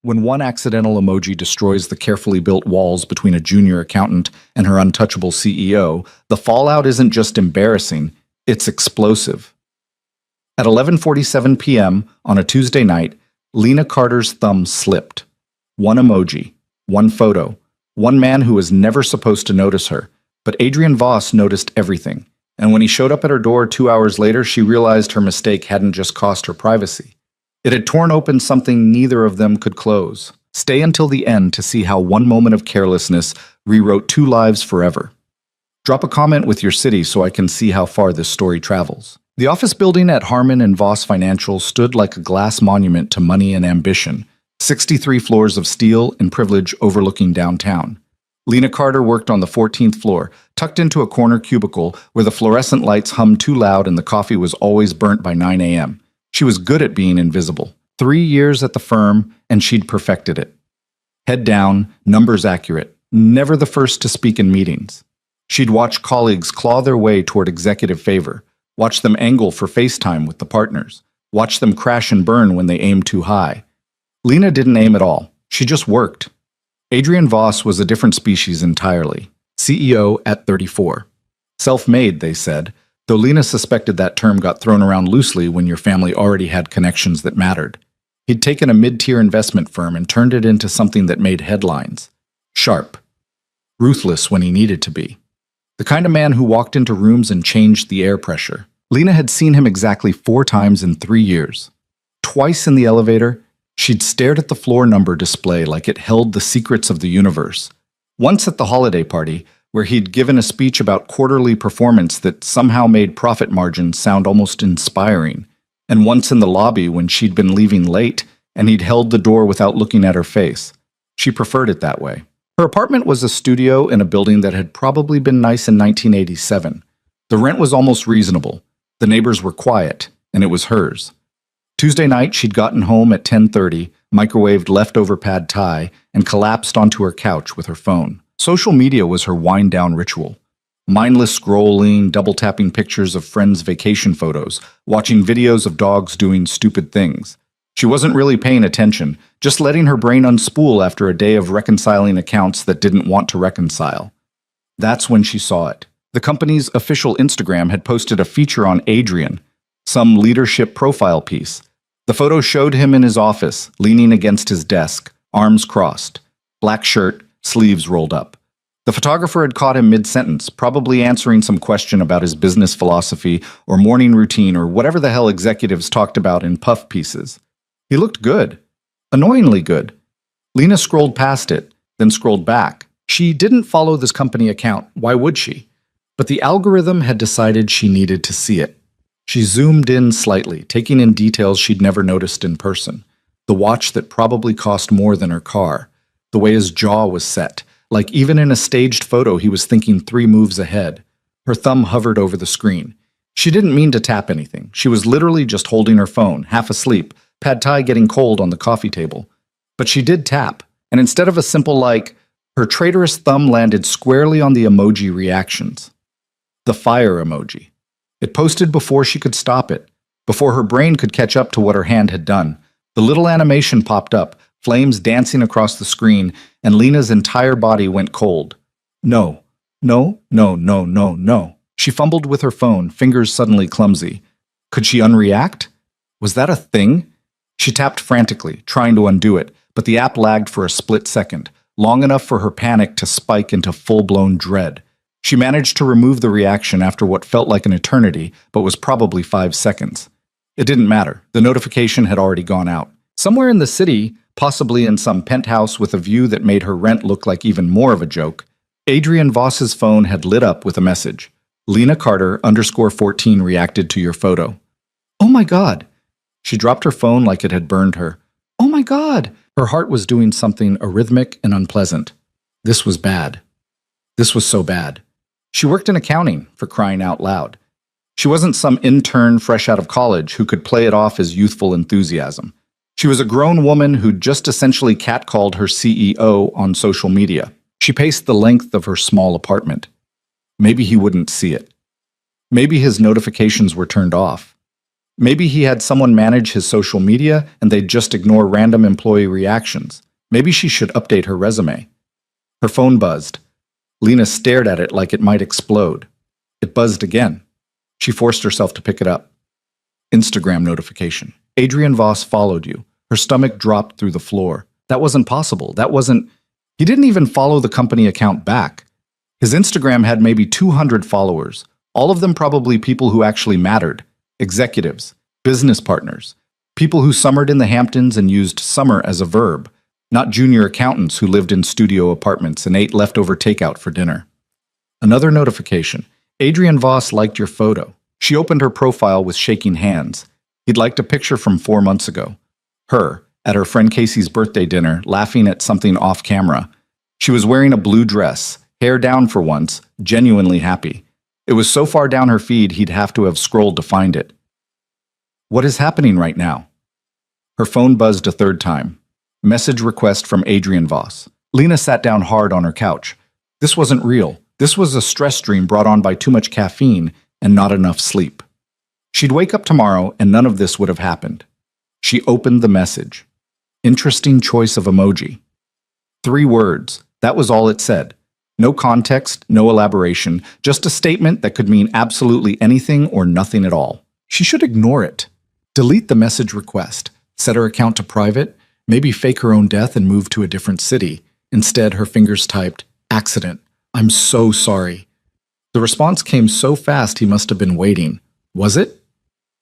When one accidental emoji destroys the carefully built walls between a junior accountant and her untouchable CEO, the fallout isn't just embarrassing, it's explosive. At 11:47 p.m. on a Tuesday night, Lena Carter's thumb slipped. One emoji, one photo, one man who was never supposed to notice her, but Adrian Voss noticed everything. And when he showed up at her door 2 hours later, she realized her mistake hadn't just cost her privacy. It had torn open something neither of them could close. Stay until the end to see how one moment of carelessness rewrote two lives forever. Drop a comment with your city so I can see how far this story travels. The office building at Harmon and Voss Financial stood like a glass monument to money and ambition, 63 floors of steel and privilege overlooking downtown. Lena Carter worked on the 14th floor, tucked into a corner cubicle where the fluorescent lights hummed too loud and the coffee was always burnt by 9 a.m. She was good at being invisible. 3 years at the firm, and she'd perfected it. Head down, numbers accurate, never the first to speak in meetings. She'd watch colleagues claw their way toward executive favor, watch them angle for FaceTime with the partners, watch them crash and burn when they aimed too high. Lena didn't aim at all. She just worked. Adrian Voss was a different species entirely. CEO at 34. Self-made, they said, though Lena suspected that term got thrown around loosely when your family already had connections that mattered. He'd taken a mid-tier investment firm and turned it into something that made headlines. Sharp. Ruthless when he needed to be. The kind of man who walked into rooms and changed the air pressure. Lena had seen him exactly 4 times in 3 years. Twice in the elevator, she'd stared at the floor number display like it held the secrets of the universe. Once at the holiday party, where he'd given a speech about quarterly performance that somehow made profit margins sound almost inspiring. And once in the lobby when she'd been leaving late and he'd held the door without looking at her face. She preferred it that way. Her apartment was a studio in a building that had probably been nice in 1987. The rent was almost reasonable. The neighbors were quiet, and it was hers. Tuesday night, she'd gotten home at 10:30, microwaved leftover pad thai, and collapsed onto her couch with her phone. Social media was her wind-down ritual. Mindless scrolling, double-tapping pictures of friends' vacation photos, watching videos of dogs doing stupid things. She wasn't really paying attention, just letting her brain unspool after a day of reconciling accounts that didn't want to reconcile. That's when she saw it. The company's official Instagram had posted a feature on Adrian, some leadership profile piece. The photo showed him in his office, leaning against his desk, arms crossed, black shirt, sleeves rolled up. The photographer had caught him mid-sentence, probably answering some question about his business philosophy or morning routine or whatever the hell executives talked about in puff pieces. He looked good. Annoyingly good. Lena scrolled past it, then scrolled back. She didn't follow this company account. Why would she? But the algorithm had decided she needed to see it. She zoomed in slightly, taking in details she'd never noticed in person. The watch that probably cost more than her car. The way his jaw was set. Like even in a staged photo, he was thinking 3 moves ahead. Her thumb hovered over the screen. She didn't mean to tap anything. She was literally just holding her phone, half asleep, pad thai getting cold on the coffee table. But she did tap, and instead of a simple like, her traitorous thumb landed squarely on the emoji reactions. The fire emoji. It posted before she could stop it, before her brain could catch up to what her hand had done. The little animation popped up, flames dancing across the screen, and Lena's entire body went cold. No, no, no, no, no, no. She fumbled with her phone, fingers suddenly clumsy. Could she unreact? Was that a thing? She tapped frantically, trying to undo it, but the app lagged for a split second, long enough for her panic to spike into full-blown dread. She managed to remove the reaction after what felt like an eternity, but was probably 5 seconds. It didn't matter. The notification had already gone out. Somewhere in the city, possibly in some penthouse with a view that made her rent look like even more of a joke, Adrian Voss's phone had lit up with a message. Lena Carter _14 reacted to your photo. Oh my God. She dropped her phone like it had burned her. Oh my God. Her heart was doing something arrhythmic and unpleasant. This was bad. This was so bad. She worked in accounting, for crying out loud. She wasn't some intern fresh out of college who could play it off as youthful enthusiasm. She was a grown woman who'd just essentially catcalled her CEO on social media. She paced the length of her small apartment. Maybe he wouldn't see it. Maybe his notifications were turned off. Maybe he had someone manage his social media and they'd just ignore random employee reactions. Maybe she should update her resume. Her phone buzzed. Lena stared at it like it might explode. It buzzed again. She forced herself to pick it up. Instagram notification. Adrian Voss followed you. Her stomach dropped through the floor. That wasn't possible. He didn't even follow the company account back. His Instagram had maybe 200 followers, all of them probably people who actually mattered. Executives, business partners, people who summered in the Hamptons and used summer as a verb, not junior accountants who lived in studio apartments and ate leftover takeout for dinner. Another notification. Adrian Voss liked your photo. She opened her profile with shaking hands. He'd liked a picture from 4 months ago. Her, at her friend Casey's birthday dinner, laughing at something off camera. She was wearing a blue dress, hair down for once, genuinely happy. It was so far down her feed he'd have to have scrolled to find it. What is happening right now? Her phone buzzed a third time. Message request from Adrian Voss. Lena sat down hard on her couch. This wasn't real. This was a stress dream brought on by too much caffeine and not enough sleep. She'd wake up tomorrow and none of this would have happened. She opened the message. Interesting choice of emoji. 3 words. That was all it said. No context, no elaboration, just a statement that could mean absolutely anything or nothing at all. She should ignore it. Delete the message request. Set her account to private. Maybe fake her own death and move to a different city. Instead, her fingers typed, "Accident. I'm so sorry." The response came so fast he must have been waiting. Was it?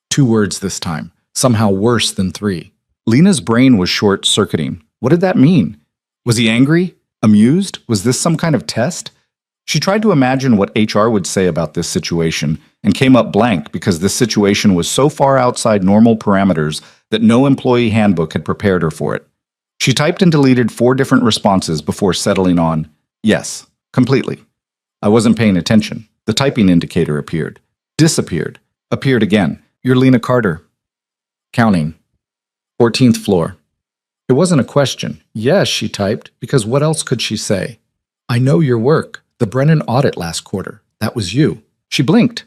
2 words this time. Somehow worse than 3. Lena's brain was short-circuiting. What did that mean? Was he angry? Amused? Was this some kind of test? She tried to imagine what HR would say about this situation and came up blank because this situation was so far outside normal parameters that no employee handbook had prepared her for it. She typed and deleted 4 different responses before settling on, yes, completely. I wasn't paying attention. The typing indicator appeared. Disappeared. Appeared again. You're Lena Carter. Counting. 14th floor. It wasn't a question. Yes, she typed, because what else could she say? I know your work. The Brennan audit last quarter. That was you. She blinked.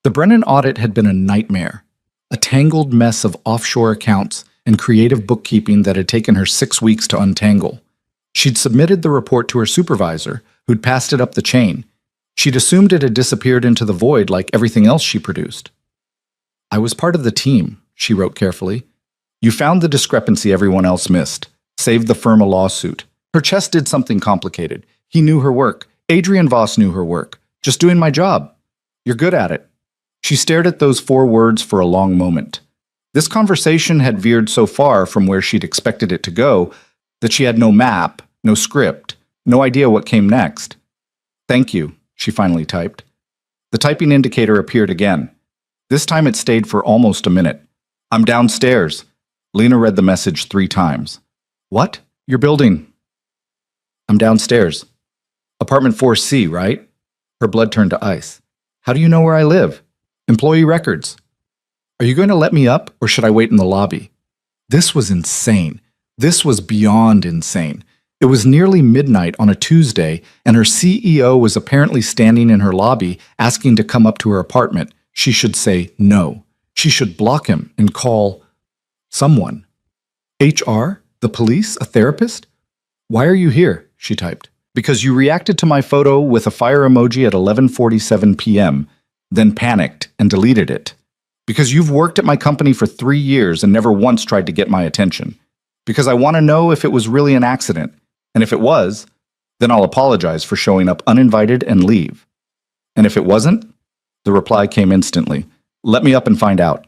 The Brennan audit had been a nightmare. A tangled mess of offshore accounts and creative bookkeeping that had taken her 6 weeks to untangle. She'd submitted the report to her supervisor, who'd passed it up the chain. She'd assumed it had disappeared into the void like everything else she produced. I was part of the team, she wrote carefully. You found the discrepancy everyone else missed. Saved the firm a lawsuit. Her chest did something complicated. He knew her work. Adrian Voss knew her work. Just doing my job. You're good at it. She stared at those 4 words for a long moment. This conversation had veered so far from where she'd expected it to go that she had no map, no script, no idea what came next. Thank you, she finally typed. The typing indicator appeared again. This time it stayed for almost a minute. I'm downstairs. Lena read the message 3 times. What? Your building. I'm downstairs. Apartment 4C, right? Her blood turned to ice. How do you know where I live? Employee records. Are you going to let me up, or should I wait in the lobby? This was insane. This was beyond insane. It was nearly midnight on a Tuesday, and her CEO was apparently standing in her lobby asking to come up to her apartment. She should say no. She should block him and call someone. HR? The police? A therapist? Why are you here? She typed. Because you reacted to my photo with a fire emoji at 11:47 p.m., then panicked and deleted it. Because you've worked at my company for 3 years and never once tried to get my attention. Because I want to know if it was really an accident. And if it was, then I'll apologize for showing up uninvited and leave. And if it wasn't? The reply came instantly. Let me up and find out.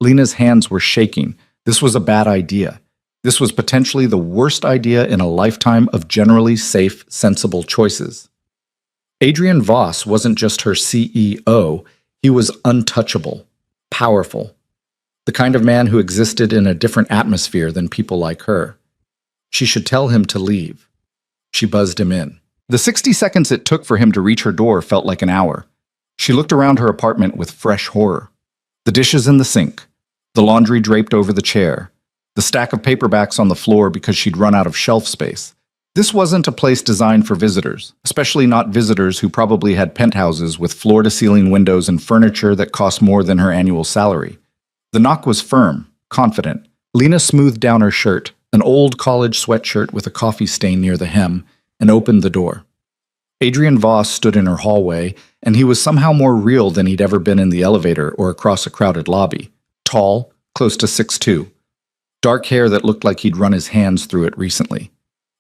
Lena's hands were shaking. This was a bad idea. This was potentially the worst idea in a lifetime of generally safe, sensible choices. Adrian Voss wasn't just her CEO, he was untouchable, powerful, the kind of man who existed in a different atmosphere than people like her. She should tell him to leave. She buzzed him in. The 60 seconds it took for him to reach her door felt like an hour. She looked around her apartment with fresh horror. The dishes in the sink, the laundry draped over the chair, the stack of paperbacks on the floor because she'd run out of shelf space. This wasn't a place designed for visitors, especially not visitors who probably had penthouses with floor-to-ceiling windows and furniture that cost more than her annual salary. The knock was firm, confident. Lena smoothed down her shirt, an old college sweatshirt with a coffee stain near the hem, and opened the door. Adrian Voss stood in her hallway, and he was somehow more real than he'd ever been in the elevator or across a crowded lobby. Tall, close to 6'2". Dark hair that looked like he'd run his hands through it recently.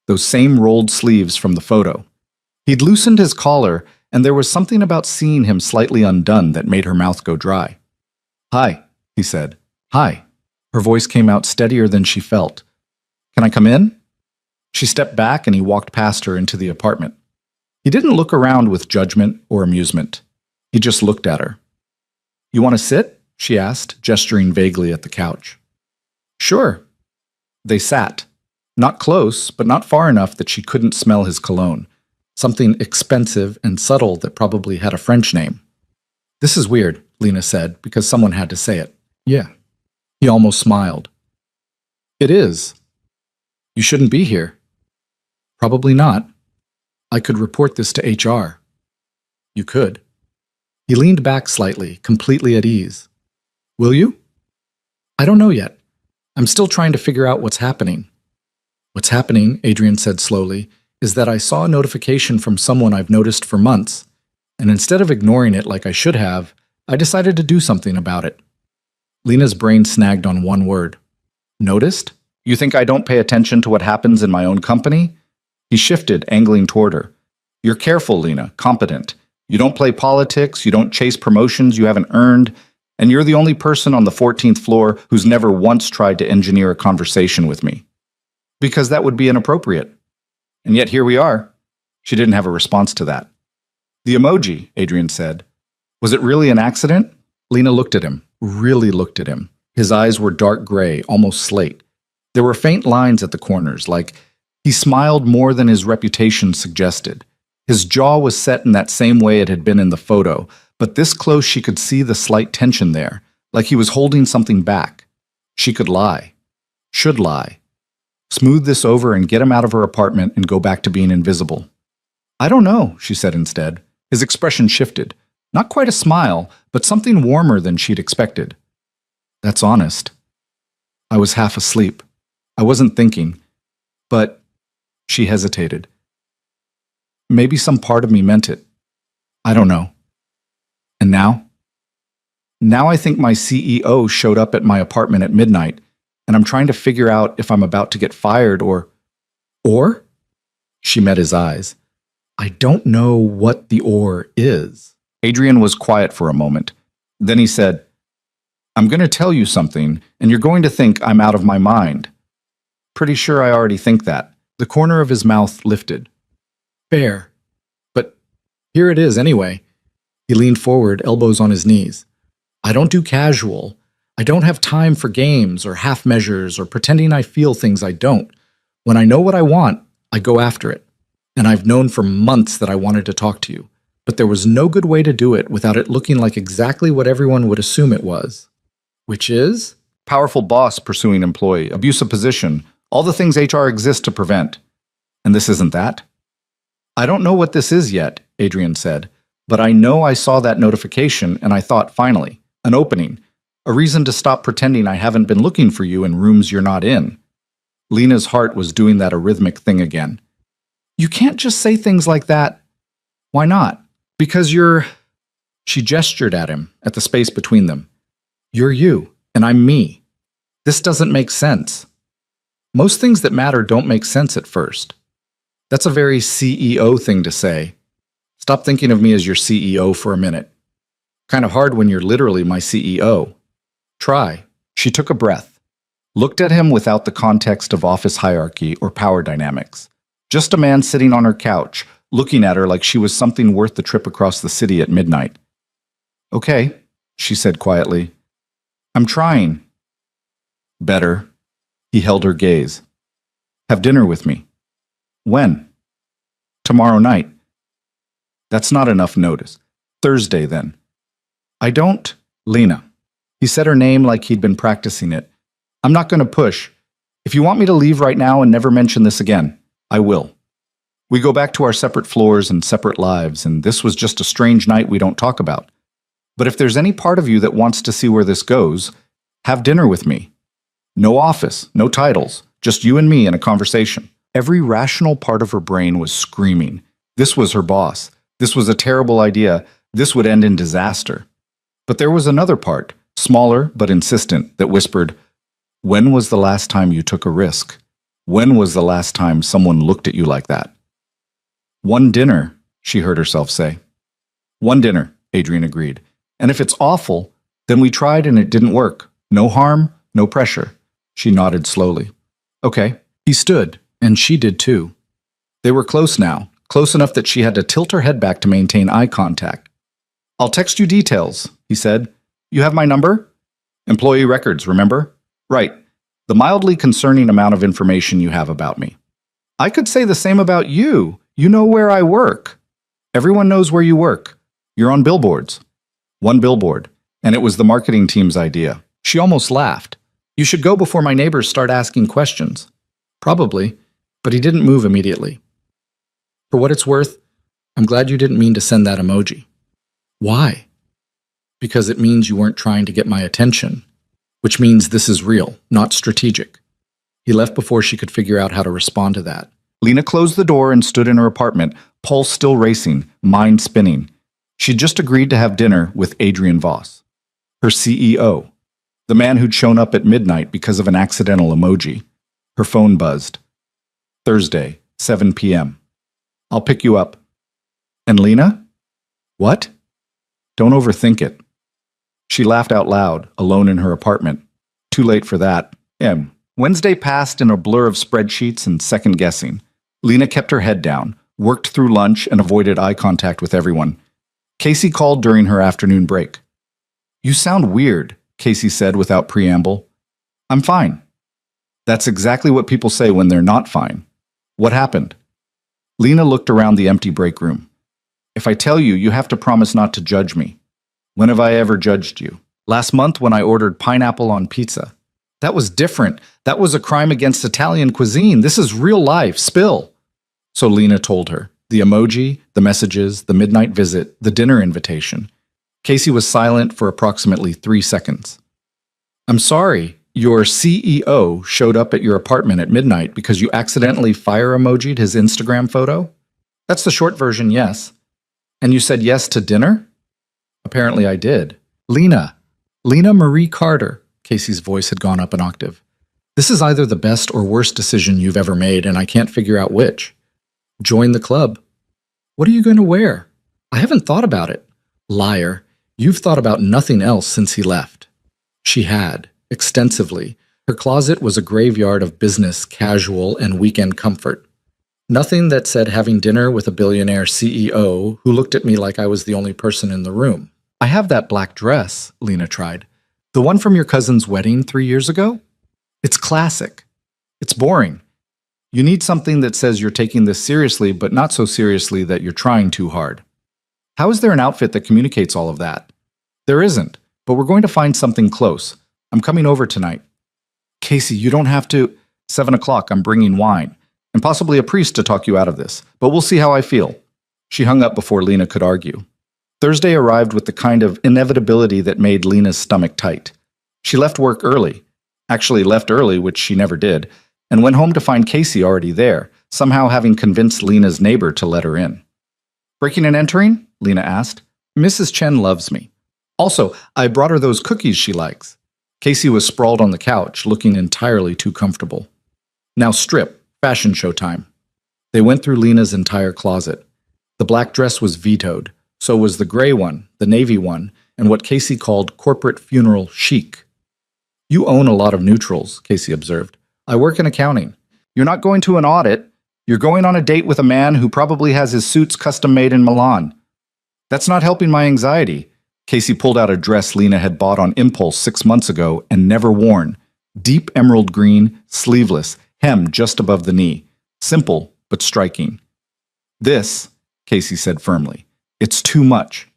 Those same rolled sleeves from the photo. He'd loosened his collar, and there was something about seeing him slightly undone that made her mouth go dry. "Hi," he said. "Hi." Her voice came out steadier than she felt. "Can I come in?" She stepped back and he walked past her into the apartment. He didn't look around with judgment or amusement. He just looked at her. "You want to sit?" she asked, gesturing vaguely at the couch. "Sure." They sat. Not close, but not far enough that she couldn't smell his cologne. Something expensive and subtle that probably had a French name. "This is weird," Lena said, because someone had to say it. "Yeah." He almost smiled. "It is. You shouldn't be here." "Probably not. I could report this to HR." "You could." He leaned back slightly, completely at ease. "Will you?" "I don't know yet. I'm still trying to figure out what's happening." "What's happening," Adrian said slowly, "is that I saw a notification from someone I've noticed for months, and instead of ignoring it like I should have, I decided to do something about it." Lena's brain snagged on one word. "Noticed? You think I don't pay attention to what happens in my own company?" He shifted, angling toward her. "You're careful, Lena, competent. You don't play politics, you don't chase promotions you haven't earned, and you're the only person on the 14th floor who's never once tried to engineer a conversation with me. Because that would be inappropriate. And yet here we are." She didn't have a response to that. "The emoji," Adrian said. "Was it really an accident?" Lena looked at him, really looked at him. His eyes were dark gray, almost slate. There were faint lines at the corners, like he smiled more than his reputation suggested. His jaw was set in that same way it had been in the photo, but this close she could see the slight tension there, like he was holding something back. She could lie. Should lie. Smooth this over and get him out of her apartment and go back to being invisible. "I don't know," she said instead. His expression shifted. Not quite a smile, but something warmer than she'd expected. "That's honest. I was half asleep. I wasn't thinking. But," she hesitated. "Maybe some part of me meant it. I don't know. And now? Now I think my CEO showed up at my apartment at midnight, and I'm trying to figure out if I'm about to get fired or... Or?" She met his eyes. "I don't know what the or is." Adrian was quiet for a moment. Then he said, "I'm going to tell you something, and you're going to think I'm out of my mind." "Pretty sure I already think that." The corner of his mouth lifted. "Fair. But here it is anyway." He leaned forward, elbows on his knees. "I don't do casual. I don't have time for games or half measures or pretending I feel things I don't. When I know what I want, I go after it. And I've known for months that I wanted to talk to you. But there was no good way to do it without it looking like exactly what everyone would assume it was. Which is? Powerful boss pursuing employee, abusive position, all the things HR exists to prevent. And this isn't that?" "I don't know what this is yet," Adrian said, "but I know I saw that notification and I thought, finally, an opening, a reason to stop pretending I haven't been looking for you in rooms you're not in." Lena's heart was doing that arrhythmic thing again. "You can't just say things like that." "Why not?" "Because you're..." She gestured at him, at the space between them. "You're you, and I'm me. This doesn't make sense." Most things that matter don't make sense at first. That's a very CEO thing to say. Stop thinking of me as your CEO for a minute. Kind of hard when you're literally my CEO. Try. She took a breath. Looked at him without the context of office hierarchy or power dynamics. Just a man sitting on her couch, looking at her like she was something worth the trip across the city at midnight. "Okay," she said quietly. "I'm trying." "Better." He held her gaze. "Have dinner with me." "When?" "Tomorrow night." "That's not enough notice." "Thursday, then." "I don't..." "Lena." He said her name like he'd been practicing it. "I'm not going to push. If you want me to leave right now and never mention this again, I will. We go back to our separate floors and separate lives, and this was just a strange night we don't talk about. But if there's any part of you that wants to see where this goes, Have dinner with me. No office, no titles, just you and me in a conversation. Every rational part of her brain was screaming. This was her boss. This was a terrible idea. This would end in disaster. But there was another part, smaller but insistent, that whispered, when was the last time you took a risk? When was the last time someone looked at you like that? One dinner, she heard herself say. One dinner, Adrian agreed. And if it's awful, then we tried and it didn't work. No harm, no pressure. She nodded slowly. Okay. He stood, and she did too. They were close now, close enough that she had to tilt her head back to maintain eye contact. I'll text you details, he said. You have my number? Employee records, remember? Right. The mildly concerning amount of information you have about me. I could say the same about you. You know where I work. Everyone knows where you work. You're on billboards. One billboard. And it was the marketing team's idea. She almost laughed. You should go before my neighbors start asking questions. Probably, but he didn't move immediately. For what it's worth, I'm glad you didn't mean to send that emoji. Why? Because it means you weren't trying to get my attention, which means this is real, not strategic. He left before she could figure out how to respond to that. Lena closed the door and stood in her apartment, pulse still racing, mind spinning. She'd just agreed to have dinner with Adrian Voss, her CEO, the man who'd shown up at midnight because of an accidental emoji. Her phone buzzed. Thursday, 7 p.m. I'll pick you up. And Lena? What? Don't overthink it. She laughed out loud, alone in her apartment. Too late for that. Wednesday passed in a blur of spreadsheets and second-guessing. Lena kept her head down, worked through lunch, and avoided eye contact with everyone. Casey called during her afternoon break. You sound weird, Casey said without preamble. I'm fine. That's exactly what people say when they're not fine. What happened? Lena looked around the empty break room. If I tell you, you have to promise not to judge me. When have I ever judged you? Last month when I ordered pineapple on pizza. That was different. That was a crime against Italian cuisine. This is real life. Spill. So Lena told her. The emoji, the messages, the midnight visit, the dinner invitation. Casey was silent for approximately 3 seconds. I'm sorry. Your CEO showed up at your apartment at midnight because you accidentally fire emojied his Instagram photo? That's the short version, yes. And you said yes to dinner? Apparently I did. Lena Marie Carter. Casey's voice had gone up an octave. This is either the best or worst decision you've ever made, and I can't figure out which. Join the club. What are you going to wear? I haven't thought about it. Liar. You've thought about nothing else since he left. She had, extensively. Her closet was a graveyard of business, casual, and weekend comfort. Nothing that said having dinner with a billionaire CEO who looked at me like I was the only person in the room. I have that black dress, Lena tried. The one from your cousin's wedding 3 years ago? It's classic. It's boring. You need something that says you're taking this seriously, but not so seriously that you're trying too hard. How is there an outfit that communicates all of that? There isn't, but we're going to find something close. I'm coming over tonight. Casey, you don't have to. 7 o'clock, I'm bringing wine. And possibly a priest to talk you out of this. But we'll see how I feel. She hung up before Lena could argue. Thursday arrived with the kind of inevitability that made Lena's stomach tight. She left work early. Actually left early, which she never did, and went home to find Casey already there, somehow having convinced Lena's neighbor to let her in. Breaking and entering? Lena asked. Mrs. Chen loves me. Also, I brought her those cookies she likes. Casey was sprawled on the couch, looking entirely too comfortable. Now strip. Fashion show time. They went through Lena's entire closet. The black dress was vetoed. So was the gray one, the navy one, and what Casey called corporate funeral chic. You own a lot of neutrals, Casey observed. I work in accounting. You're not going to an audit. You're going on a date with a man who probably has his suits custom made in Milan. That's not helping my anxiety. Casey pulled out a dress Lena had bought on impulse 6 months ago and never worn. Deep emerald green, sleeveless, hem just above the knee. Simple, but striking. This, Casey said firmly, it's too much.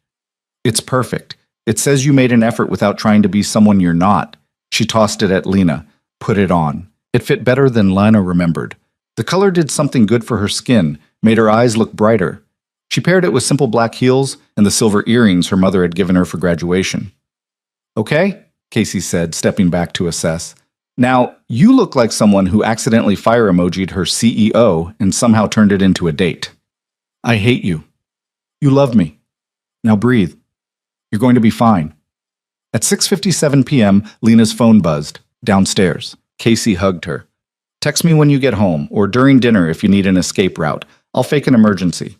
It's perfect. It says you made an effort without trying to be someone you're not. She tossed it at Lena. Put it on. It fit better than Lena remembered. The color did something good for her skin, made her eyes look brighter. She paired it with simple black heels and the silver earrings her mother had given her for graduation. Okay? Casey said, stepping back to assess. Now, you look like someone who accidentally fire emoji'd her CEO and somehow turned it into a date. I hate you. You love me. Now breathe. You're going to be fine. At 6:57 p.m., Lena's phone buzzed. Downstairs. Casey hugged her. Text me when you get home, or during dinner if you need an escape route. I'll fake an emergency.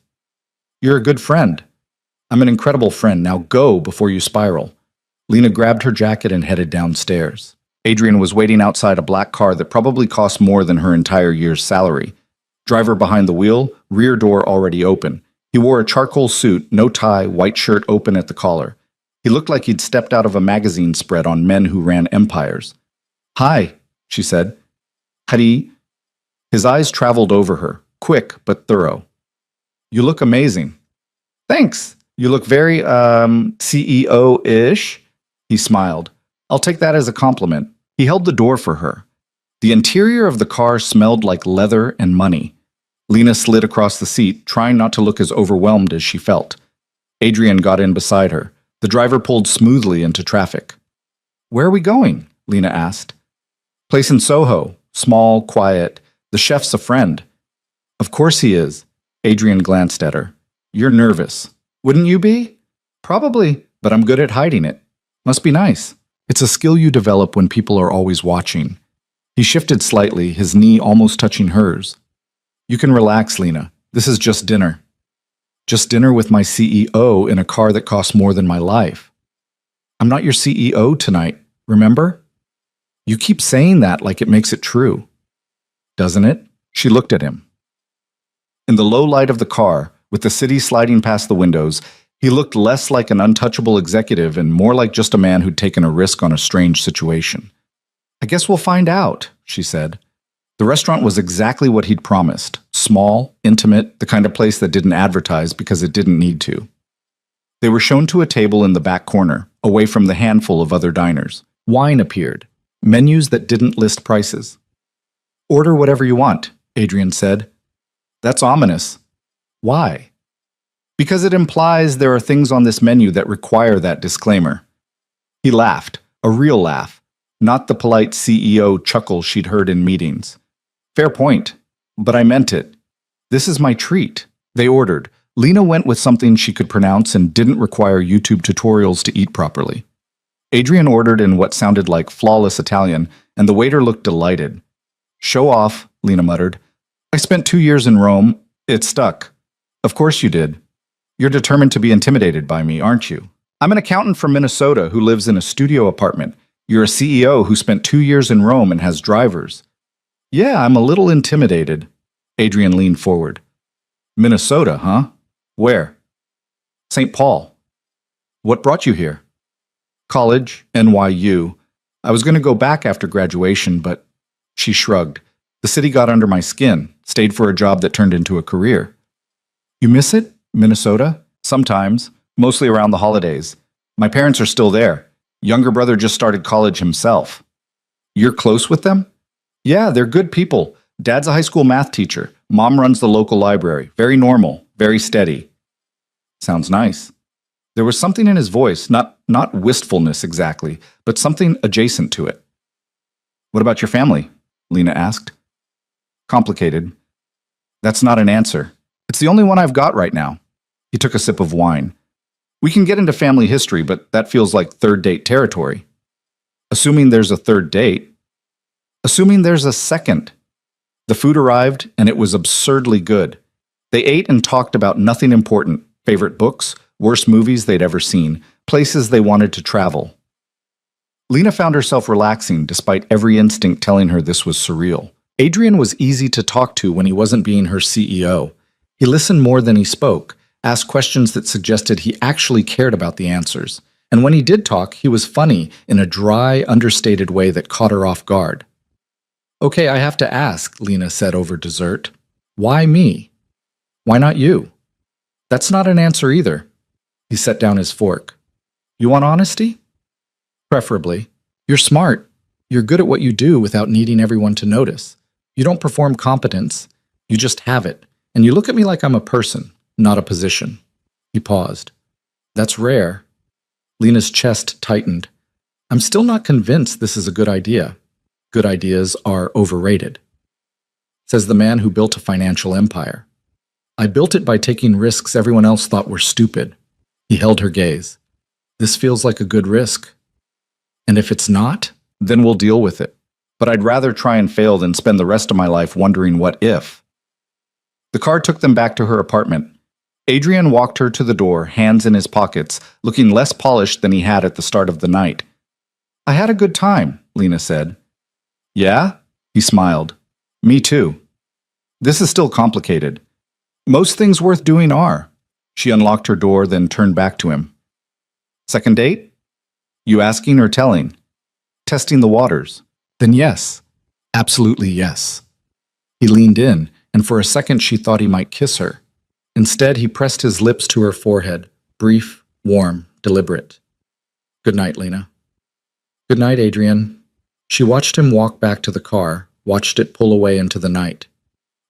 You're a good friend. I'm an incredible friend. Now go before you spiral. Lena grabbed her jacket and headed downstairs. Adrian was waiting outside a black car that probably cost more than her entire year's salary. Driver behind the wheel, rear door already open. He wore a charcoal suit, no tie, white shirt open at the collar. He looked like he'd stepped out of a magazine spread on men who ran empires. Hi, she said. Hadi. His eyes traveled over her, quick but thorough. You look amazing. Thanks. You look very, CEO-ish. He smiled. I'll take that as a compliment. He held the door for her. The interior of the car smelled like leather and money. Lena slid across the seat, trying not to look as overwhelmed as she felt. Adrian got in beside her. The driver pulled smoothly into traffic. Where are we going? Lena asked. Place in Soho. Small, quiet. The chef's a friend. Of course he is. Adrian glanced at her. You're nervous. Wouldn't you be? Probably, but I'm good at hiding it. Must be nice. It's a skill you develop when people are always watching. He shifted slightly, his knee almost touching hers. You can relax, Lena. This is just dinner. Just dinner with my CEO in a car that costs more than my life. I'm not your CEO tonight, remember? You keep saying that like it makes it true. Doesn't it? She looked at him. In the low light of the car, with the city sliding past the windows, he looked less like an untouchable executive and more like just a man who'd taken a risk on a strange situation. I guess we'll find out, she said. The restaurant was exactly what he'd promised. Small, intimate, the kind of place that didn't advertise because it didn't need to. They were shown to a table in the back corner, away from the handful of other diners. Wine appeared. Menus that didn't list prices. Order whatever you want, Adrian said. That's ominous. Why? Because it implies there are things on this menu that require that disclaimer. He laughed, a real laugh, not the polite CEO chuckle she'd heard in meetings. Fair point, but I meant it. This is my treat. They ordered. Lena went with something she could pronounce and didn't require YouTube tutorials to eat properly. Adrian ordered in what sounded like flawless Italian, and the waiter looked delighted. Show off, Lena muttered. I spent 2 years in Rome. It stuck. Of course you did. You're determined to be intimidated by me, aren't you? I'm an accountant from Minnesota who lives in a studio apartment. You're a CEO who spent 2 years in Rome and has drivers. Yeah, I'm a little intimidated. Adrian leaned forward. Minnesota, huh? Where? St. Paul. What brought you here? College, NYU. I was going to go back after graduation, but... She shrugged. The city got under my skin, stayed for a job that turned into a career. You miss it? Minnesota? Sometimes, mostly around the holidays. My parents are still there. Younger brother just started college himself. You're close with them? Yeah, they're good people. Dad's a high school math teacher. Mom runs the local library. Very normal, very steady. Sounds nice. There was something in his voice, not wistfulness exactly, but something adjacent to it. What about your family? Lena asked. Complicated. That's not an answer. It's the only one I've got right now. He took a sip of wine. We can get into family history, but that feels like third date territory. Assuming there's a third date. Assuming there's a second. The food arrived, and it was absurdly good. They ate and talked about nothing important. Favorite books, worst movies they'd ever seen, places they wanted to travel. Lena found herself relaxing despite every instinct telling her this was surreal. Adrian was easy to talk to when he wasn't being her CEO. He listened more than he spoke, asked questions that suggested he actually cared about the answers. And when he did talk, he was funny in a dry, understated way that caught her off guard. Okay, I have to ask, Lena said over dessert. Why me? Why not you? That's not an answer either. He set down his fork. You want honesty? Preferably. You're smart. You're good at what you do without needing everyone to notice. You don't perform competence. You just have it. And you look at me like I'm a person, not a position. He paused. That's rare. Lena's chest tightened. I'm still not convinced this is a good idea. Good ideas are overrated. Says the man who built a financial empire. I built it by taking risks everyone else thought were stupid. He held her gaze. This feels like a good risk. And if it's not, then we'll deal with it. But I'd rather try and fail than spend the rest of my life wondering what if. The car took them back to her apartment. Adrian walked her to the door, hands in his pockets, looking less polished than he had at the start of the night. I had a good time, Lena said. Yeah? He smiled. Me too. This is still complicated. Most things worth doing are. She unlocked her door, then turned back to him. Second date? You asking or telling? Testing the waters. Then yes. Absolutely yes. He leaned in, and for a second she thought he might kiss her. Instead, he pressed his lips to her forehead, brief, warm, deliberate. Good night, Lena. Good night, Adrian. She watched him walk back to the car, watched it pull away into the night.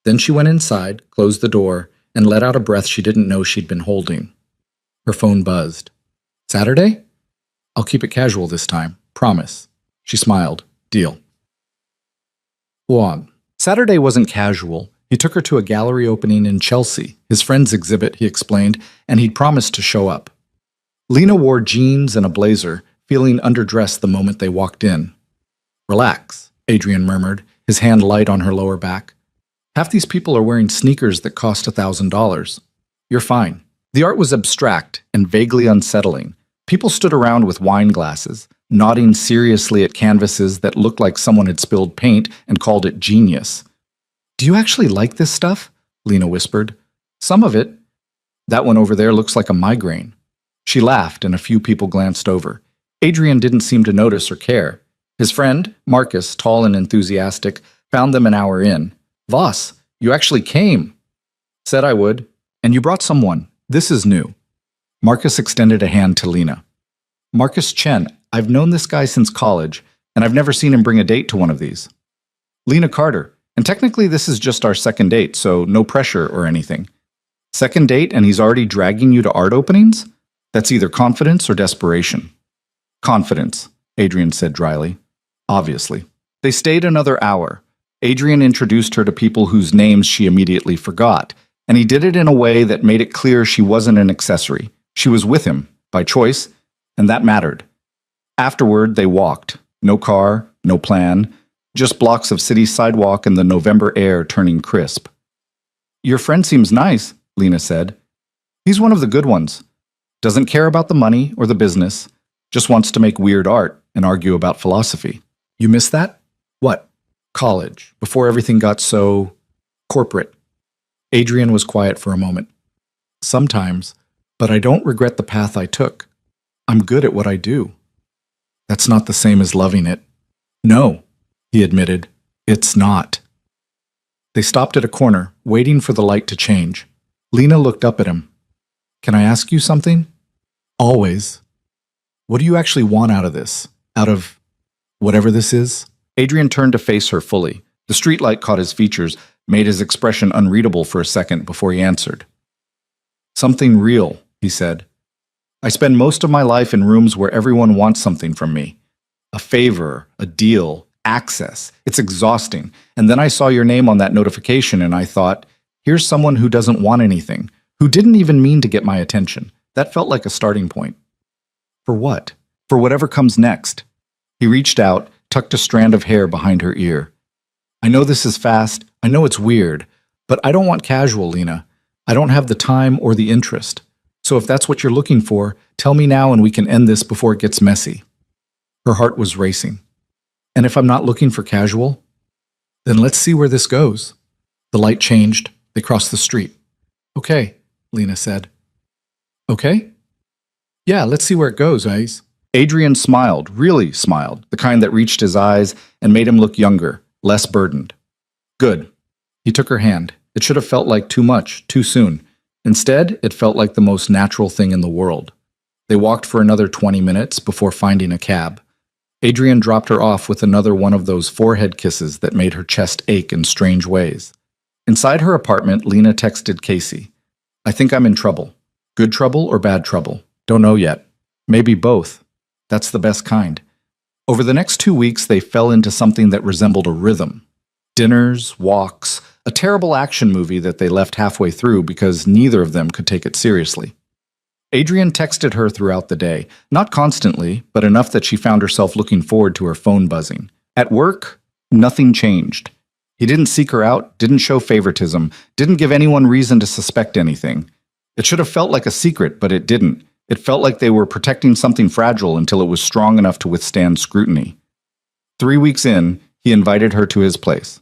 Then she went inside, closed the door, and let out a breath she didn't know she'd been holding. Her phone buzzed. Saturday? I'll keep it casual this time. Promise. She smiled. Deal. Juan. Saturday wasn't casual. He took her to a gallery opening in Chelsea, his friend's exhibit, he explained, and he'd promised to show up. Lena wore jeans and a blazer, feeling underdressed the moment they walked in. Relax, Adrian murmured, his hand light on her lower back. Half these people are wearing sneakers that cost $1,000. You're fine. The art was abstract and vaguely unsettling. People stood around with wine glasses, nodding seriously at canvases that looked like someone had spilled paint and called it genius. Do you actually like this stuff? Lena whispered. Some of it. That one over there looks like a migraine. She laughed and a few people glanced over. Adrian didn't seem to notice or care. His friend, Marcus, tall and enthusiastic, found them an hour in. Voss, you actually came. Said I would. And you brought someone. This is new. Marcus extended a hand to Lena. Marcus Chen, I've known this guy since college, and I've never seen him bring a date to one of these. Lena Carter, and technically this is just our second date, so no pressure or anything. Second date and he's already dragging you to art openings? That's either confidence or desperation. Confidence, Adrian said dryly. Obviously. They stayed another hour. Adrian introduced her to people whose names she immediately forgot, and he did it in a way that made it clear she wasn't an accessory. She was with him, by choice, and that mattered. Afterward, they walked. No car, no plan, just blocks of city sidewalk and the November air turning crisp. Your friend seems nice, Lena said. He's one of the good ones. Doesn't care about the money or the business, just wants to make weird art and argue about philosophy. You miss that? What? College, before everything got so corporate. Adrian was quiet for a moment. Sometimes, but I don't regret the path I took. I'm good at what I do. That's not the same as loving it. No, he admitted. It's not. They stopped at a corner, waiting for the light to change. Lena looked up at him. Can I ask you something? Always. What do you actually want out of this? Out of whatever this is? Adrian turned to face her fully. The streetlight caught his features, made his expression unreadable for a second before he answered. Something real, he said. I spend most of my life in rooms where everyone wants something from me. A favor, a deal, access. It's exhausting. And then I saw your name on that notification and I thought, here's someone who doesn't want anything, who didn't even mean to get my attention. That felt like a starting point. For what? For whatever comes next. He reached out, tucked a strand of hair behind her ear. I know this is fast, I know it's weird, but I don't want casual, Lena. I don't have the time or the interest. So if that's what you're looking for, tell me now and we can end this before it gets messy. Her heart was racing. And if I'm not looking for casual, then let's see where this goes. The light changed. They crossed the street. Okay, Lena said. Okay? Yeah, let's see where it goes, Ace. Adrian smiled, really smiled, the kind that reached his eyes and made him look younger, less burdened. Good. He took her hand. It should have felt like too much, too soon. Instead, it felt like the most natural thing in the world. They walked for another 20 minutes before finding a cab. Adrian dropped her off with another one of those forehead kisses that made her chest ache in strange ways. Inside her apartment, Lena texted Casey. I think I'm in trouble. Good trouble or bad trouble? Don't know yet. Maybe both. That's the best kind. Over the next 2 weeks, they fell into something that resembled a rhythm. Dinners, walks, a terrible action movie that they left halfway through because neither of them could take it seriously. Adrian texted her throughout the day, not constantly, but enough that she found herself looking forward to her phone buzzing. At work, nothing changed. He didn't seek her out, didn't show favoritism, didn't give anyone reason to suspect anything. It should have felt like a secret, but it didn't. It felt like they were protecting something fragile until it was strong enough to withstand scrutiny. 3 weeks in, he invited her to his place.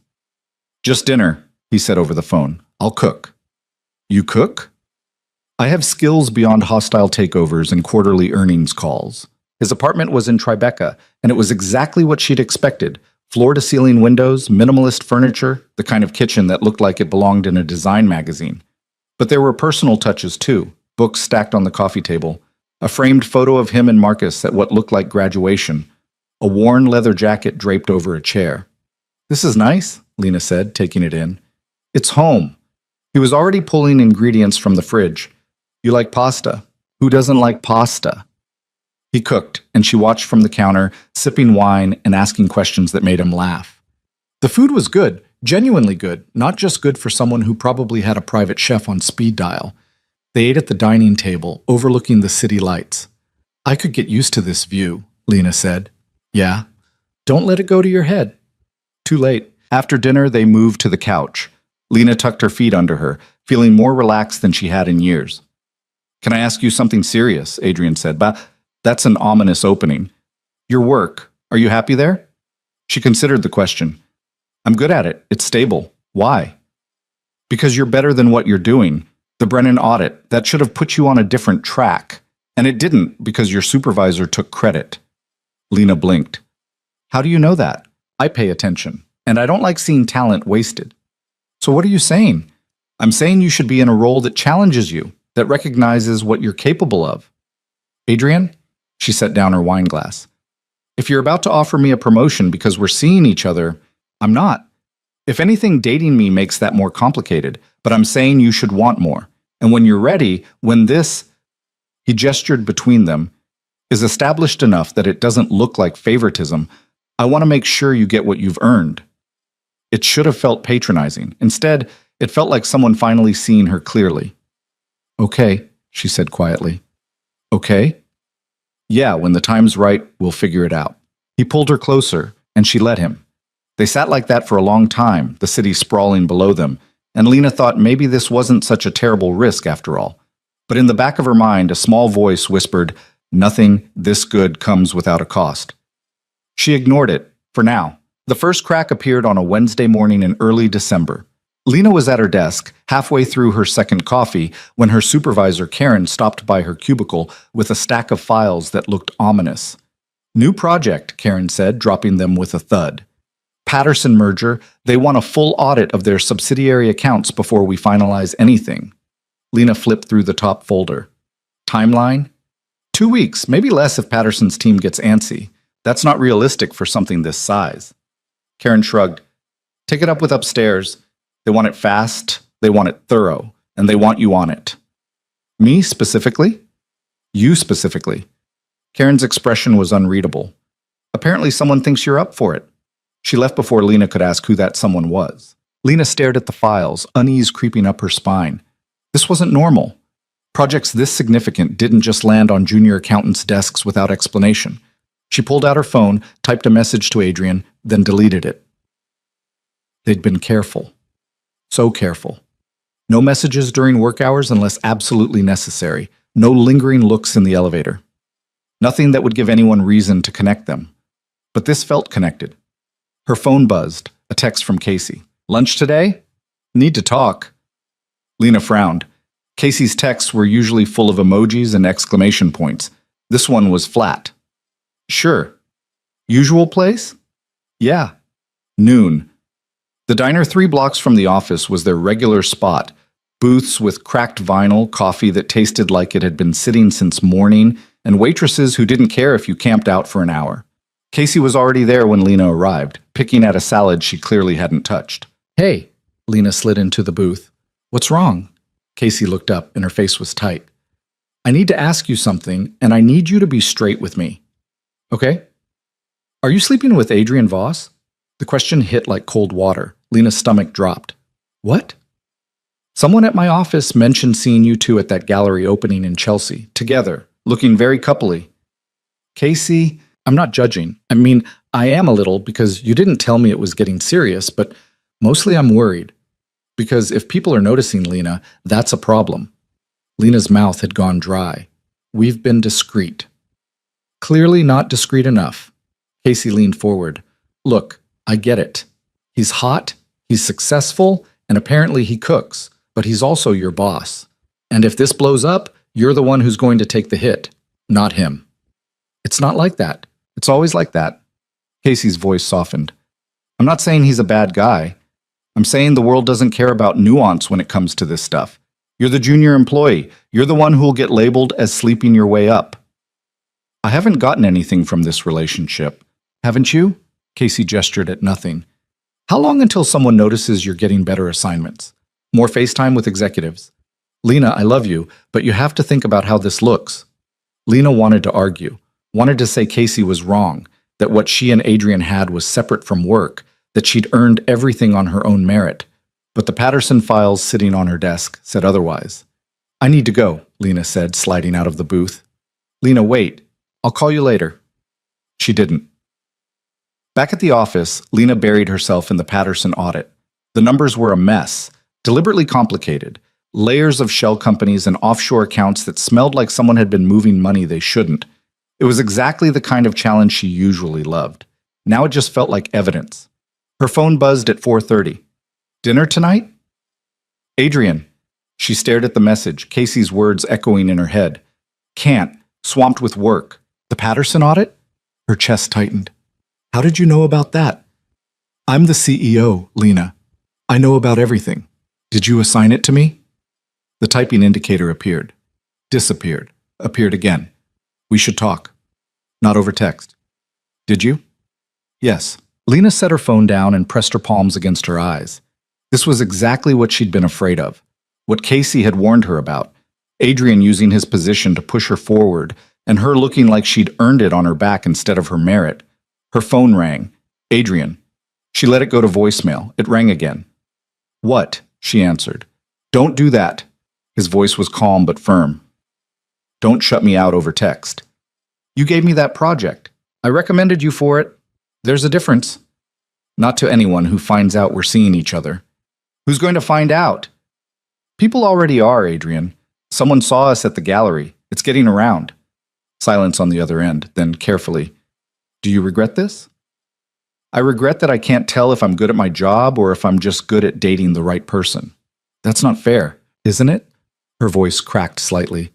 "Just dinner," he said over the phone. "I'll cook." "You cook?" "I have skills beyond hostile takeovers and quarterly earnings calls." His apartment was in Tribeca, and it was exactly what she'd expected. Floor-to-ceiling windows, minimalist furniture, the kind of kitchen that looked like it belonged in a design magazine. But there were personal touches too, books stacked on the coffee table, a framed photo of him and Marcus at what looked like graduation, a worn leather jacket draped over a chair. "This is nice," Lena said, taking it in. "It's home." He was already pulling ingredients from the fridge. "You like pasta? Who doesn't like pasta?" He cooked, and she watched from the counter, sipping wine and asking questions that made him laugh. The food was good, genuinely good, not just good for someone who probably had a private chef on speed dial. They ate at the dining table, overlooking the city lights. "I could get used to this view," Lena said. "Yeah? Don't let it go to your head." Too late. After dinner, they moved to the couch. Lena tucked her feet under her, feeling more relaxed than she had in years. "Can I ask you something serious?" Adrian said. "But that's an ominous opening. Your work, are you happy there?" She considered the question. "I'm good at it. It's stable. Why?" "Because you're better than what you're doing. The Brennan audit, that should have put you on a different track. And it didn't because your supervisor took credit." Lena blinked. "How do you know that?" "I pay attention. And I don't like seeing talent wasted." "So what are you saying?" "I'm saying you should be in a role that challenges you, that recognizes what you're capable of." "Adrian?" She set down her wine glass. "If you're about to offer me a promotion because we're seeing each other, I'm not. If anything, dating me makes that more complicated, but I'm saying you should want more. And when you're ready, when this," he gestured between them, "is established enough that it doesn't look like favoritism, I want to make sure you get what you've earned." It should have felt patronizing. Instead, it felt like someone finally seeing her clearly. "Okay," she said quietly. "Okay?" "Yeah, when the time's right, we'll figure it out." He pulled her closer, and she let him. They sat like that for a long time, the city sprawling below them, and Lena thought maybe this wasn't such a terrible risk after all. But in the back of her mind, a small voice whispered, "Nothing this good comes without a cost." She ignored it, for now. The first crack appeared on a Wednesday morning in early December. Lena was at her desk, halfway through her second coffee, when her supervisor, Karen, stopped by her cubicle with a stack of files that looked ominous. "New project," Karen said, dropping them with a thud. "Patterson merger, they want a full audit of their subsidiary accounts before we finalize anything." Lena flipped through the top folder. "Timeline? 2 weeks, maybe less if Patterson's team gets antsy. That's not realistic for something this size." Karen shrugged. "Take it up with upstairs. They want it fast, they want it thorough, and they want you on it." "Me specifically?" "You specifically." Karen's expression was unreadable. "Apparently someone thinks you're up for it." She left before Lena could ask who that someone was. Lena stared at the files, unease creeping up her spine. This wasn't normal. Projects this significant didn't just land on junior accountants' desks without explanation. She pulled out her phone, typed a message to Adrian, then deleted it. They'd been careful. So careful. No messages during work hours unless absolutely necessary. No lingering looks in the elevator. Nothing that would give anyone reason to connect them. But this felt connected. Her phone buzzed, a text from Casey. "Lunch today? Need to talk." Lena frowned. Casey's texts were usually full of emojis and exclamation points. This one was flat. "Sure." "Usual place?" "Yeah." Noon. The diner 3 blocks from the office was their regular spot. Booths with cracked vinyl, coffee that tasted like it had been sitting since morning, and waitresses who didn't care if you camped out for an hour. Casey was already there when Lena arrived, picking at a salad she clearly hadn't touched. "Hey," Lena slid into the booth. "What's wrong?" Casey looked up, and her face was tight. "I need to ask you something, and I need you to be straight with me." "Okay?" Are you sleeping with Adrian Voss? The question hit like cold water. Lena's stomach dropped. What? Someone at my office mentioned seeing you two at that gallery opening in Chelsea, together, looking very coupley. Casey, I'm not judging. I mean, I am a little because you didn't tell me it was getting serious, but mostly I'm worried. Because if people are noticing Lena, that's a problem. Lena's mouth had gone dry. We've been discreet. Clearly not discreet enough. Casey leaned forward. Look, I get it. He's hot, he's successful, and apparently he cooks, but he's also your boss. And if this blows up, you're the one who's going to take the hit, not him. It's not like that. It's always like that. Casey's voice softened. I'm not saying he's a bad guy. I'm saying the world doesn't care about nuance when it comes to this stuff. You're the junior employee. You're the one who will get labeled as sleeping your way up. I haven't gotten anything from this relationship. Haven't you? Casey gestured at nothing. How long until someone notices you're getting better assignments? More FaceTime with executives? Lena, I love you, but you have to think about how this looks. Lena wanted to argue, wanted to say Casey was wrong, that what she and Adrian had was separate from work, that she'd earned everything on her own merit. But the Patterson files sitting on her desk said otherwise. I need to go, Lena said, sliding out of the booth. Lena, wait. I'll call you later. She didn't. Back at the office, Lena buried herself in the Patterson audit. The numbers were a mess, deliberately complicated, layers of shell companies and offshore accounts that smelled like someone had been moving money they shouldn't. It was exactly the kind of challenge she usually loved. Now it just felt like evidence. Her phone buzzed at 4:30. Dinner tonight? Adrian. She stared at the message, Casey's words echoing in her head. Can't. Swamped with work. The Patterson audit? Her chest tightened. How did you know about that? I'm the CEO, Lena. I know about everything. Did you assign it to me? The typing indicator appeared. Disappeared. Appeared again. We should talk. Not over text. Did you? Yes. Lena set her phone down and pressed her palms against her eyes. This was exactly what she'd been afraid of. What Casey had warned her about. Adrian using his position to push her forward, and her looking like she'd earned it on her back instead of her merit. Her phone rang. Adrian. She let it go to voicemail. It rang again. What? She answered. Don't do that. His voice was calm but firm. Don't shut me out over text. You gave me that project. I recommended you for it. There's a difference. Not to anyone who finds out we're seeing each other. Who's going to find out? People already are, Adrian. Someone saw us at the gallery. It's getting around. Silence on the other end, then carefully. Do you regret this? I regret that I can't tell if I'm good at my job or if I'm just good at dating the right person. That's not fair, isn't it? Her voice cracked slightly.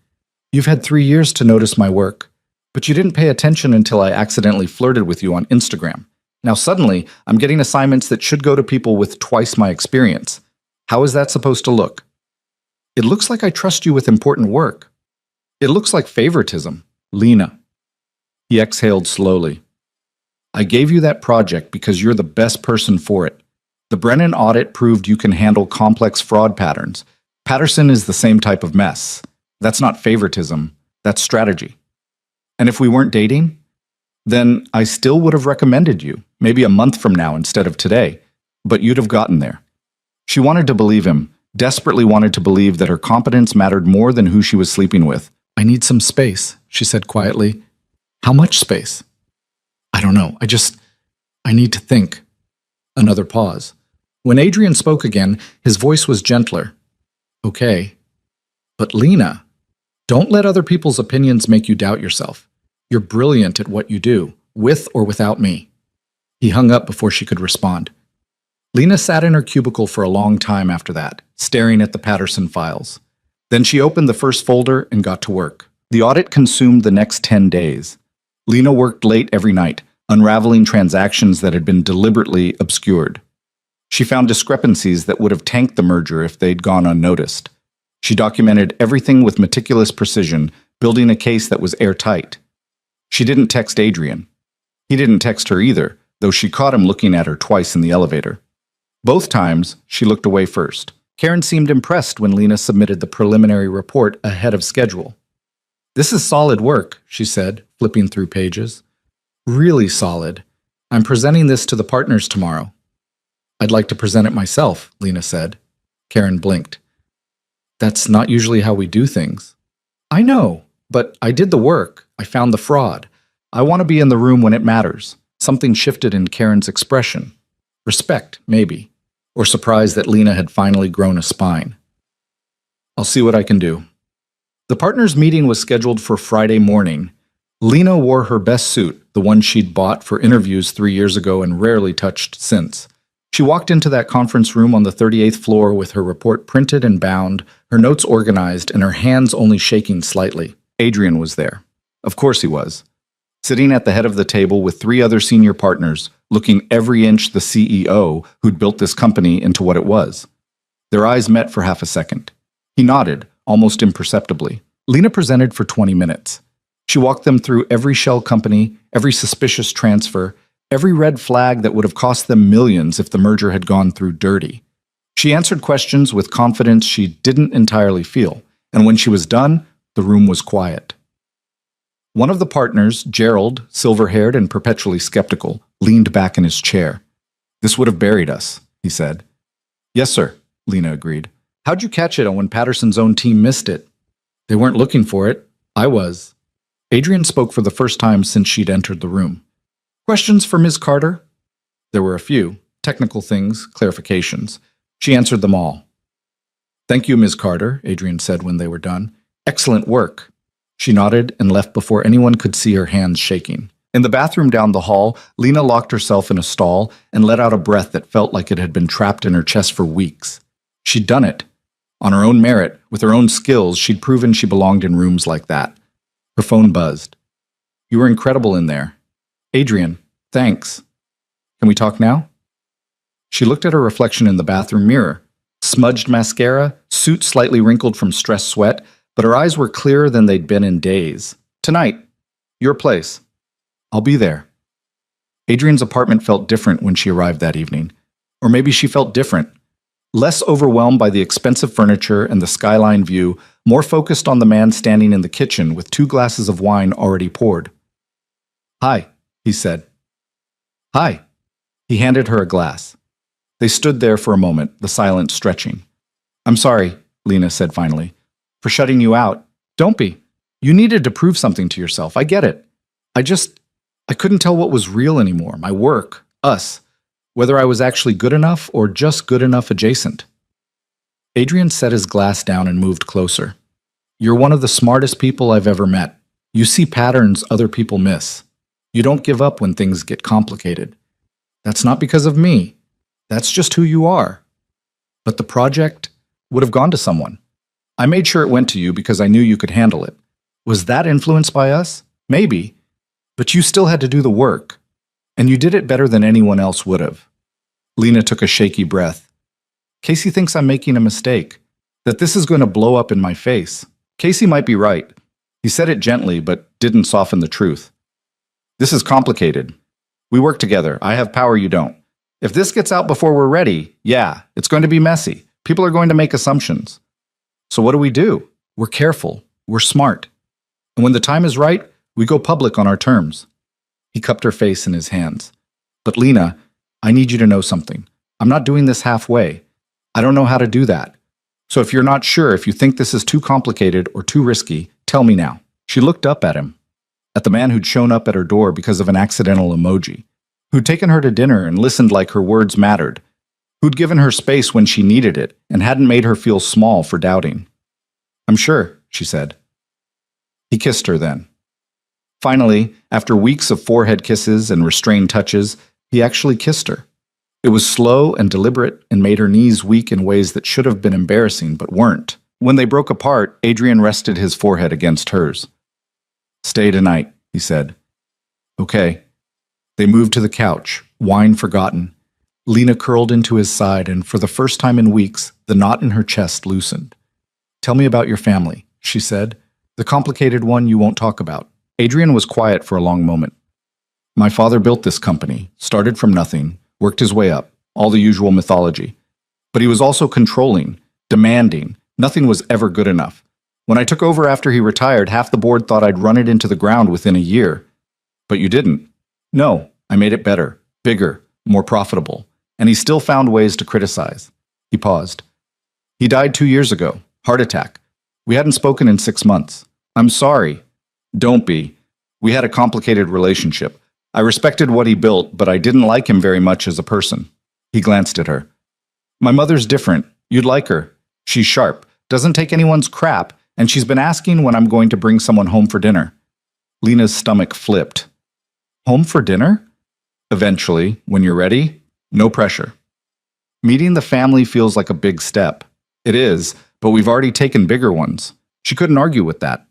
You've had 3 years to notice my work, but you didn't pay attention until I accidentally flirted with you on Instagram. Now suddenly, I'm getting assignments that should go to people with twice my experience. How is that supposed to look? It looks like I trust you with important work. It looks like favoritism. Lena. He exhaled slowly. I gave you that project because you're the best person for it. The Brennan audit proved you can handle complex fraud patterns. Patterson is the same type of mess. That's not favoritism, that's strategy. And if we weren't dating, then I still would have recommended you, maybe a month from now instead of today, but you'd have gotten there. She wanted to believe him, desperately wanted to believe that her competence mattered more than who she was sleeping with. I need some space, she said quietly. How much space? I don't know. I need to think. Another pause. When Adrian spoke again, his voice was gentler. Okay. But Lena, don't let other people's opinions make you doubt yourself. You're brilliant at what you do, with or without me. He hung up before she could respond. Lena sat in her cubicle for a long time after that, staring at the Patterson files. Then she opened the first folder and got to work. The audit consumed the next 10 days. Lena worked late every night, unraveling transactions that had been deliberately obscured. She found discrepancies that would have tanked the merger if they'd gone unnoticed. She documented everything with meticulous precision, building a case that was airtight. She didn't text Adrian. He didn't text her either, though she caught him looking at her twice in the elevator. Both times, she looked away first. Karen seemed impressed when Lena submitted the preliminary report ahead of schedule. This is solid work, she said, flipping through pages. Really solid. I'm presenting this to the partners tomorrow. I'd like to present it myself, Lena said. Karen blinked. That's not usually how we do things. I know, but I did the work. I found the fraud. I want to be in the room when it matters. Something shifted in Karen's expression. Respect, maybe. Or surprise that Lena had finally grown a spine. I'll see what I can do. The partners' meeting was scheduled for Friday morning. Lena wore her best suit, the one she'd bought for interviews 3 years ago and rarely touched since. She walked into that conference room on the 38th floor with her report printed and bound, her notes organized, and her hands only shaking slightly. Adrian was there. Of course he was. Sitting at the head of the table with 3 other senior partners, looking every inch the CEO who'd built this company into what it was. Their eyes met for half a second. He nodded, almost imperceptibly. Lena presented for 20 minutes. She walked them through every shell company, every suspicious transfer, every red flag that would have cost them millions if the merger had gone through dirty. She answered questions with confidence she didn't entirely feel, and when she was done, the room was quiet. One of the partners, Gerald, silver-haired and perpetually skeptical, leaned back in his chair. This would have buried us, he said. Yes, sir, Lena agreed. How'd you catch it when Patterson's own team missed it? They weren't looking for it. I was. Adrian spoke for the first time since she'd entered the room. Questions for Ms. Carter? There were a few. Technical things, clarifications. She answered them all. Thank you, Ms. Carter, Adrian said when they were done. Excellent work. She nodded and left before anyone could see her hands shaking. In the bathroom down the hall, Lena locked herself in a stall and let out a breath that felt like it had been trapped in her chest for weeks. She'd done it. On her own merit, with her own skills, she'd proven she belonged in rooms like that. Her phone buzzed. You were incredible in there. Adrian, thanks. Can we talk now? She looked at her reflection in the bathroom mirror. Smudged mascara, suit slightly wrinkled from stress sweat, but her eyes were clearer than they'd been in days. Tonight. Your place. I'll be there. Adrian's apartment felt different when she arrived that evening. Or maybe she felt different. Less overwhelmed by the expensive furniture and the skyline view, more focused on the man standing in the kitchen with 2 glasses of wine already poured. Hi, he said. Hi. He handed her a glass. They stood there for a moment, the silence stretching. I'm sorry, Lena said finally, for shutting you out. Don't be. You needed to prove something to yourself. I get it. I couldn't tell what was real anymore. My work, us. Whether I was actually good enough or just good enough adjacent. Adrian set his glass down and moved closer. You're one of the smartest people I've ever met. You see patterns other people miss. You don't give up when things get complicated. That's not because of me. That's just who you are. But the project would have gone to someone. I made sure it went to you because I knew you could handle it. Was that influenced by us? Maybe. But you still had to do the work. And you did it better than anyone else would have. Lena took a shaky breath. Casey thinks I'm making a mistake, that this is going to blow up in my face. Casey might be right. He said it gently, but didn't soften the truth. This is complicated. We work together. I have power you don't. If this gets out before we're ready, yeah, it's going to be messy. People are going to make assumptions. So what do? We're careful. We're smart. And when the time is right, we go public on our terms. He cupped her face in his hands. But Lena, I need you to know something. I'm not doing this halfway. I don't know how to do that. So if you're not sure, if you think this is too complicated or too risky, tell me now. She looked up at him, at the man who'd shown up at her door because of an accidental emoji, who'd taken her to dinner and listened like her words mattered, who'd given her space when she needed it and hadn't made her feel small for doubting. I'm sure, she said. He kissed her then. Finally, after weeks of forehead kisses and restrained touches, he actually kissed her. It was slow and deliberate and made her knees weak in ways that should have been embarrassing but weren't. When they broke apart, Adrian rested his forehead against hers. Stay tonight, he said. Okay. They moved to the couch, wine forgotten. Lena curled into his side, and for the first time in weeks, the knot in her chest loosened. Tell me about your family, she said. The complicated one you won't talk about. Adrian was quiet for a long moment. My father built this company, started from nothing, worked his way up, all the usual mythology. But he was also controlling, demanding. Nothing was ever good enough. When I took over after he retired, half the board thought I'd run it into the ground within a year. But you didn't. No, I made it better, bigger, more profitable, and he still found ways to criticize. He paused. He died 2 years ago. Heart attack. We hadn't spoken in 6 months. I'm sorry. Don't be. We had a complicated relationship. I respected what he built, but I didn't like him very much as a person. He glanced at her. My mother's different. You'd like her. She's sharp, doesn't take anyone's crap, and she's been asking when I'm going to bring someone home for dinner. Lena's stomach flipped. Home for dinner? Eventually, when you're ready, no pressure. Meeting the family feels like a big step. It is, but we've already taken bigger ones. She couldn't argue with that.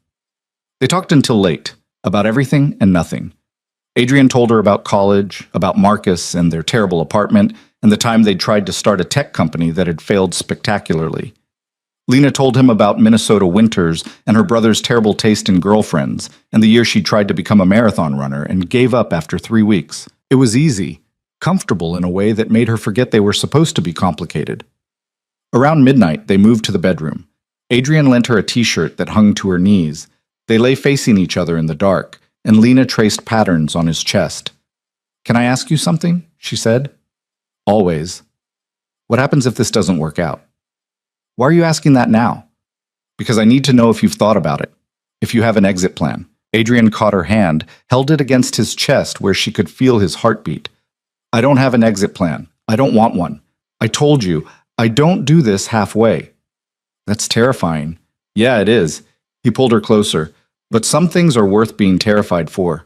They talked until late, about everything and nothing. Adrian told her about college, about Marcus and their terrible apartment, and the time they'd tried to start a tech company that had failed spectacularly. Lena told him about Minnesota winters and her brother's terrible taste in girlfriends, and the year she tried to become a marathon runner and gave up after 3 weeks. It was easy, comfortable in a way that made her forget they were supposed to be complicated. Around midnight, they moved to the bedroom. Adrian lent her a t-shirt that hung to her knees. They lay facing each other in the dark, and Lena traced patterns on his chest. Can I ask you something? She said. Always. What happens if this doesn't work out? Why are you asking that now? Because I need to know if you've thought about it, if you have an exit plan. Adrian caught her hand, held it against his chest where she could feel his heartbeat. I don't have an exit plan. I don't want one. I told you, I don't do this halfway. That's terrifying. Yeah, it is. He pulled her closer. But some things are worth being terrified for.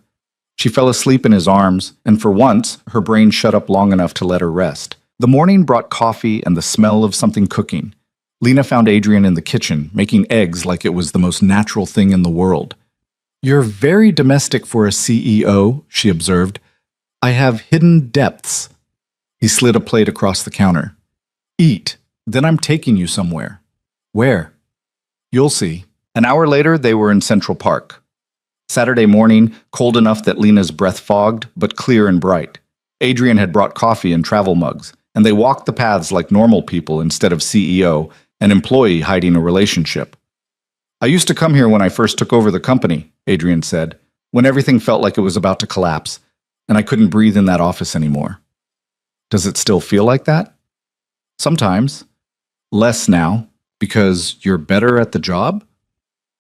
She fell asleep in his arms, and for once, her brain shut up long enough to let her rest. The morning brought coffee and the smell of something cooking. Lena found Adrian in the kitchen, making eggs like it was the most natural thing in the world. You're very domestic for a CEO, she observed. I have hidden depths. He slid a plate across the counter. Eat, then I'm taking you somewhere. Where? You'll see. An hour later, they were in Central Park. Saturday morning, cold enough that Lena's breath fogged, but clear and bright. Adrian had brought coffee in travel mugs, and they walked the paths like normal people instead of CEO, an employee hiding a relationship. I used to come here when I first took over the company, Adrian said, when everything felt like it was about to collapse, and I couldn't breathe in that office anymore. Does it still feel like that? Sometimes. Less now, because you're better at the job?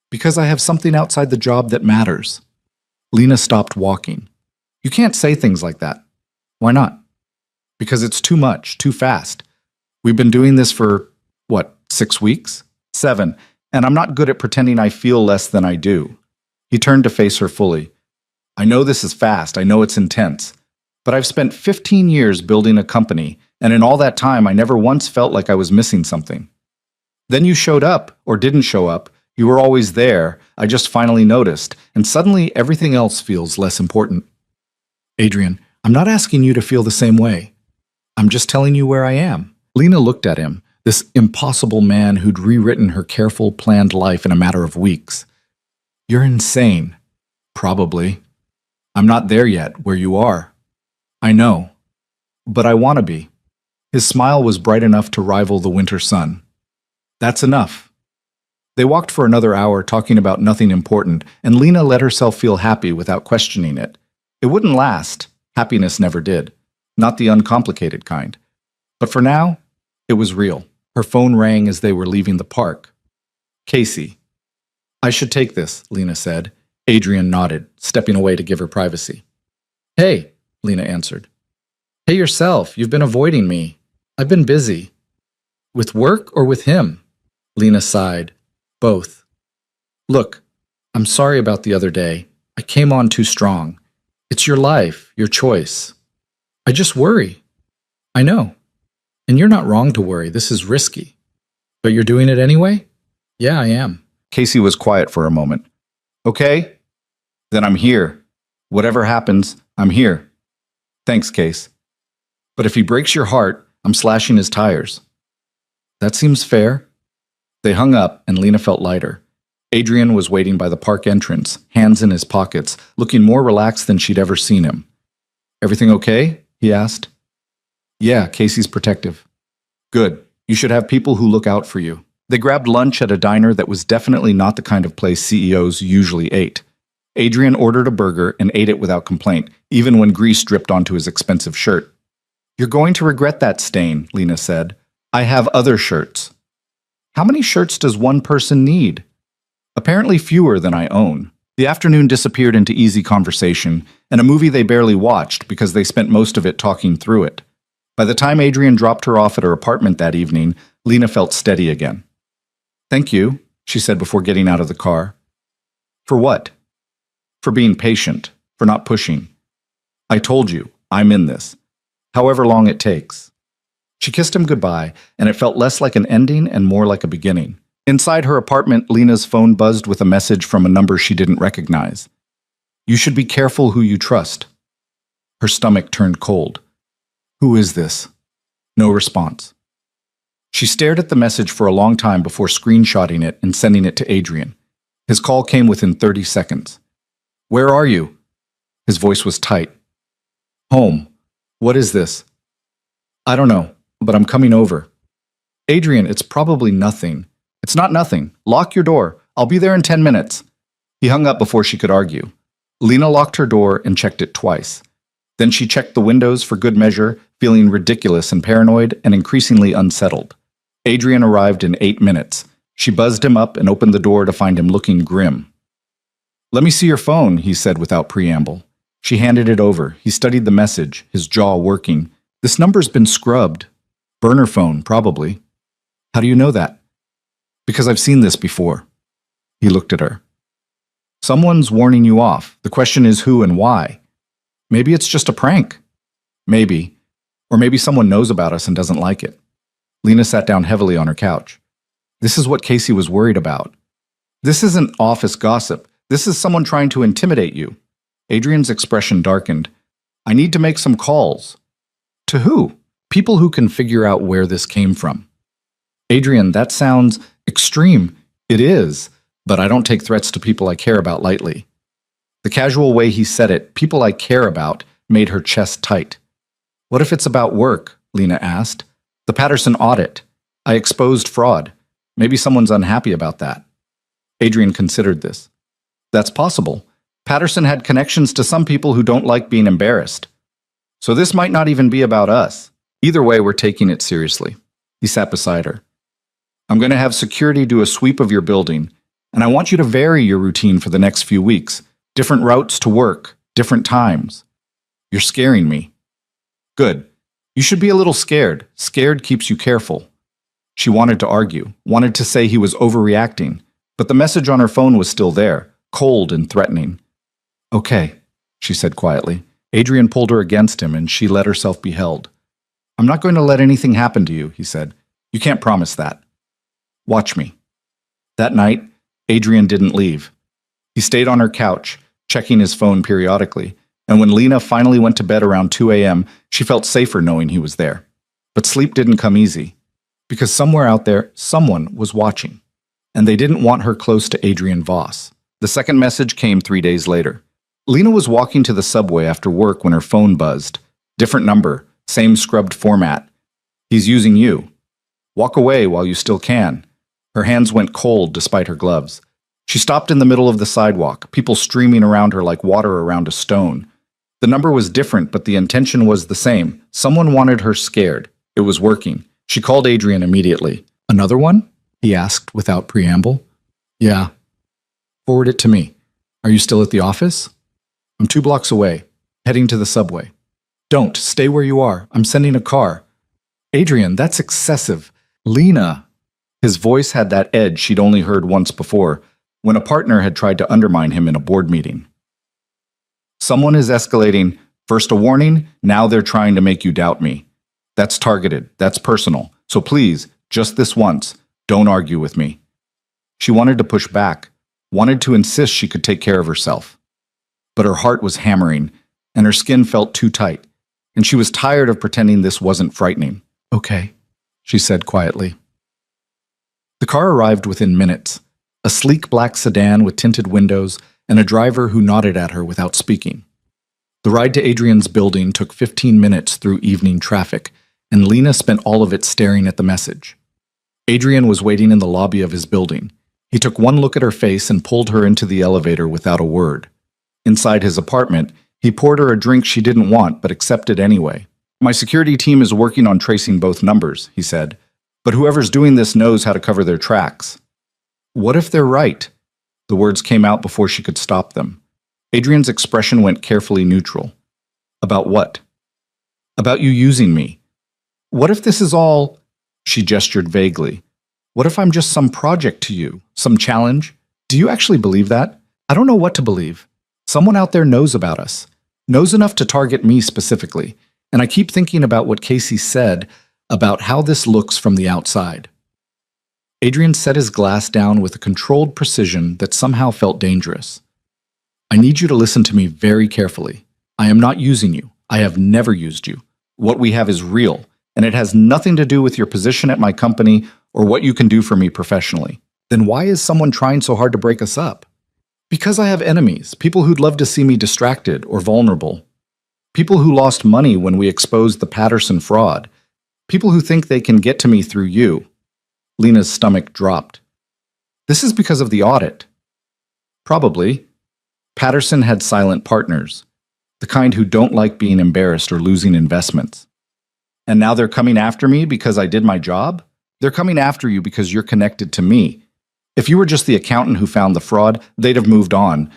Because I have something outside the job that matters. Lena stopped walking. You can't say things like that. Why not? Because it's too much, too fast. We've been doing this for, 6 weeks? 7, and I'm not good at pretending I feel less than I do. He turned to face her fully. I know this is fast, I know it's intense, but I've spent 15 years building a company, and in all that time I never once felt like I was missing something. Then you showed up, or didn't show up. You were always there, I just finally noticed, and suddenly everything else feels less important. Adrian, I'm not asking you to feel the same way. I'm just telling you where I am. Lena looked at him, this impossible man who'd rewritten her careful, planned life in a matter of weeks. You're insane. Probably. I'm not there yet, where you are. I know. But I want to be. His smile was bright enough to rival the winter sun. That's enough. They walked for another hour talking about nothing important, and Lena let herself feel happy without questioning it. It wouldn't last. Happiness never did. Not the uncomplicated kind. But for now, it was real. Her phone rang as they were leaving the park. Casey. I should take this, Lena said. Adrian nodded, stepping away to give her privacy. Hey, Lena answered. Hey yourself, you've been avoiding me. I've been busy. With work or with him? Lena sighed. Both. Look, I'm sorry about the other day. I came on too strong. It's your life, your choice. I just worry. I know. And you're not wrong to worry. This is risky. But you're doing it anyway? Yeah, I am. Casey was quiet for a moment. Okay, then I'm here. Whatever happens, I'm here. Thanks, Case. But if he breaks your heart, I'm slashing his tires. That seems fair. They hung up, and Lena felt lighter. Adrian was waiting by the park entrance, hands in his pockets, looking more relaxed than she'd ever seen him. Everything okay? He asked. Yeah, Casey's protective. Good. You should have people who look out for you. They grabbed lunch at a diner that was definitely not the kind of place CEOs usually ate. Adrian ordered a burger and ate it without complaint, even when grease dripped onto his expensive shirt. "You're going to regret that stain," Lena said. "I have other shirts." "How many shirts does one person need?" "Apparently fewer than I own." The afternoon disappeared into easy conversation, and a movie they barely watched because they spent most of it talking through it. By the time Adrian dropped her off at her apartment that evening, Lena felt steady again. "Thank you," she said before getting out of the car. "For what?" "For being patient, for not pushing. I told you, I'm in this. However long it takes." She kissed him goodbye, and it felt less like an ending and more like a beginning. Inside her apartment, Lena's phone buzzed with a message from a number she didn't recognize. "You should be careful who you trust." Her stomach turned cold. Who is this? No response. She stared at the message for a long time before screenshotting it and sending it to Adrian. His call came within 30 seconds. "Where are you?" His voice was tight. "Home. What is this?" "I don't know, but I'm coming over." "Adrian, it's probably nothing." "It's not nothing. Lock your door. I'll be there in 10 minutes. He hung up before she could argue. Lena locked her door and checked it twice. Then she checked the windows for good measure, feeling ridiculous and paranoid and increasingly unsettled. Adrian arrived in 8 minutes. She buzzed him up and opened the door to find him looking grim. "Let me see your phone," he said without preamble. She handed it over. He studied the message, his jaw working. "This number's been scrubbed. Burner phone, probably." "How do you know that?" "Because I've seen this before." He looked at her. "Someone's warning you off. The question is who and why. Maybe it's just a prank." "Maybe. Or maybe someone knows about us and doesn't like it." Lena sat down heavily on her couch. This is what Casey was worried about. "This isn't office gossip. This is someone trying to intimidate you." Adrian's expression darkened. "I need to make some calls." "To who?" "People who can figure out where this came from." "Adrian, that sounds extreme." "It is, but I don't take threats to people I care about lightly." The casual way he said it, "people I care about," made her chest tight. "What if it's about work?" Lena asked. "The Patterson audit. I exposed fraud. Maybe someone's unhappy about that." Adrian considered this. "That's possible. Patterson had connections to some people who don't like being embarrassed. So this might not even be about us. Either way, we're taking it seriously." He sat beside her. "I'm going to have security do a sweep of your building, and I want you to vary your routine for the next few weeks. Different routes to work, different times. You're scaring me." "Good. You should be a little scared. Scared keeps you careful." She wanted to argue, wanted to say he was overreacting, but the message on her phone was still there, cold and threatening. "Okay," she said quietly. Adrian pulled her against him, and she let herself be held. "I'm not going to let anything happen to you," he said. "You can't promise that. Watch me." That night, Adrian didn't leave. He stayed on her couch, checking his phone periodically, and when Lena finally went to bed around 2 a.m., she felt safer knowing he was there. But sleep didn't come easy, because somewhere out there, someone was watching, and they didn't want her close to Adrian Voss. The second message came 3 days later. Lena was walking to the subway after work when her phone buzzed. Different number, same scrubbed format. "He's using you. Walk away while you still can." Her hands went cold despite her gloves. She stopped in the middle of the sidewalk, people streaming around her like water around a stone. The number was different, but the intention was the same. Someone wanted her scared. It was working. She called Adrian immediately. "Another one?" he asked without preamble. "Yeah." "Forward it to me. Are you still at the office?" "I'm 2 blocks away, heading to the subway." "Don't. Stay where you are. I'm sending a car." "Adrian, that's excessive." "Lena." His voice had that edge she'd only heard once before, when a partner had tried to undermine him in a board meeting. "Someone is escalating. First a warning, now they're trying to make you doubt me. That's targeted. That's personal. So please, just this once, don't argue with me." She wanted to push back, wanted to insist she could take care of herself. But her heart was hammering, and her skin felt too tight, and she was tired of pretending this wasn't frightening. "Okay," she said quietly. The car arrived within minutes. A sleek black sedan with tinted windows and a driver who nodded at her without speaking. The ride to Adrian's building took 15 minutes through evening traffic, and Lena spent all of it staring at the message. Adrian was waiting in the lobby of his building. He took one look at her face and pulled her into the elevator without a word. Inside his apartment, he poured her a drink she didn't want but accepted anyway. My security team is working on tracing both numbers, he said, but whoever's doing this knows how to cover their tracks. What if they're right? The words came out before she could stop them. Adrian's expression went carefully neutral. About what? About you using me. What if this is all... She gestured vaguely. What if I'm just some project to you? Some challenge? Do you actually believe that? I don't know what to believe. Someone out there knows about us. Knows enough to target me specifically. And I keep thinking about what Casey said about how this looks from the outside. Adrian set his glass down with a controlled precision that somehow felt dangerous. I need you to listen to me very carefully. I am not using you. I have never used you. What we have is real, and it has nothing to do with your position at my company or what you can do for me professionally. Then why is someone trying so hard to break us up? Because I have enemies, people who'd love to see me distracted or vulnerable. People who lost money when we exposed the Patterson fraud. People who think they can get to me through you. Lena's stomach dropped. This is because of the audit. Probably. Patterson had silent partners, the kind who don't like being embarrassed or losing investments. And now they're coming after me because I did my job? They're coming after you because you're connected to me. If you were just the accountant who found the fraud, they'd have moved on.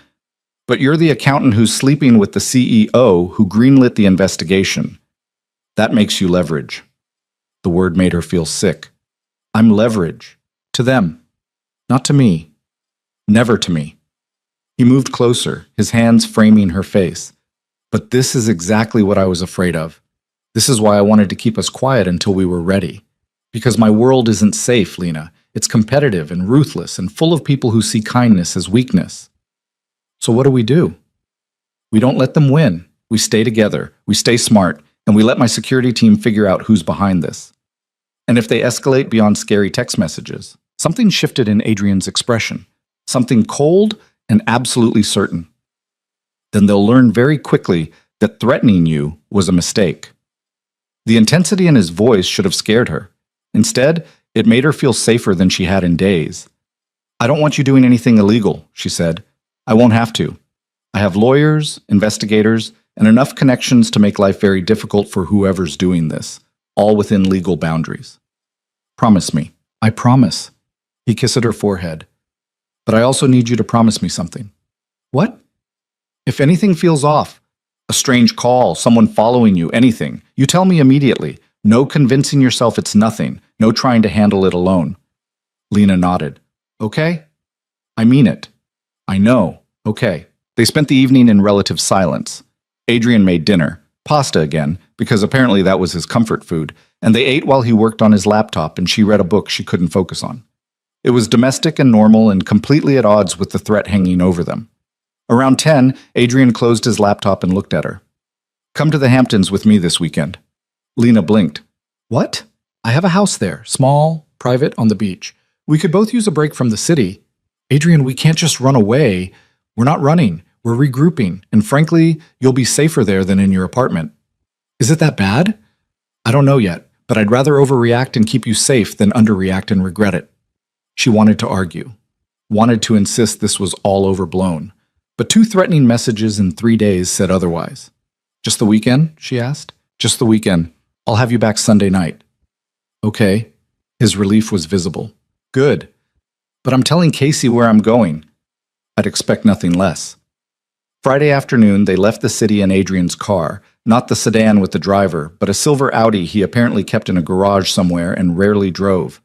But you're the accountant who's sleeping with the CEO who greenlit the investigation. That makes you leverage. The word made her feel sick. I'm leverage. To them. Not to me. Never to me. He moved closer, his hands framing her face. But this is exactly what I was afraid of. This is why I wanted to keep us quiet until we were ready. Because my world isn't safe, Lena. It's competitive and ruthless and full of people who see kindness as weakness. So what do? We don't let them win. We stay together, we stay smart, and we let my security team figure out who's behind this. And if they escalate beyond scary text messages, something shifted in Adrian's expression. Something cold and absolutely certain. Then they'll learn very quickly that threatening you was a mistake. The intensity in his voice should have scared her. Instead, it made her feel safer than she had in days. I don't want you doing anything illegal, she said. I won't have to. I have lawyers, investigators, and enough connections to make life very difficult for whoever's doing this, all within legal boundaries. Promise me. I promise. He kissed her forehead. But I also need you to promise me something. What? If anything feels off, a strange call, someone following you, anything, you tell me immediately. No convincing yourself it's nothing. No trying to handle it alone. Lena nodded. Okay? I mean it. I know. Okay. They spent the evening in relative silence. Adrian made dinner, pasta again, because apparently that was his comfort food, and they ate while he worked on his laptop and she read a book she couldn't focus on. It was domestic and normal and completely at odds with the threat hanging over them. Around 10, Adrian closed his laptop and looked at her. Come to the Hamptons with me this weekend. Lena blinked. What? I have a house there, small, private, on the beach. We could both use a break from the city. Adrian, we can't just run away. We're not running. We're regrouping. And frankly, you'll be safer there than in your apartment. Is it that bad? I don't know yet, but I'd rather overreact and keep you safe than underreact and regret it. She wanted to argue. Wanted to insist this was all overblown. But 2 threatening messages in 3 days said otherwise. Just the weekend? She asked. Just the weekend. I'll have you back Sunday night. Okay. His relief was visible. Good. But I'm telling Casey where I'm going. I'd expect nothing less. Friday afternoon, they left the city in Adrian's car, not the sedan with the driver, but a silver Audi he apparently kept in a garage somewhere and rarely drove.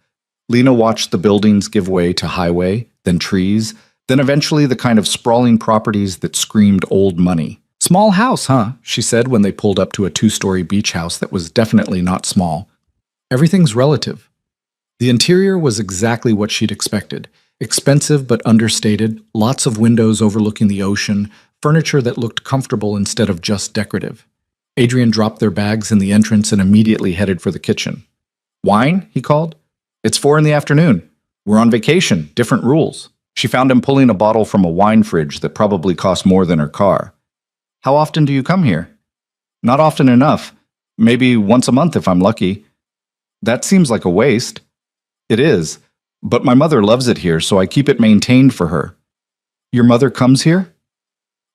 Lena watched the buildings give way to highway, then trees, then eventually the kind of sprawling properties that screamed old money. Small house, huh? She said when they pulled up to a 2-story beach house that was definitely not small. Everything's relative. The interior was exactly what she'd expected. Expensive but understated, lots of windows overlooking the ocean, furniture that looked comfortable instead of just decorative. Adrian dropped their bags in the entrance and immediately headed for the kitchen. Wine? He called. It's 4 in the afternoon. We're on vacation, different rules. She found him pulling a bottle from a wine fridge that probably cost more than her car. How often do you come here? Not often enough. Maybe once a month if I'm lucky. That seems like a waste. It is. But my mother loves it here, so I keep it maintained for her. Your mother comes here?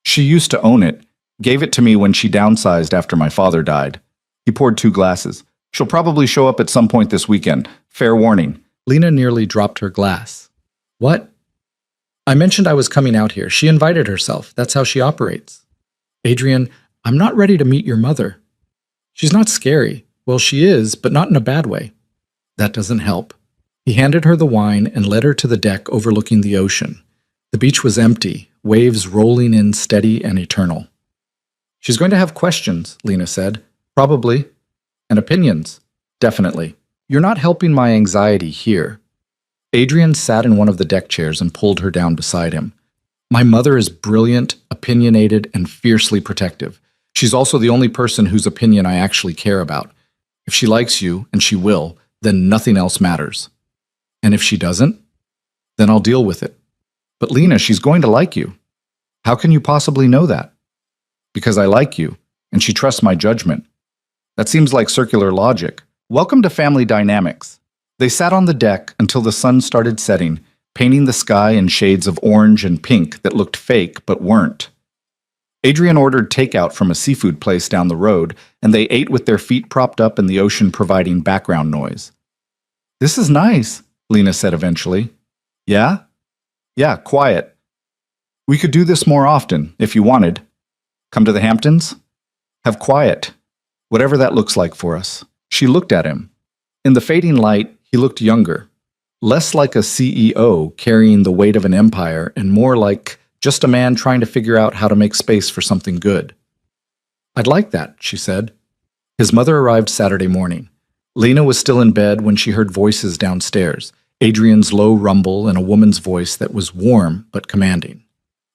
She used to own it. Gave it to me when she downsized after my father died. He poured 2 glasses. She'll probably show up at some point this weekend. Fair warning. Lena nearly dropped her glass. What? I mentioned I was coming out here. She invited herself. That's how she operates. Adrian, I'm not ready to meet your mother. She's not scary. Well, she is, but not in a bad way. That doesn't help. He handed her the wine and led her to the deck overlooking the ocean. The beach was empty, waves rolling in steady and eternal. She's going to have questions, Lena said. Probably. And opinions. Definitely. You're not helping my anxiety here. Adrian sat in one of the deck chairs and pulled her down beside him. My mother is brilliant, opinionated, and fiercely protective. She's also the only person whose opinion I actually care about. If she likes you, and she will, then nothing else matters. And if she doesn't, then I'll deal with it. But Lena, she's going to like you. How can you possibly know that? Because I like you, and she trusts my judgment. That seems like circular logic. Welcome to family dynamics. They sat on the deck until the sun started setting, painting the sky in shades of orange and pink that looked fake but weren't. Adrian ordered takeout from a seafood place down the road, and they ate with their feet propped up and the ocean providing background noise. This is nice, Lena said eventually. Yeah? Yeah, quiet. We could do this more often, if you wanted. Come to the Hamptons? Have quiet. Whatever that looks like for us. She looked at him. In the fading light, he looked younger. Less like a CEO carrying the weight of an empire and more like just a man trying to figure out how to make space for something good. I'd like that, she said. His mother arrived Saturday morning. Lena was still in bed when she heard voices downstairs, Adrian's low rumble and a woman's voice that was warm but commanding.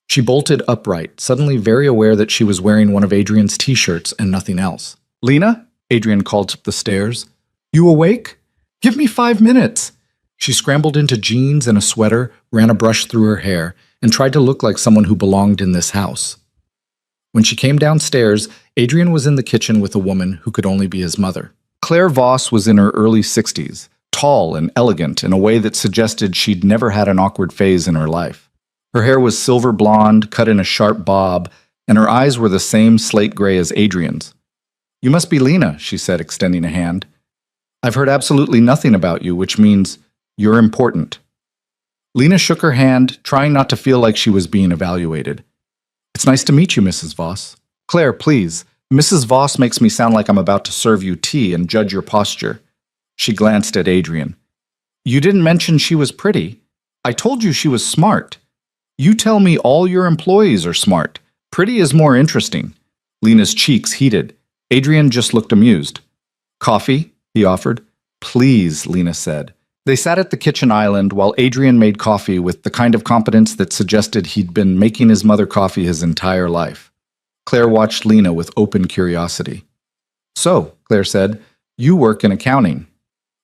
She bolted upright, suddenly very aware that she was wearing one of Adrian's t-shirts and nothing else. Lena? Adrian called up the stairs. You awake? Give me 5 minutes. She scrambled into jeans and a sweater, ran a brush through her hair, and tried to look like someone who belonged in this house. When she came downstairs, Adrian was in the kitchen with a woman who could only be his mother. Claire Voss was in her early 60s, tall and elegant in a way that suggested she'd never had an awkward phase in her life. Her hair was silver blonde, cut in a sharp bob, and her eyes were the same slate gray as Adrian's. You must be Lena, she said, extending a hand. I've heard absolutely nothing about you, which means you're important. Lena shook her hand, trying not to feel like she was being evaluated. It's nice to meet you, Mrs. Voss. Claire, please. Mrs. Voss makes me sound like I'm about to serve you tea and judge your posture. She glanced at Adrian. You didn't mention she was pretty. I told you she was smart. You tell me all your employees are smart. Pretty is more interesting. Lena's cheeks heated. Adrian just looked amused. Coffee? He offered. Please, Lena said. They sat at the kitchen island while Adrian made coffee with the kind of competence that suggested he'd been making his mother coffee his entire life. Claire watched Lena with open curiosity. So, Claire said, you work in accounting.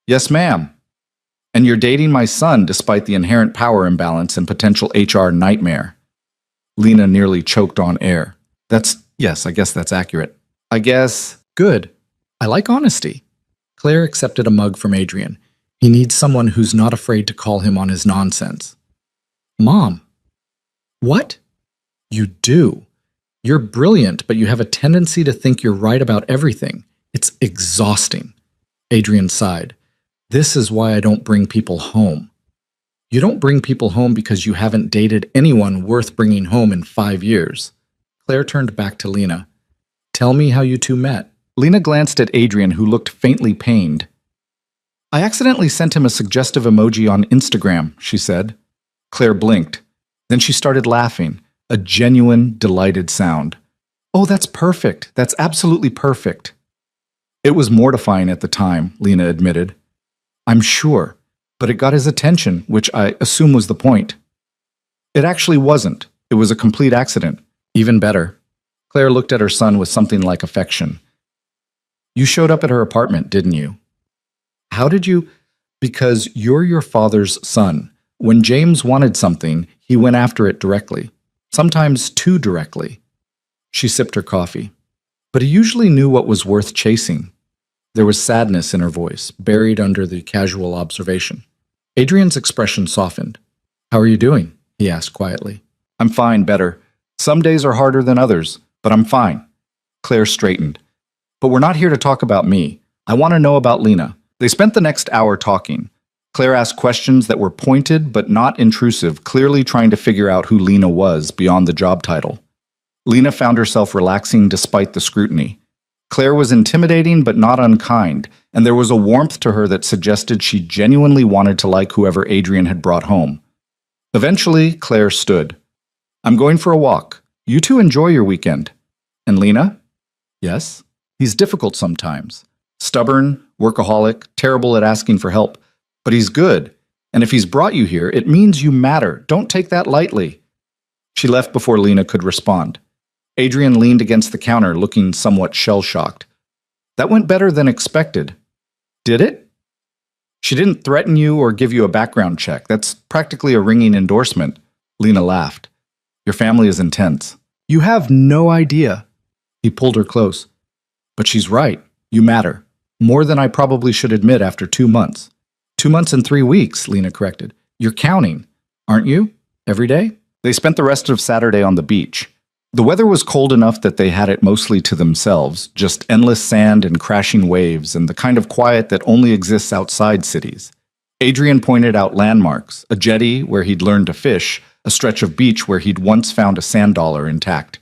Yes, ma'am. And you're dating my son despite the inherent power imbalance and potential HR nightmare. Lena nearly choked on air. Yes, I guess that's accurate. I guess. Good. I like honesty. Claire accepted a mug from Adrian. He needs someone who's not afraid to call him on his nonsense. Mom. What? You do. You're brilliant, but you have a tendency to think you're right about everything. It's exhausting. Adrian sighed. This is why I don't bring people home. You don't bring people home because you haven't dated anyone worth bringing home in 5 years. Claire turned back to Lena. Tell me how you two met. Lena glanced at Adrian, who looked faintly pained. I accidentally sent him a suggestive emoji on Instagram, she said. Claire blinked. Then she started laughing, a genuine, delighted sound. Oh, that's perfect. That's absolutely perfect. It was mortifying at the time, Lena admitted. I'm sure, but it got his attention, which I assume was the point. It actually wasn't. It was a complete accident. Even better. Claire looked at her son with something like affection. You showed up at her apartment, didn't you? How did you? Because you're your father's son. When James wanted something, he went after it directly. Sometimes too directly. She sipped her coffee. But he usually knew what was worth chasing. There was sadness in her voice, buried under the casual observation. Adrian's expression softened. How are you doing? He asked quietly. I'm fine, better. Some days are harder than others, but I'm fine. Claire straightened. But we're not here to talk about me. I want to know about Lena. They spent the next hour talking. Claire asked questions that were pointed but not intrusive, clearly trying to figure out who Lena was beyond the job title. Lena found herself relaxing despite the scrutiny. Claire was intimidating but not unkind, and there was a warmth to her that suggested she genuinely wanted to like whoever Adrian had brought home. Eventually, Claire stood. I'm going for a walk. You two enjoy your weekend. And Lena? Yes? He's difficult sometimes. Stubborn, workaholic, terrible at asking for help. But he's good. And if he's brought you here, it means you matter. Don't take that lightly. She left before Lena could respond. Adrian leaned against the counter, looking somewhat shell-shocked. That went better than expected. Did it? She didn't threaten you or give you a background check. That's practically a ringing endorsement. Lena laughed. Your family is intense. You have no idea. He pulled her close. But she's right. You matter. More than I probably should admit after 2 months. 2 months and 3 weeks, Lena corrected. You're counting, aren't you? Every day? They spent the rest of Saturday on the beach. The weather was cold enough that they had it mostly to themselves, just endless sand and crashing waves and the kind of quiet that only exists outside cities. Adrian pointed out landmarks, a jetty where he'd learned to fish, a stretch of beach where he'd once found a sand dollar intact.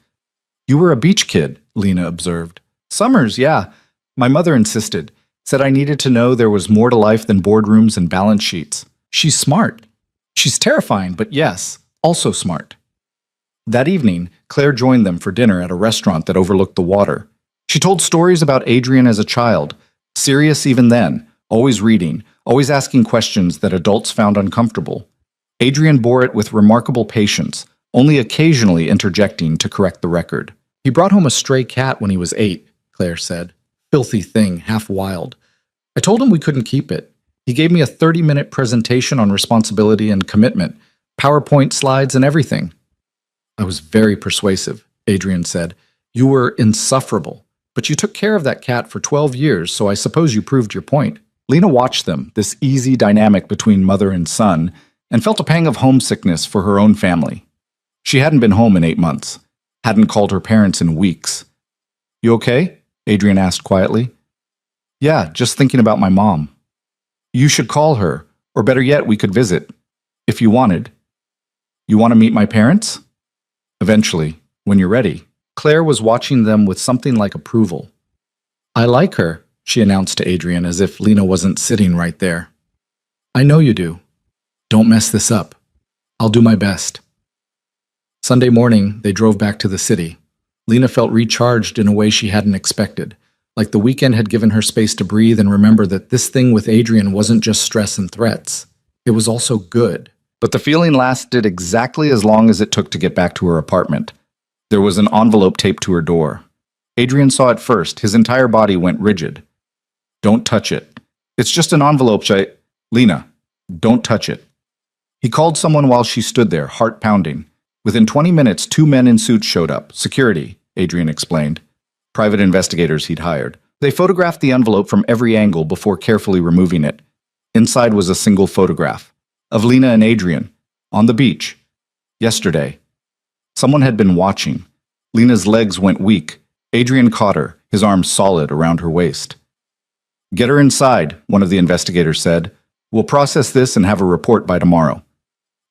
You were a beach kid, Lena observed. Summers, yeah. My mother insisted, said I needed to know there was more to life than boardrooms and balance sheets. She's smart. She's terrifying, but yes, also smart. That evening, Claire joined them for dinner at a restaurant that overlooked the water. She told stories about Adrian as a child, serious even then, always reading, always asking questions that adults found uncomfortable. Adrian bore it with remarkable patience, only occasionally interjecting to correct the record. He brought home a stray cat when he was 8, Claire said. Filthy thing, half wild. I told him we couldn't keep it. He gave me a 30-minute presentation on responsibility and commitment, PowerPoint slides and everything. I was very persuasive, Adrian said. You were insufferable, but you took care of that cat for 12 years, so I suppose you proved your point. Lena watched them, this easy dynamic between mother and son, and felt a pang of homesickness for her own family. She hadn't been home in 8 months, hadn't called her parents in weeks. You okay? Adrian asked quietly. Yeah, just thinking about my mom. You should call her, or better yet, we could visit, if you wanted. You want to meet my parents? Eventually, when you're ready. Claire was watching them with something like approval. I like her, she announced to Adrian as if Lena wasn't sitting right there. I know you do. Don't mess this up. I'll do my best. Sunday morning, they drove back to the city. Lena felt recharged in a way she hadn't expected, like the weekend had given her space to breathe and remember that this thing with Adrian wasn't just stress and threats. It was also good. But the feeling lasted exactly as long as it took to get back to her apartment. There was an envelope taped to her door. Adrian saw it first. His entire body went rigid. Don't touch it. It's just an envelope, Lena, don't touch it. He called someone while she stood there, heart pounding. Within 20 minutes, 2 men in suits showed up. Security, Adrian explained. Private investigators he'd hired. They photographed the envelope from every angle before carefully removing it. Inside was a single photograph of Lena and Adrian on the beach yesterday. Someone had been watching. Lena's legs went weak. Adrian caught her, his arms solid around her waist. Get her inside, one of the investigators said. We'll process this and have a report by tomorrow.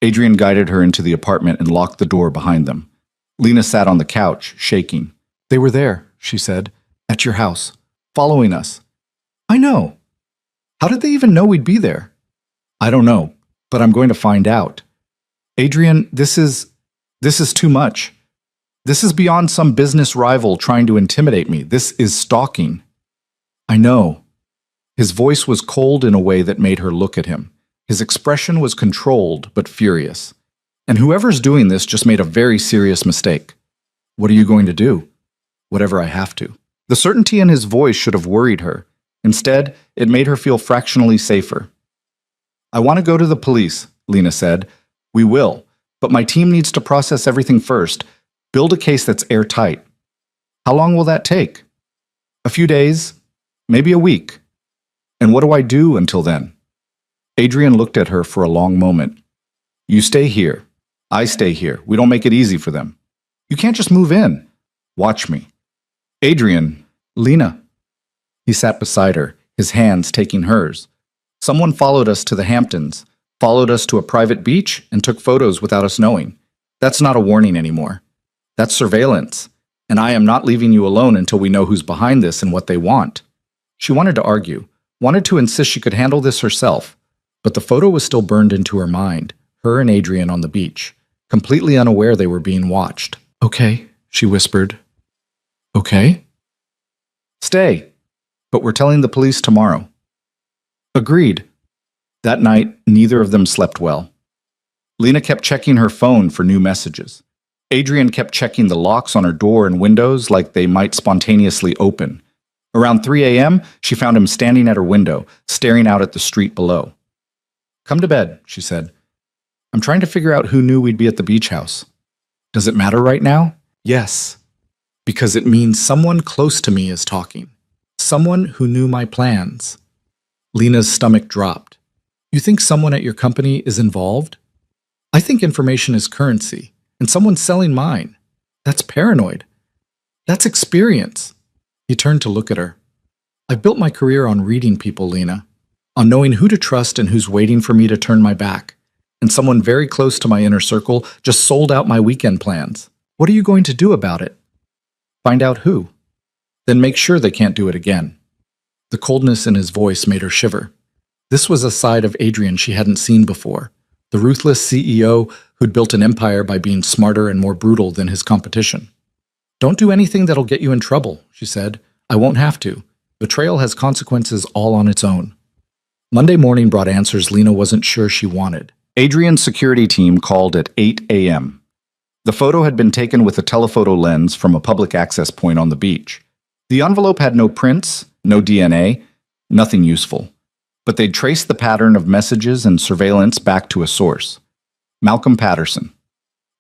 Adrian guided her into the apartment and locked the door behind them. Lena sat on the couch, shaking. They were there, she said, at your house, following us. I know. How did they even know we'd be there? I don't know, but I'm going to find out. Adrian, this is too much. This is beyond some business rival trying to intimidate me. This is stalking. I know. His voice was cold in a way that made her look at him. His expression was controlled but furious. And whoever's doing this just made a very serious mistake. What are you going to do? Whatever I have to. The certainty in his voice should have worried her. Instead, it made her feel fractionally safer. I want to go to the police, Lena said. We will, but my team needs to process everything first. Build a case that's airtight. How long will that take? A few days, maybe a week. And what do I do until then? Adrian looked at her for a long moment. You stay here. I stay here. We don't make it easy for them. You can't just move in. Watch me. Adrian, Lena. He sat beside her, his hands taking hers. Someone followed us to the Hamptons, followed us to a private beach, and took photos without us knowing. That's not a warning anymore. That's surveillance. And I am not leaving you alone until we know who's behind this and what they want. She wanted to argue, wanted to insist she could handle this herself, but the photo was still burned into her mind, her and Adrian on the beach, completely unaware they were being watched. Okay, she whispered. Okay? Stay, but we're telling the police tomorrow. Agreed. That night, neither of them slept well. Lena kept checking her phone for new messages. Adrian kept checking the locks on her door and windows like they might spontaneously open. Around 3 a.m., she found him standing at her window, staring out at the street below. Come to bed, she said. I'm trying to figure out who knew we'd be at the beach house. Does it matter right now? Yes. Because it means someone close to me is talking. Someone who knew my plans. Lena's stomach dropped. You think someone at your company is involved? I think information is currency, and someone's selling mine. That's paranoid. That's experience. He turned to look at her. I've built my career on reading people, Lena, on knowing who to trust and who's waiting for me to turn my back. And someone very close to my inner circle just sold out my weekend plans. What are you going to do about it? Find out who. Then make sure they can't do it again. The coldness in his voice made her shiver. This was a side of Adrian she hadn't seen before. The ruthless CEO who'd built an empire by being smarter and more brutal than his competition. Don't do anything that'll get you in trouble, she said. I won't have to. Betrayal has consequences all on its own. Monday morning brought answers Lena wasn't sure she wanted. Adrian's security team called at 8 a.m. The photo had been taken with a telephoto lens from a public access point on the beach. The envelope had no prints, no DNA, nothing useful. But they'd traced the pattern of messages and surveillance back to a source. Malcolm Patterson.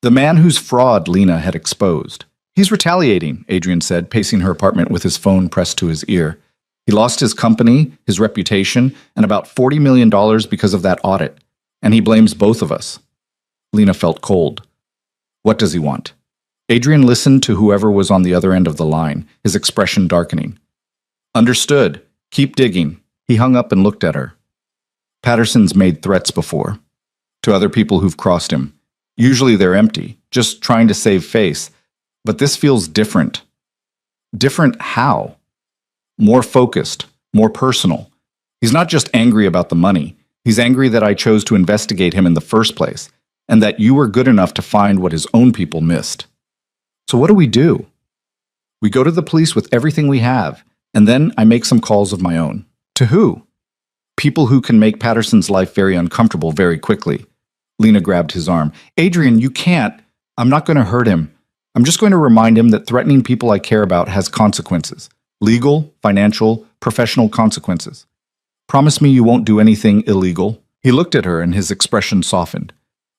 The man whose fraud Lena had exposed. He's retaliating, Adrian said, pacing her apartment with his phone pressed to his ear. He lost his company, his reputation, and about $40 million because of that audit. And he blames both of us. Lena felt cold. What does he want? Adrian listened to whoever was on the other end of the line, his expression darkening. Understood. Keep digging. He hung up and looked at her. Patterson's made threats before. To other people who've crossed him. Usually they're empty, just trying to save face. But this feels different. Different how? More focused, more personal. He's not just angry about the money. He's angry that I chose to investigate him in the first place, and that you were good enough to find what his own people missed. So what do? We go to the police with everything we have, and then I make some calls of my own. To who? People who can make Patterson's life very uncomfortable very quickly. Lena grabbed his arm. Adrian, you can't. I'm not going to hurt him. I'm just going to remind him that threatening people I care about has consequences. Legal, financial, professional consequences. Promise me you won't do anything illegal. He looked at her and his expression softened.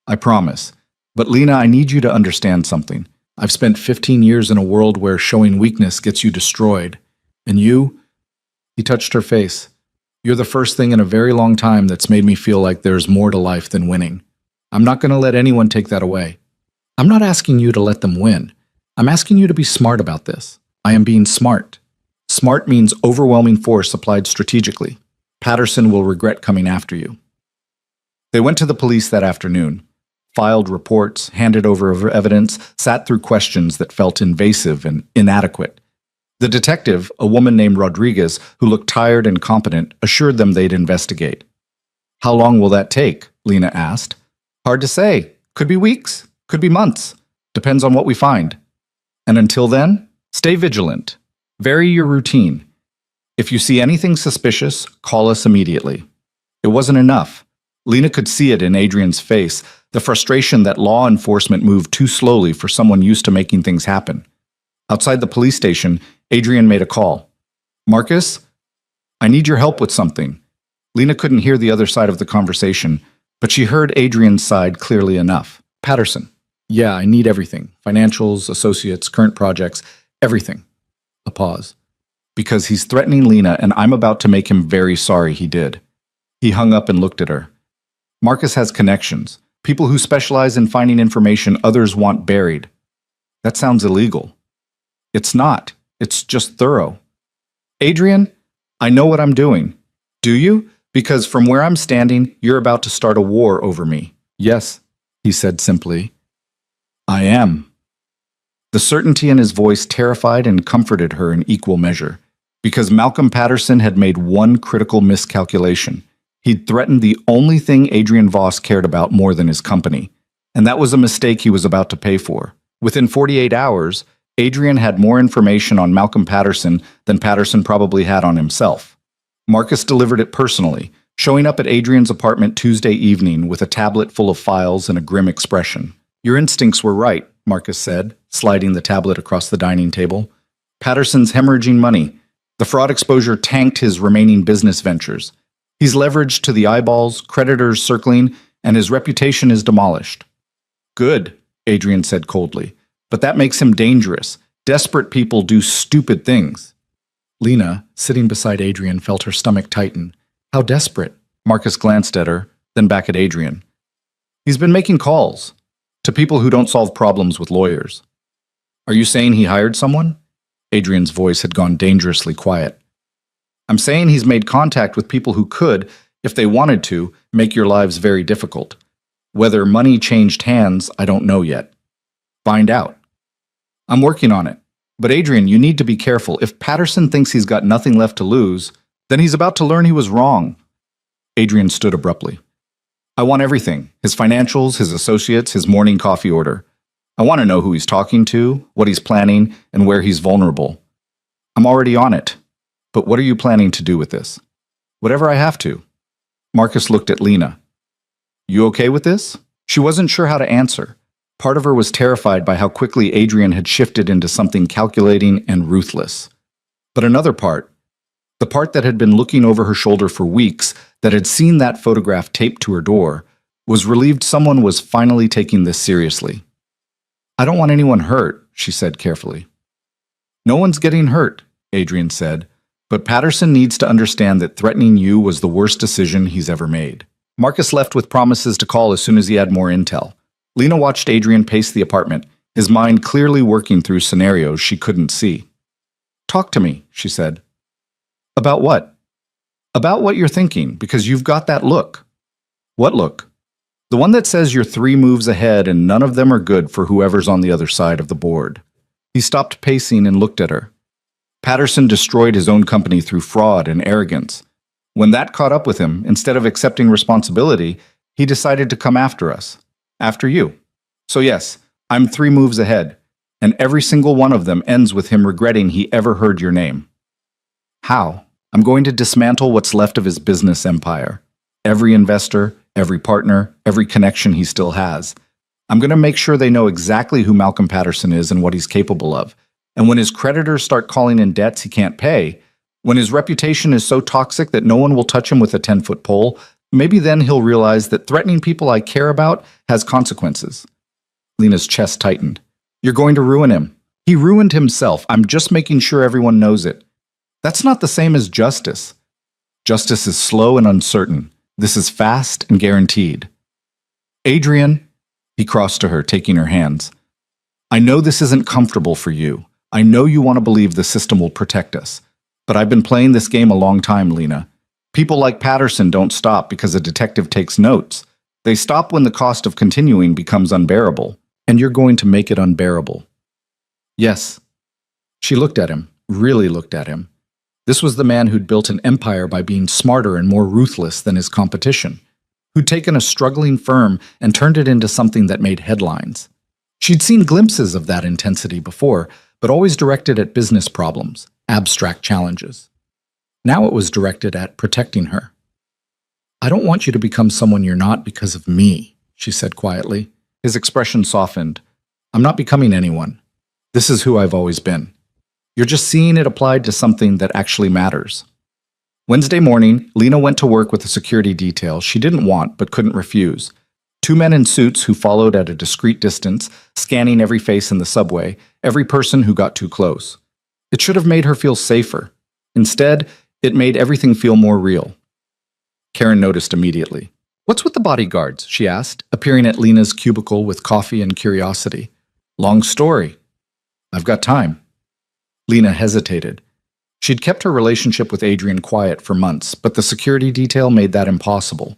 I promise. But Lena, I need you to understand something. I've spent 15 years in a world where showing weakness gets you destroyed. And you? He touched her face. You're the first thing in a very long time that's made me feel like there's more to life than winning. I'm not going to let anyone take that away. I'm not asking you to let them win. I'm asking you to be smart about this. I am being smart. Smart means overwhelming force applied strategically. Patterson will regret coming after you. They went to the police that afternoon, filed reports, handed over evidence, sat through questions that felt invasive and inadequate. The detective, a woman named Rodriguez, who looked tired and competent, assured them they'd investigate. How long will that take? Lena asked. Hard to say. Could be weeks. Could be months. Depends on what we find. And until then, stay vigilant. Vary your routine. If you see anything suspicious, call us immediately. It wasn't enough. Lena could see it in Adrian's face, the frustration that law enforcement moved too slowly for someone used to making things happen. Outside the police station, Adrian made a call. Marcus, I need your help with something. Lena couldn't hear the other side of the conversation, but she heard Adrian's side clearly enough. Patterson. Yeah, I need everything. Financials, associates, current projects, everything. A pause. Because he's threatening Lena, and I'm about to make him very sorry he did. He hung up and looked at her. Marcus has connections, people who specialize in finding information others want buried. That sounds illegal. It's not. It's just thorough. Adrian, I know what I'm doing. Do you? Because from where I'm standing, you're about to start a war over me. Yes, he said simply. I am. The certainty in his voice terrified and comforted her in equal measure, because Malcolm Patterson had made one critical miscalculation. He'd threatened the only thing Adrian Voss cared about more than his company, and that was a mistake he was about to pay for. Within 48 hours, Adrian had more information on Malcolm Patterson than Patterson probably had on himself. Marcus delivered it personally, showing up at Adrian's apartment Tuesday evening with a tablet full of files and a grim expression. Your instincts were right, Marcus said, sliding the tablet across the dining table. Patterson's hemorrhaging money. The fraud exposure tanked his remaining business ventures. He's leveraged to the eyeballs, creditors circling, and his reputation is demolished. Good, Adrian said coldly, but that makes him dangerous. Desperate people do stupid things. Lena, sitting beside Adrian, felt her stomach tighten. How desperate? Marcus glanced at her, then back at Adrian. He's been making calls to people who don't solve problems with lawyers. Are you saying he hired someone? Adrian's voice had gone dangerously quiet. I'm saying he's made contact with people who could, if they wanted to, make your lives very difficult. Whether money changed hands, I don't know yet. Find out. I'm working on it. But Adrian, you need to be careful. If Patterson thinks he's got nothing left to lose, then he's about to learn he was wrong. Adrian stood abruptly. I want everything. His financials, his associates, his morning coffee order. I want to know who he's talking to, what he's planning, and where he's vulnerable. I'm already on it. But what are you planning to do with this? Whatever I have to. Marcus looked at Lena. You okay with this? She wasn't sure how to answer. Part of her was terrified by how quickly Adrian had shifted into something calculating and ruthless. But another part, the part that had been looking over her shoulder for weeks, that had seen that photograph taped to her door, was relieved someone was finally taking this seriously. I don't want anyone hurt, she said carefully. No one's getting hurt, Adrian said, but Patterson needs to understand that threatening you was the worst decision he's ever made. Marcus left with promises to call as soon as he had more intel. Lena watched Adrian pace the apartment, his mind clearly working through scenarios she couldn't see. Talk to me, she said. About what? About what you're thinking, because you've got that look. What look? The one that says you're 3 moves ahead and none of them are good for whoever's on the other side of the board. He stopped pacing and looked at her. Patterson destroyed his own company through fraud and arrogance. When that caught up with him, instead of accepting responsibility, he decided to come after us. After you. So yes, I'm 3 moves ahead, and every single one of them ends with him regretting he ever heard your name. How? I'm going to dismantle what's left of his business empire. Every investor, every partner, every connection he still has. I'm going to make sure they know exactly who Malcolm Patterson is and what he's capable of. And when his creditors start calling in debts he can't pay, when his reputation is so toxic that no one will touch him with a 10-foot pole, maybe then he'll realize that threatening people I care about has consequences. Lena's chest tightened. You're going to ruin him. He ruined himself. I'm just making sure everyone knows it. That's not the same as justice. Justice is slow and uncertain. This is fast and guaranteed. Adrian, he crossed to her, taking her hands. I know this isn't comfortable for you. I know you want to believe the system will protect us. But I've been playing this game a long time, Lena. People like Patterson don't stop because a detective takes notes. They stop when the cost of continuing becomes unbearable. And you're going to make it unbearable. Yes. She looked at him, really looked at him. This was the man who'd built an empire by being smarter and more ruthless than his competition, who'd taken a struggling firm and turned it into something that made headlines. She'd seen glimpses of that intensity before, but always directed at business problems, abstract challenges. Now it was directed at protecting her. I don't want you to become someone you're not because of me, she said quietly. His expression softened. I'm not becoming anyone. This is who I've always been. You're just seeing it applied to something that actually matters. Wednesday morning, Lena went to work with a security detail she didn't want but couldn't refuse. 2 men in suits who followed at a discreet distance, scanning every face in the subway, every person who got too close. It should have made her feel safer. Instead, it made everything feel more real. Karen noticed immediately. What's with the bodyguards? She asked, appearing at Lena's cubicle with coffee and curiosity. Long story. I've got time. Lena hesitated. She'd kept her relationship with Adrian quiet for months, but the security detail made that impossible.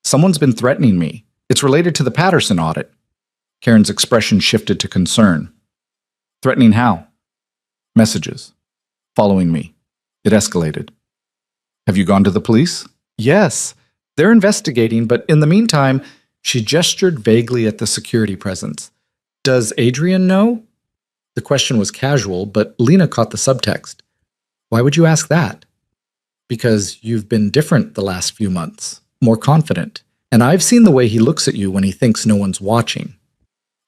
Someone's been threatening me. It's related to the Patterson audit. Karen's expression shifted to concern. Threatening how? Messages. Following me. It escalated. Have you gone to the police? Yes. They're investigating, but in the meantime, she gestured vaguely at the security presence. Does Adrian know? The question was casual, but Lena caught the subtext. Why would you ask that? Because you've been different the last few months, more confident, and I've seen the way he looks at you when he thinks no one's watching.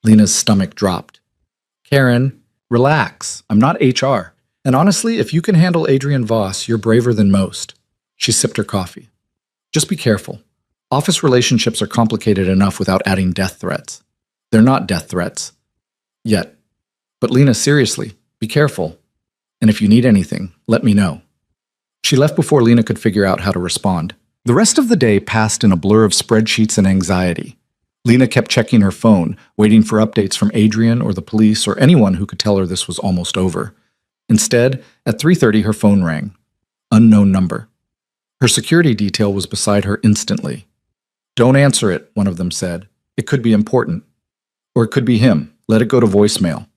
Lena's stomach dropped. Karen, relax. I'm not HR. And honestly, if you can handle Adrian Voss, you're braver than most. She sipped her coffee. Just be careful. Office relationships are complicated enough without adding death threats. They're not death threats. Yet. But Lena, seriously, be careful. And if you need anything, let me know. She left before Lena could figure out how to respond. The rest of the day passed in a blur of spreadsheets and anxiety. Lena kept checking her phone, waiting for updates from Adrian or the police or anyone who could tell her this was almost over. Instead, at 3:30 her phone rang. Unknown number. Her security detail was beside her instantly. Don't answer it, one of them said. It could be important. Or it could be him. Let it go to voicemail.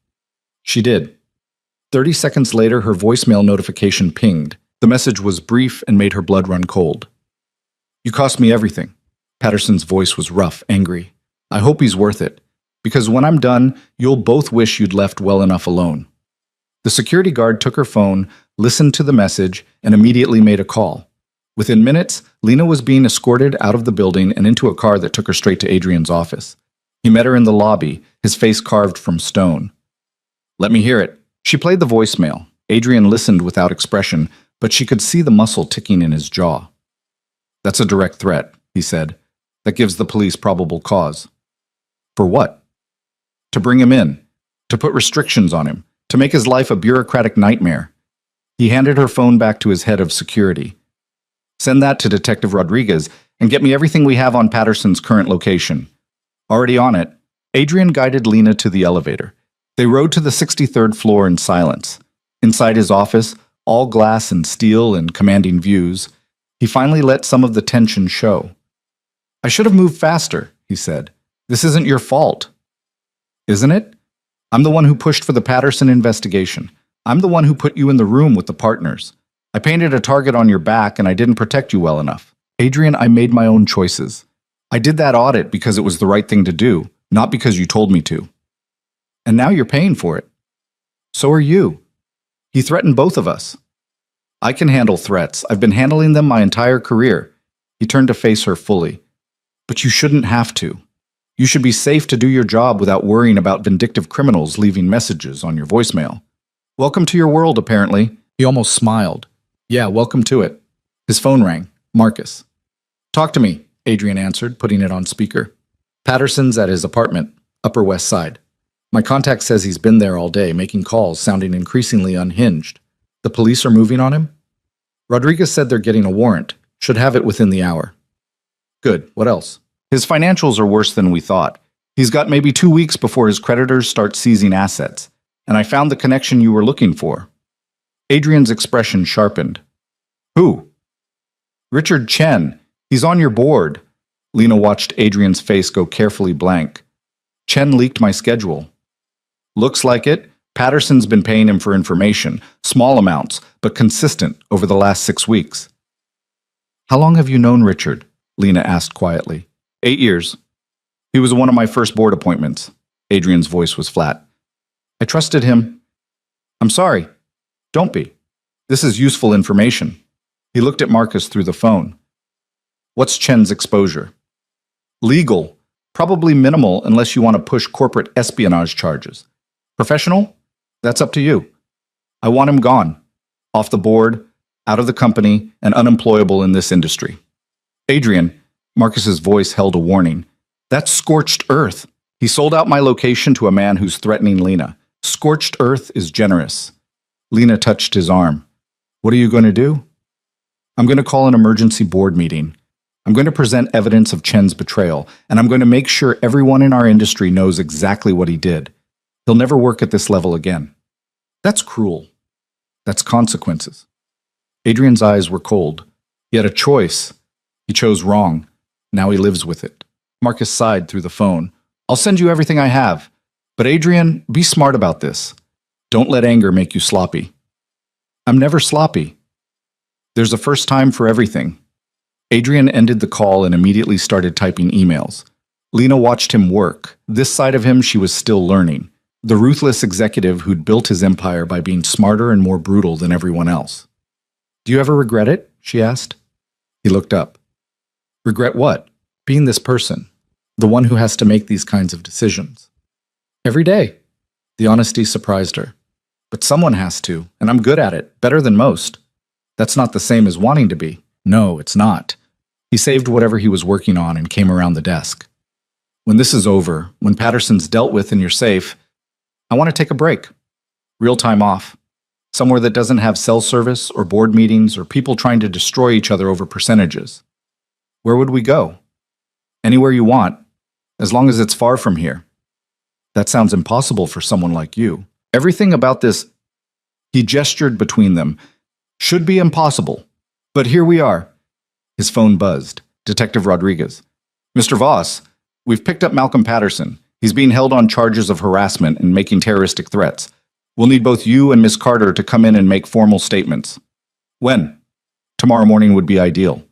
She did. 30 seconds later, her voicemail notification pinged. The message was brief and made her blood run cold. You cost me everything. Patterson's voice was rough, angry. I hope he's worth it. Because when I'm done, you'll both wish you'd left well enough alone. The security guard took her phone, listened to the message, and immediately made a call. Within minutes, Lena was being escorted out of the building and into a car that took her straight to Adrian's office. He met her in the lobby, his face carved from stone. Let me hear it. She played the voicemail. Adrian listened without expression, but she could see the muscle ticking in his jaw. That's a direct threat, he said. That gives the police probable cause. For what? To bring him in. To put restrictions on him. To make his life a bureaucratic nightmare. He handed her phone back to his head of security. Send that to Detective Rodriguez and get me everything we have on Patterson's current location. Already on it, Adrian guided Lena to the elevator. They rode to the 63rd floor in silence. Inside his office, all glass and steel and commanding views, he finally let some of the tension show. I should have moved faster, he said. This isn't your fault. Isn't it? I'm the one who pushed for the Patterson investigation. I'm the one who put you in the room with the partners. I painted a target on your back and I didn't protect you well enough. Adrian, I made my own choices. I did that audit because it was the right thing to do, not because you told me to. And now you're paying for it. So are you. He threatened both of us. I can handle threats. I've been handling them my entire career. He turned to face her fully. But you shouldn't have to. You should be safe to do your job without worrying about vindictive criminals leaving messages on your voicemail. Welcome to your world, apparently. He almost smiled. Yeah, welcome to it. His phone rang. Marcus. Talk to me, Adrian answered, putting it on speaker. Patterson's at his apartment, Upper West Side. My contact says he's been there all day, making calls, sounding increasingly unhinged. The police are moving on him? Rodriguez said they're getting a warrant. Should have it within the hour. Good. What else? His financials are worse than we thought. He's got maybe 2 weeks before his creditors start seizing assets. And I found the connection you were looking for. Adrian's expression sharpened. Who? Richard Chen. He's on your board. Lena watched Adrian's face go carefully blank. Chen leaked my schedule. Looks like it. Patterson's been paying him for information, small amounts, but consistent over the last 6 weeks. How long have you known Richard? Lena asked quietly. 8 years. He was one of my first board appointments. Adrian's voice was flat. I trusted him. I'm sorry. Don't be. This is useful information. He looked at Marcus through the phone. What's Chen's exposure? Legal. Probably minimal unless you want to push corporate espionage charges. Professional? That's up to you. I want him gone. Off the board, out of the company, and unemployable in this industry. Adrian, Marcus's voice held a warning. That's scorched earth. He sold out my location to a man who's threatening Lena. Scorched earth is generous. Lena touched his arm. What are you going to do? I'm going to call an emergency board meeting. I'm going to present evidence of Chen's betrayal, and I'm going to make sure everyone in our industry knows exactly what he did. He'll never work at this level again. That's cruel. That's consequences. Adrian's eyes were cold. He had a choice. He chose wrong. Now he lives with it. Marcus sighed through the phone. I'll send you everything I have. But Adrian, be smart about this. Don't let anger make you sloppy. I'm never sloppy. There's a first time for everything. Adrian ended the call and immediately started typing emails. Lena watched him work. This side of him she was still learning. The ruthless executive who'd built his empire by being smarter and more brutal than everyone else. Do you ever regret it? She asked. He looked up. Regret what? Being this person. The one who has to make these kinds of decisions. Every day. The honesty surprised her. But someone has to, and I'm good at it, better than most. That's not the same as wanting to be. No, it's not. He saved whatever he was working on and came around the desk. When this is over, when Patterson's dealt with and you're safe, I want to take a break. Real time off. Somewhere that doesn't have cell service or board meetings or people trying to destroy each other over percentages. Where would we go? Anywhere you want, as long as it's far from here. That sounds impossible for someone like you. Everything about this, he gestured between them, should be impossible. But here we are. His phone buzzed. Detective Rodriguez. Mr. Voss, we've picked up Malcolm Patterson. He's being held on charges of harassment and making terroristic threats. We'll need both you and Miss Carter to come in and make formal statements. When? Tomorrow morning would be ideal.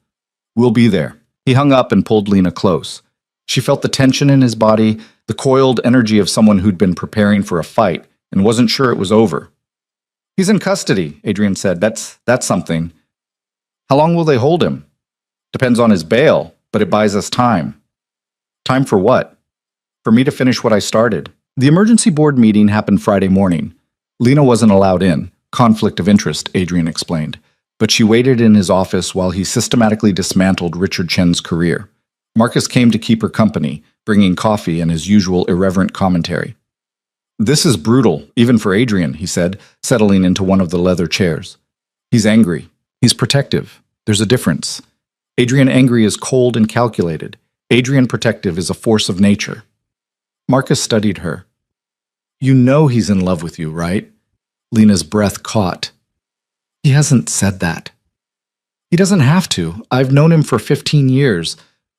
We'll be there. He hung up and pulled Lena close. She felt the tension in his body, the coiled energy of someone who'd been preparing for a fight and wasn't sure it was over. He's in custody, Adrian said. That's something. How long will they hold him? Depends on his bail, but it buys us time. Time for what? For me to finish what I started. The emergency board meeting happened Friday morning. Lena wasn't allowed in. Conflict of interest, Adrian explained. But she waited in his office while he systematically dismantled Richard Chen's career. Marcus came to keep her company, bringing coffee and his usual irreverent commentary. This is brutal, even for Adrian, he said, settling into one of the leather chairs. He's angry. He's protective. There's a difference. Adrian angry is cold and calculated. Adrian protective is a force of nature. Marcus studied her. You know he's in love with you, right? Lena's breath caught. He hasn't said that. He doesn't have to. I've known him for 15 years.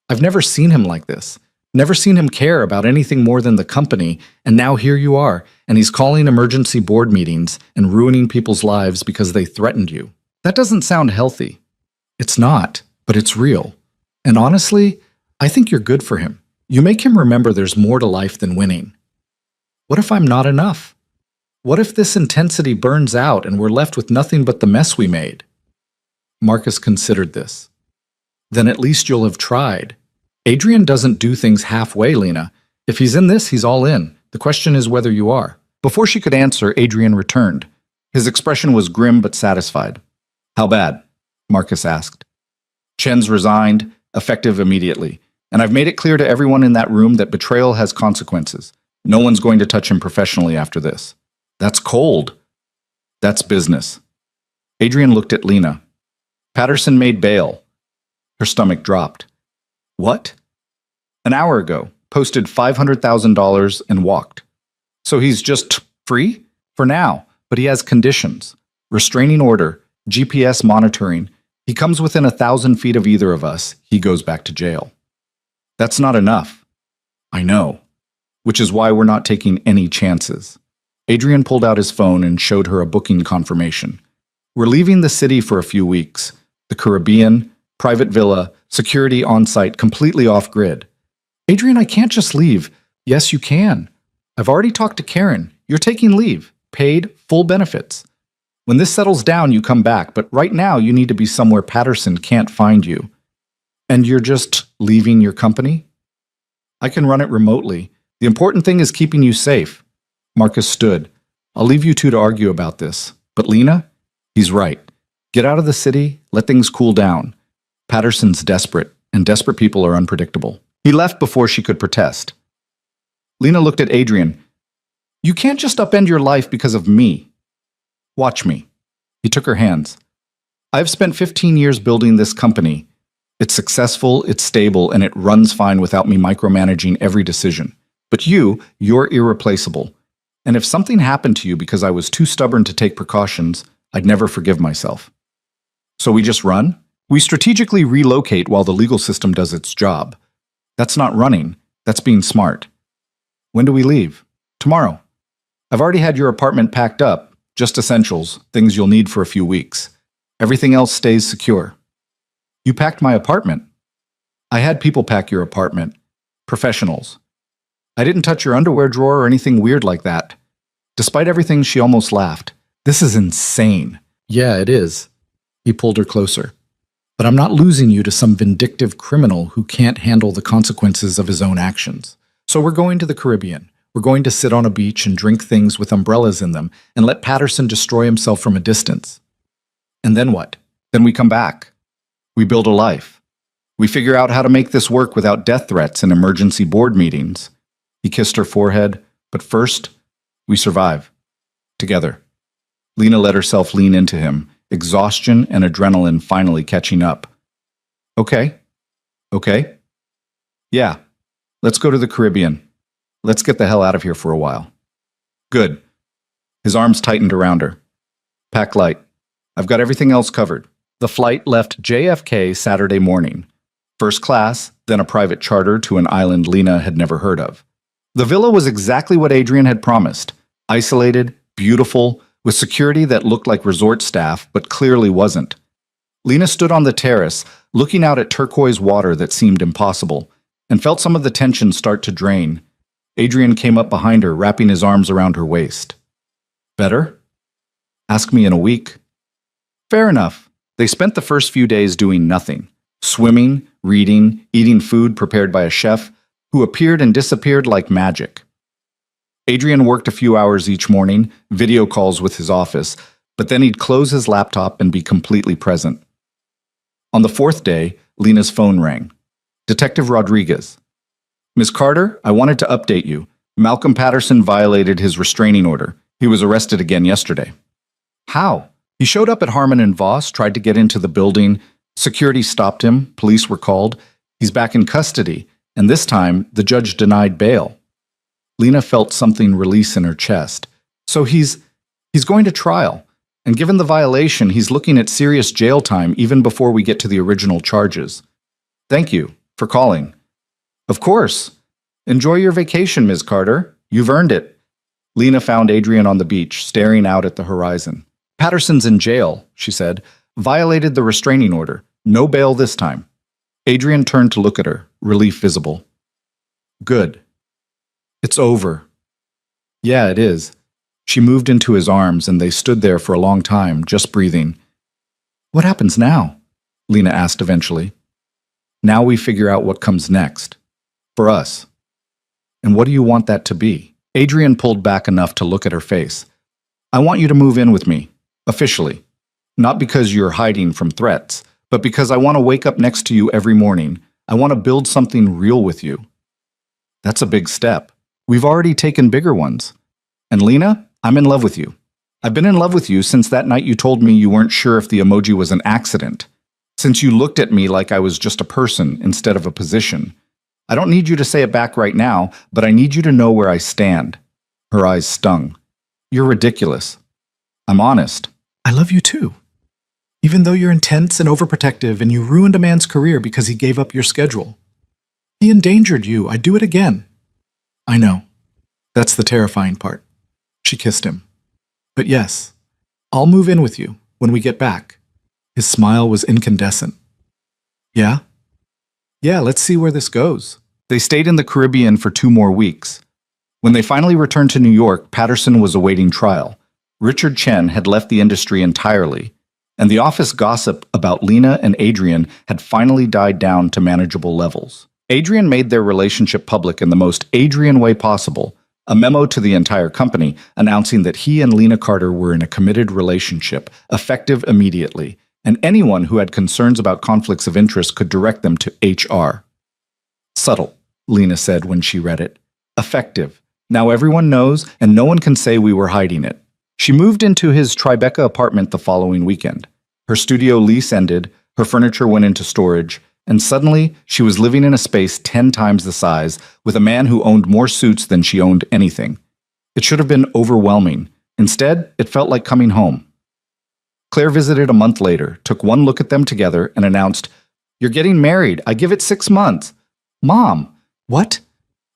I've never seen him like this. Never seen him care about anything more than the company, and now here you are, and he's calling emergency board meetings and ruining people's lives because they threatened you. That doesn't sound healthy. It's not, but it's real. And honestly, I think you're good for him. You make him remember there's more to life than winning. What if I'm not enough? What if this intensity burns out and we're left with nothing but the mess we made? Marcus considered this. Then at least you'll have tried. Adrian doesn't do things halfway, Lena. If he's in this, he's all in. The question is whether you are. Before she could answer, Adrian returned. His expression was grim but satisfied. How bad? Marcus asked. Chen's resigned, effective immediately. And I've made it clear to everyone in that room that betrayal has consequences. No one's going to touch him professionally after this. That's cold. That's business. Adrian looked at Lena. Patterson made bail. Her stomach dropped. What? An hour ago, posted $500,000 and walked. So he's just free? For now, but he has conditions. Restraining order, GPS monitoring. He comes within 1,000 feet of either of us, he goes back to jail. That's not enough. I know. Which is why we're not taking any chances. Adrian pulled out his phone and showed her a booking confirmation. We're leaving the city for a few weeks. The Caribbean, private villa, security on-site, completely off-grid. Adrian, I can't just leave. Yes, you can. I've already talked to Karen. You're taking leave. Paid, full benefits. When this settles down, you come back, but right now you need to be somewhere Patterson can't find you. And you're just leaving your company? I can run it remotely. The important thing is keeping you safe. Marcus stood. I'll leave you two to argue about this. But Lena? He's right. Get out of the city, let things cool down. Patterson's desperate, and desperate people are unpredictable. He left before she could protest. Lena looked at Adrian. You can't just upend your life because of me. Watch me. He took her hands. I've spent 15 years building this company. It's successful, it's stable, and it runs fine without me micromanaging every decision. But you're irreplaceable. And if something happened to you because I was too stubborn to take precautions, I'd never forgive myself. So we just run? We strategically relocate while the legal system does its job. That's not running, that's being smart. When do we leave? Tomorrow. I've already had your apartment packed up, just essentials, things you'll need for a few weeks. Everything else stays secure. You packed my apartment. I had people pack your apartment. Professionals. I didn't touch your underwear drawer or anything weird like that. Despite everything, she almost laughed. This is insane. Yeah, it is. He pulled her closer. But I'm not losing you to some vindictive criminal who can't handle the consequences of his own actions. So we're going to the Caribbean. We're going to sit on a beach and drink things with umbrellas in them and let Patterson destroy himself from a distance. And then what? Then we come back. We build a life. We figure out how to make this work without death threats and emergency board meetings. He kissed her forehead, but first, we survive. Together. Lena let herself lean into him, exhaustion and adrenaline finally catching up. Okay. Okay. Yeah. Let's go to the Caribbean. Let's get the hell out of here for a while. Good. His arms tightened around her. Pack light. I've got everything else covered. The flight left JFK Saturday morning. First class, then a private charter to an island Lena had never heard of. The villa was exactly what Adrian had promised. Isolated, beautiful, with security that looked like resort staff, but clearly wasn't. Lena stood on the terrace, looking out at turquoise water that seemed impossible, and felt some of the tension start to drain. Adrian came up behind her, wrapping his arms around her waist. Better? Ask me in a week. Fair enough. They spent the first few days doing nothing. Swimming, reading, eating food prepared by a chef who appeared and disappeared like magic. Adrian worked a few hours each morning, video calls with his office, but then he'd close his laptop and be completely present. On the fourth day, Lena's phone rang. Detective Rodriguez. Ms. Carter, I wanted to update you. Malcolm Patterson violated his restraining order. He was arrested again yesterday. How? He showed up at Harmon and Voss, tried to get into the building. Security stopped him. Police were called. He's back in custody, and this time, the judge denied bail. Lena felt something release in her chest. So he's going to trial, and given the violation, he's looking at serious jail time even before we get to the original charges. Thank you for calling. Of course. Enjoy your vacation, Ms. Carter. You've earned it. Lena found Adrian on the beach, staring out at the horizon. Patterson's in jail, she said. Violated the restraining order. No bail this time. Adrian turned to look at her, relief visible. Good. It's over. Yeah, it is. She moved into his arms, and they stood there for a long time, just breathing. What happens now? Lena asked eventually. Now we figure out what comes next. For us. And what do you want that to be? Adrian pulled back enough to look at her face. I want you to move in with me, officially. Not because you're hiding from threats, but because I want to wake up next to you every morning. I want to build something real with you. That's a big step. We've already taken bigger ones. And Lena, I'm in love with you. I've been in love with you since that night you told me you weren't sure if the emoji was an accident. Since you looked at me like I was just a person instead of a position. I don't need you to say it back right now, but I need you to know where I stand. Her eyes stung. You're ridiculous. I'm honest. I love you too. Even though you're intense and overprotective and you ruined a man's career because he gave up your schedule. He endangered you. I'd do it again. I know. That's the terrifying part. She kissed him. But yes, I'll move in with you when we get back. His smile was incandescent. Yeah? Yeah, let's see where this goes. They stayed in the Caribbean for 2 more weeks. When they finally returned to New York, Patterson was awaiting trial. Richard Chen had left the industry entirely, and the office gossip about Lena and Adrian had finally died down to manageable levels. Adrian made their relationship public in the most Adrian way possible, a memo to the entire company announcing that he and Lena Carter were in a committed relationship, effective immediately, and anyone who had concerns about conflicts of interest could direct them to HR. Subtle, Lena said when she read it. Effective. Now everyone knows, and no one can say we were hiding it. She moved into his Tribeca apartment the following weekend. Her studio lease ended, her furniture went into storage, and suddenly she was living in a space 10 times the size with a man who owned more suits than she owned anything. It should have been overwhelming. Instead, it felt like coming home. Claire visited a month later, took one look at them together, and announced, "You're getting married. I give it 6 months." Mom, what?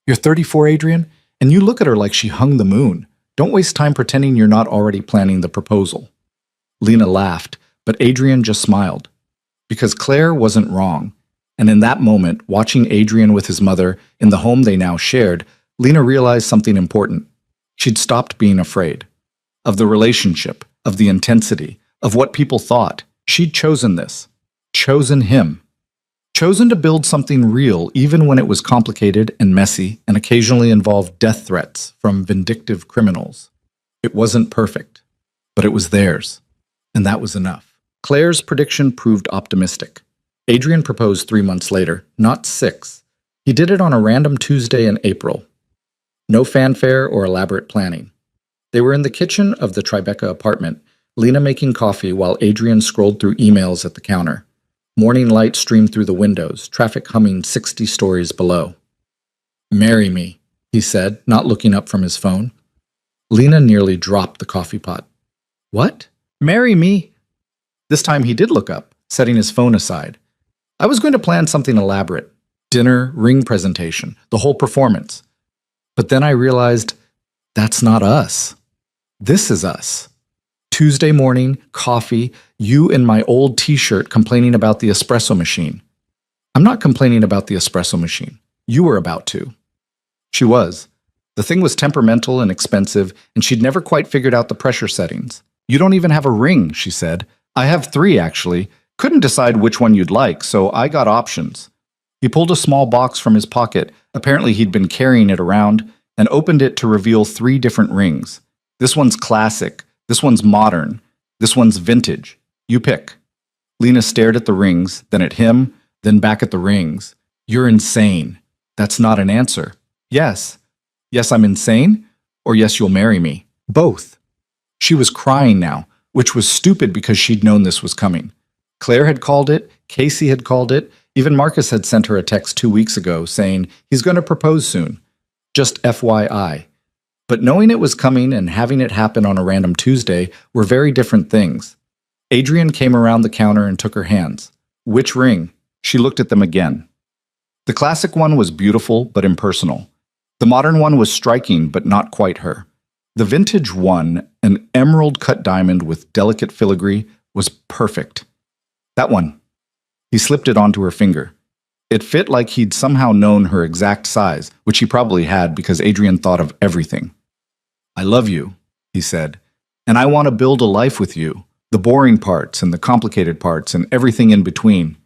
You're 34, Adrian? And you look at her like she hung the moon. Don't waste time pretending you're not already planning the proposal. Lena laughed, but Adrian just smiled. Because Claire wasn't wrong. And in that moment, watching Adrian with his mother in the home they now shared, Lena realized something important. She'd stopped being afraid. Of the relationship, of the intensity, of what people thought. She'd chosen this. Chosen him. Chosen to build something real even when it was complicated and messy and occasionally involved death threats from vindictive criminals. It wasn't perfect, but it was theirs. And that was enough. Claire's prediction proved optimistic. Adrian proposed 3 months later, not 6. He did it on a random Tuesday in April. No fanfare or elaborate planning. They were in the kitchen of the Tribeca apartment, Lena making coffee while Adrian scrolled through emails at the counter. Morning light streamed through the windows, traffic humming 60 stories below. "Marry me," he said, not looking up from his phone. Lena nearly dropped the coffee pot. "What? Marry me?" This time he did look up, setting his phone aside. "I was going to plan something elaborate. Dinner, ring presentation, the whole performance. But then I realized that's not us. This is us. Tuesday morning, coffee, you in my old t-shirt complaining about the espresso machine. I'm not complaining about the espresso machine. You were about to." She was. The thing was temperamental and expensive, and she'd never quite figured out the pressure settings. "You don't even have a ring," she said. "I have 3, actually. Couldn't decide which one you'd like, so I got options." He pulled a small box from his pocket, apparently he'd been carrying it around, and opened it to reveal 3 different rings. "This one's classic. This one's modern. This one's vintage. You pick." Lena stared at the rings, then at him, then back at the rings. "You're insane." "That's not an answer." "Yes. Yes, I'm insane? Or yes, you'll marry me." "Both." She was crying now, which was stupid because she'd known this was coming. Claire had called it, Casey had called it, even Marcus had sent her a text 2 weeks ago saying he's going to propose soon. Just FYI. But knowing it was coming and having it happen on a random Tuesday were very different things. Adrian came around the counter and took her hands. "Which ring?" She looked at them again. The classic one was beautiful but impersonal. The modern one was striking but not quite her. The vintage one, an emerald-cut diamond with delicate filigree, was perfect. "That one." He slipped it onto her finger. It fit like he'd somehow known her exact size, which he probably had because Adrian thought of everything. "I love you," he said, "and I want to build a life with you. The boring parts and the complicated parts and everything in between."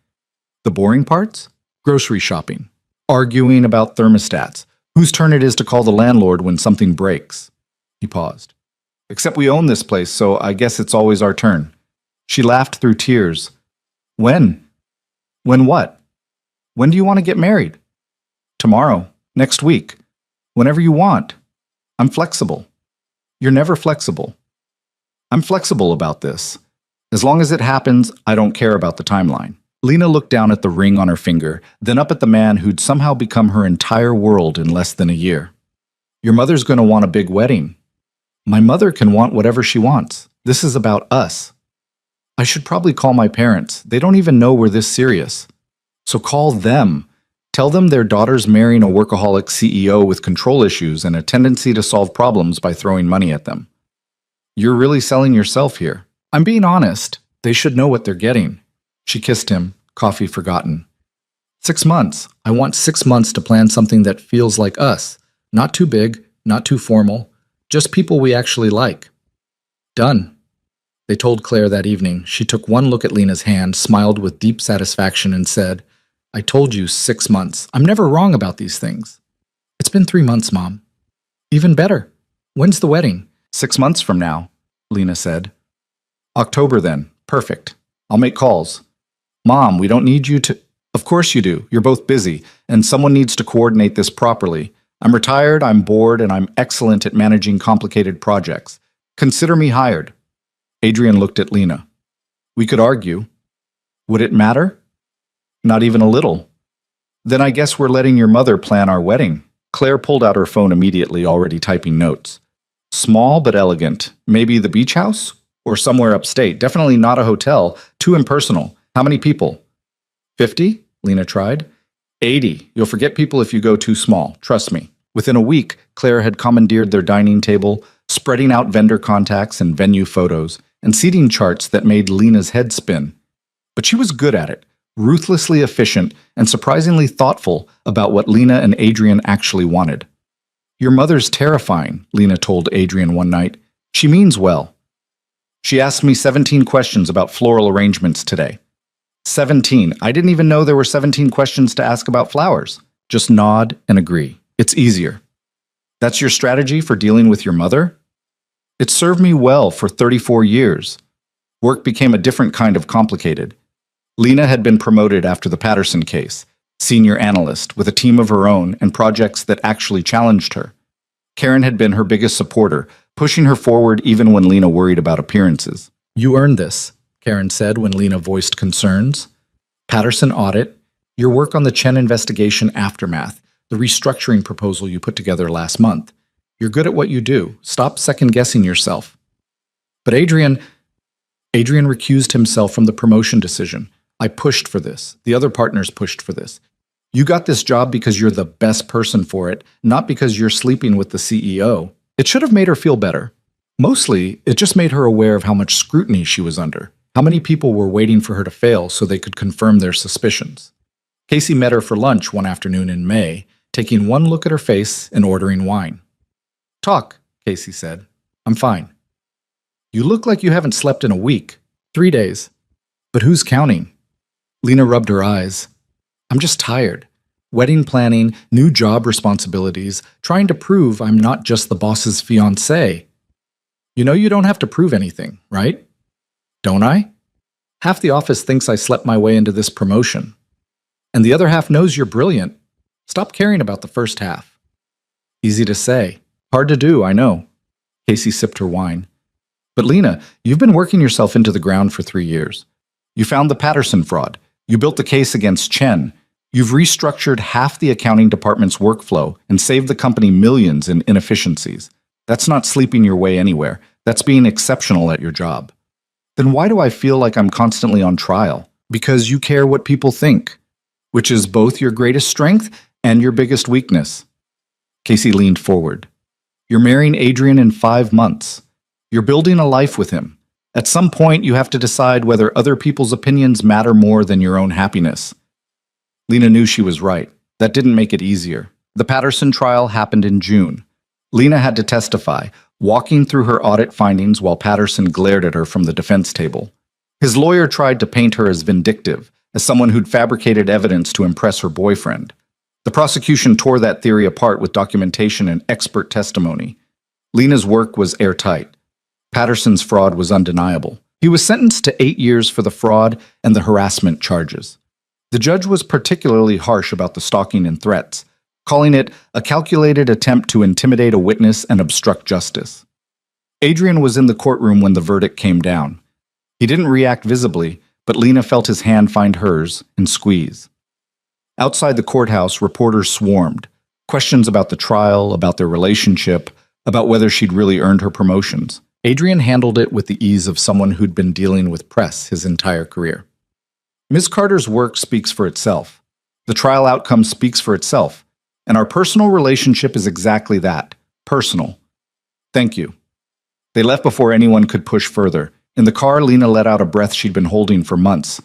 The boring parts? Grocery shopping. Arguing about thermostats. Whose turn it is to call the landlord when something breaks. He paused. "Except we own this place, so I guess it's always our turn." She laughed through tears. "When? When what? When do you want to get married?" "Tomorrow. Next week. Whenever you want. I'm flexible." "You're never flexible." "I'm flexible about this. As long as it happens, I don't care about the timeline." Lena looked down at the ring on her finger, then up at the man who'd somehow become her entire world in less than a year. "Your mother's going to want a big wedding." "My mother can want whatever she wants. This is about us." "I should probably call my parents. They don't even know we're this serious." "So call them. Tell them their daughter's marrying a workaholic CEO with control issues and a tendency to solve problems by throwing money at them." "You're really selling yourself here." "I'm being honest. They should know what they're getting." She kissed him, coffee forgotten. 6 months. I want 6 months to plan something that feels like us. Not too big, not too formal. Just people we actually like." "Done." They told Claire that evening. She took one look at Lena's hand, smiled with deep satisfaction, and said, "I told you 6 months. I'm never wrong about these things." "It's been 3 months, Mom." "Even better. When's the wedding?" 6 months from now," Lena said. "October then. Perfect. I'll make calls." "Mom, we don't need you to—" "Of course you do. You're both busy, and someone needs to coordinate this properly. I'm retired, I'm bored, and I'm excellent at managing complicated projects. Consider me hired." Adrian looked at Lena. "We could argue. Would it matter?" "Not even a little." "Then I guess we're letting your mother plan our wedding." Claire pulled out her phone immediately, already typing notes. Small but elegant. Maybe the beach house? Or somewhere upstate. Definitely not a hotel. Too impersonal. How many people? 50? Lena tried. 80. You'll forget people if you go too small. Trust me. Within a week, Claire had commandeered their dining table, spreading out vendor contacts and venue photos, and seating charts that made Lena's head spin. But she was good at it, ruthlessly efficient, and surprisingly thoughtful about what Lena and Adrian actually wanted. Your mother's terrifying, Lena told Adrian one night. She means well. She asked me 17 questions about floral arrangements today. 17. I didn't even know there were 17 questions to ask about flowers. Just nod and agree. It's easier. That's your strategy for dealing with your mother? It served me well for 34 years. Work became a different kind of complicated. Lena had been promoted after the Patterson case, senior analyst with a team of her own and projects that actually challenged her. Karen had been her biggest supporter, pushing her forward even when Lena worried about appearances. You earned this, Karen said when Lena voiced concerns. Patterson audit, your work on the Chen investigation aftermath, the restructuring proposal you put together last month. You're good at what you do. Stop second-guessing yourself. But Adrian recused himself from the promotion decision. I pushed for this. The other partners pushed for this. You got this job because you're the best person for it, not because you're sleeping with the CEO. It should have made her feel better. Mostly, it just made her aware of how much scrutiny she was under, how many people were waiting for her to fail so they could confirm their suspicions. Casey met her for lunch one afternoon in May, taking one look at her face and ordering wine. Talk, Casey said. I'm fine. You look like you haven't slept in a week. 3 days. But who's counting? Lena rubbed her eyes. I'm just tired. Wedding planning, new job responsibilities, trying to prove I'm not just the boss's fiancé. You know you don't have to prove anything, right? Don't I? Half the office thinks I slept my way into this promotion. And the other half knows you're brilliant. Stop caring about the first half. Easy to say. Hard to do, I know. Casey sipped her wine. But Lena, you've been working yourself into the ground for 3 years. You found the Patterson fraud. You built the case against Chen. You've restructured half the accounting department's workflow and saved the company millions in inefficiencies. That's not sleeping your way anywhere. That's being exceptional at your job. Then why do I feel like I'm constantly on trial? Because you care what people think, which is both your greatest strength and your biggest weakness. Casey leaned forward. You're marrying Adrian in 5 months. You're building a life with him. At some point, you have to decide whether other people's opinions matter more than your own happiness. Lena knew she was right. That didn't make it easier. The Patterson trial happened in June. Lena had to testify, walking through her audit findings while Patterson glared at her from the defense table. His lawyer tried to paint her as vindictive, as someone who'd fabricated evidence to impress her boyfriend. The prosecution tore that theory apart with documentation and expert testimony. Lena's work was airtight. Patterson's fraud was undeniable. He was sentenced to 8 years for the fraud and the harassment charges. The judge was particularly harsh about the stalking and threats, calling it a calculated attempt to intimidate a witness and obstruct justice. Adrian was in the courtroom when the verdict came down. He didn't react visibly, but Lena felt his hand find hers and squeeze. Outside the courthouse, reporters swarmed. Questions about the trial, about their relationship, about whether she'd really earned her promotions. Adrian handled it with the ease of someone who'd been dealing with press his entire career. Ms. Carter's work speaks for itself. The trial outcome speaks for itself. And our personal relationship is exactly that, personal. Thank you. They left before anyone could push further. In the car, Lena let out a breath she'd been holding for months.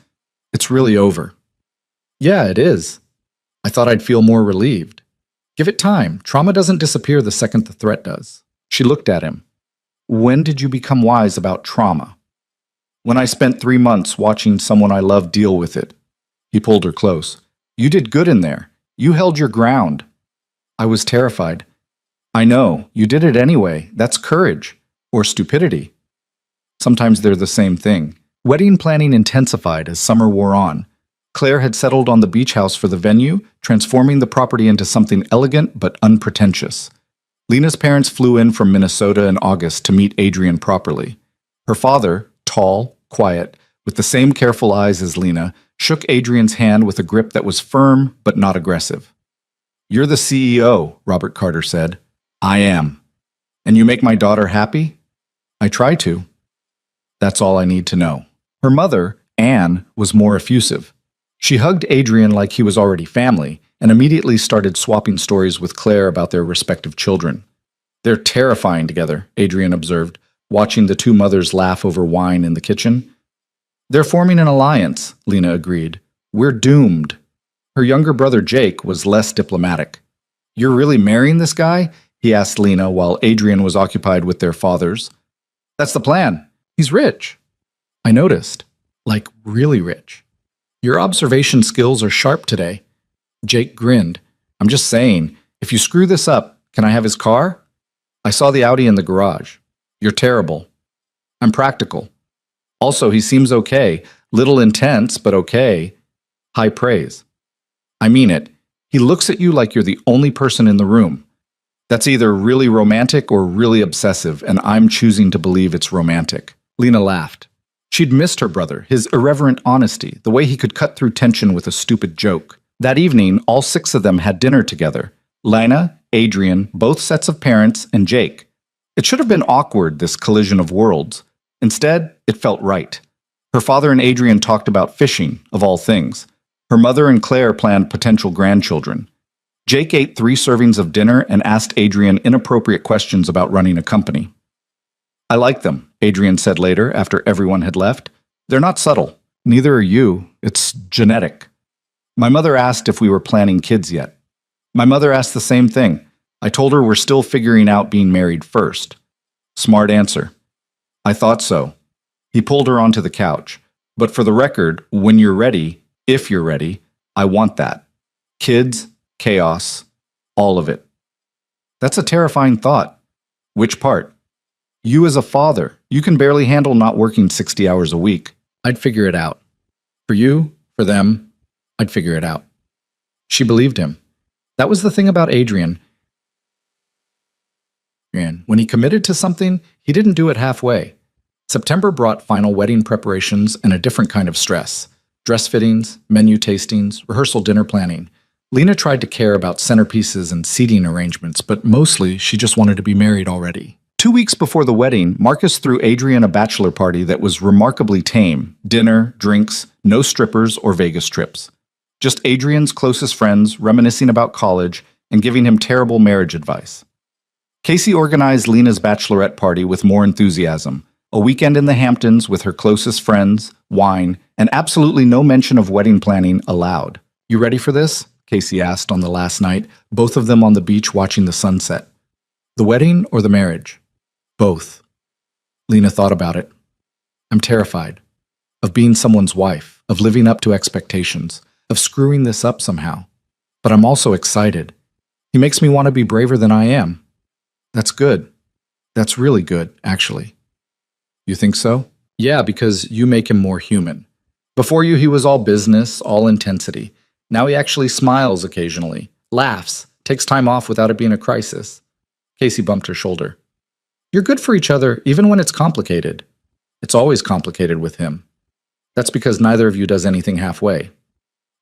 It's really over. Yeah, it is. I thought I'd feel more relieved. Give it time. Trauma doesn't disappear the second the threat does. She looked at him. When did you become wise about trauma? When I spent 3 months watching someone I loved deal with it. He pulled her close. You did good in there. You held your ground. I was terrified. I know. You did it anyway. That's courage. Or stupidity. Sometimes they're the same thing. Wedding planning intensified as summer wore on. Claire had settled on the beach house for the venue, transforming the property into something elegant but unpretentious. Lena's parents flew in from Minnesota in August to meet Adrian properly. Her father, tall, quiet, with the same careful eyes as Lena, shook Adrian's hand with a grip that was firm but not aggressive. You're the CEO, Robert Carter said. I am. And you make my daughter happy? I try to. That's all I need to know. Her mother, Anne, was more effusive. She hugged Adrian like he was already family and immediately started swapping stories with Claire about their respective children. They're terrifying together, Adrian observed, watching the two mothers laugh over wine in the kitchen. They're forming an alliance, Lena agreed. We're doomed. Her younger brother Jake was less diplomatic. You're really marrying this guy? He asked Lena while Adrian was occupied with their fathers. That's the plan. He's rich. I noticed. Like really rich. Your observation skills are sharp today. Jake grinned. I'm just saying, if you screw this up, can I have his car? I saw the Audi in the garage. You're terrible. I'm practical. Also, he seems okay. Little intense, but okay. High praise. I mean it. He looks at you like you're the only person in the room. That's either really romantic or really obsessive, and I'm choosing to believe it's romantic. Lena laughed. She'd missed her brother, his irreverent honesty, the way he could cut through tension with a stupid joke. That evening, all 6 of them had dinner together. Lena, Adrian, both sets of parents, and Jake. It should have been awkward, this collision of worlds. Instead, it felt right. Her father and Adrian talked about fishing, of all things. Her mother and Claire planned potential grandchildren. Jake ate 3 servings of dinner and asked Adrian inappropriate questions about running a company. I like them, Adrian said later, after everyone had left. They're not subtle. Neither are you. It's genetic. My mother asked if we were planning kids yet. My mother asked the same thing. I told her we're still figuring out being married first. Smart answer. I thought so. He pulled her onto the couch. But for the record, when you're ready, if you're ready, I want that. Kids, chaos, all of it. That's a terrifying thought. Which part? You as a father, you can barely handle not working 60 hours a week. I'd figure it out. For you, for them, I'd figure it out. She believed him. That was the thing about Adrian. When he committed to something, he didn't do it halfway. September brought final wedding preparations and a different kind of stress. Dress fittings, menu tastings, rehearsal dinner planning. Lena tried to care about centerpieces and seating arrangements, but mostly she just wanted to be married already. 2 weeks before the wedding, Marcus threw Adrian a bachelor party that was remarkably tame. Dinner, drinks, no strippers or Vegas trips. Just Adrian's closest friends reminiscing about college and giving him terrible marriage advice. Casey organized Lena's bachelorette party with more enthusiasm. A weekend in the Hamptons with her closest friends, wine, and absolutely no mention of wedding planning allowed. You ready for this? Casey asked on the last night, both of them on the beach watching the sunset. The wedding or the marriage? Both. Lena thought about it. I'm terrified. Of being someone's wife, of living up to expectations, of screwing this up somehow. But I'm also excited. He makes me want to be braver than I am. That's good. That's really good, actually. You think so? Yeah, because you make him more human. Before you, he was all business, all intensity. Now he actually smiles occasionally, laughs, takes time off without it being a crisis. Casey bumped her shoulder. You're good for each other, even when it's complicated. It's always complicated with him. That's because neither of you does anything halfway.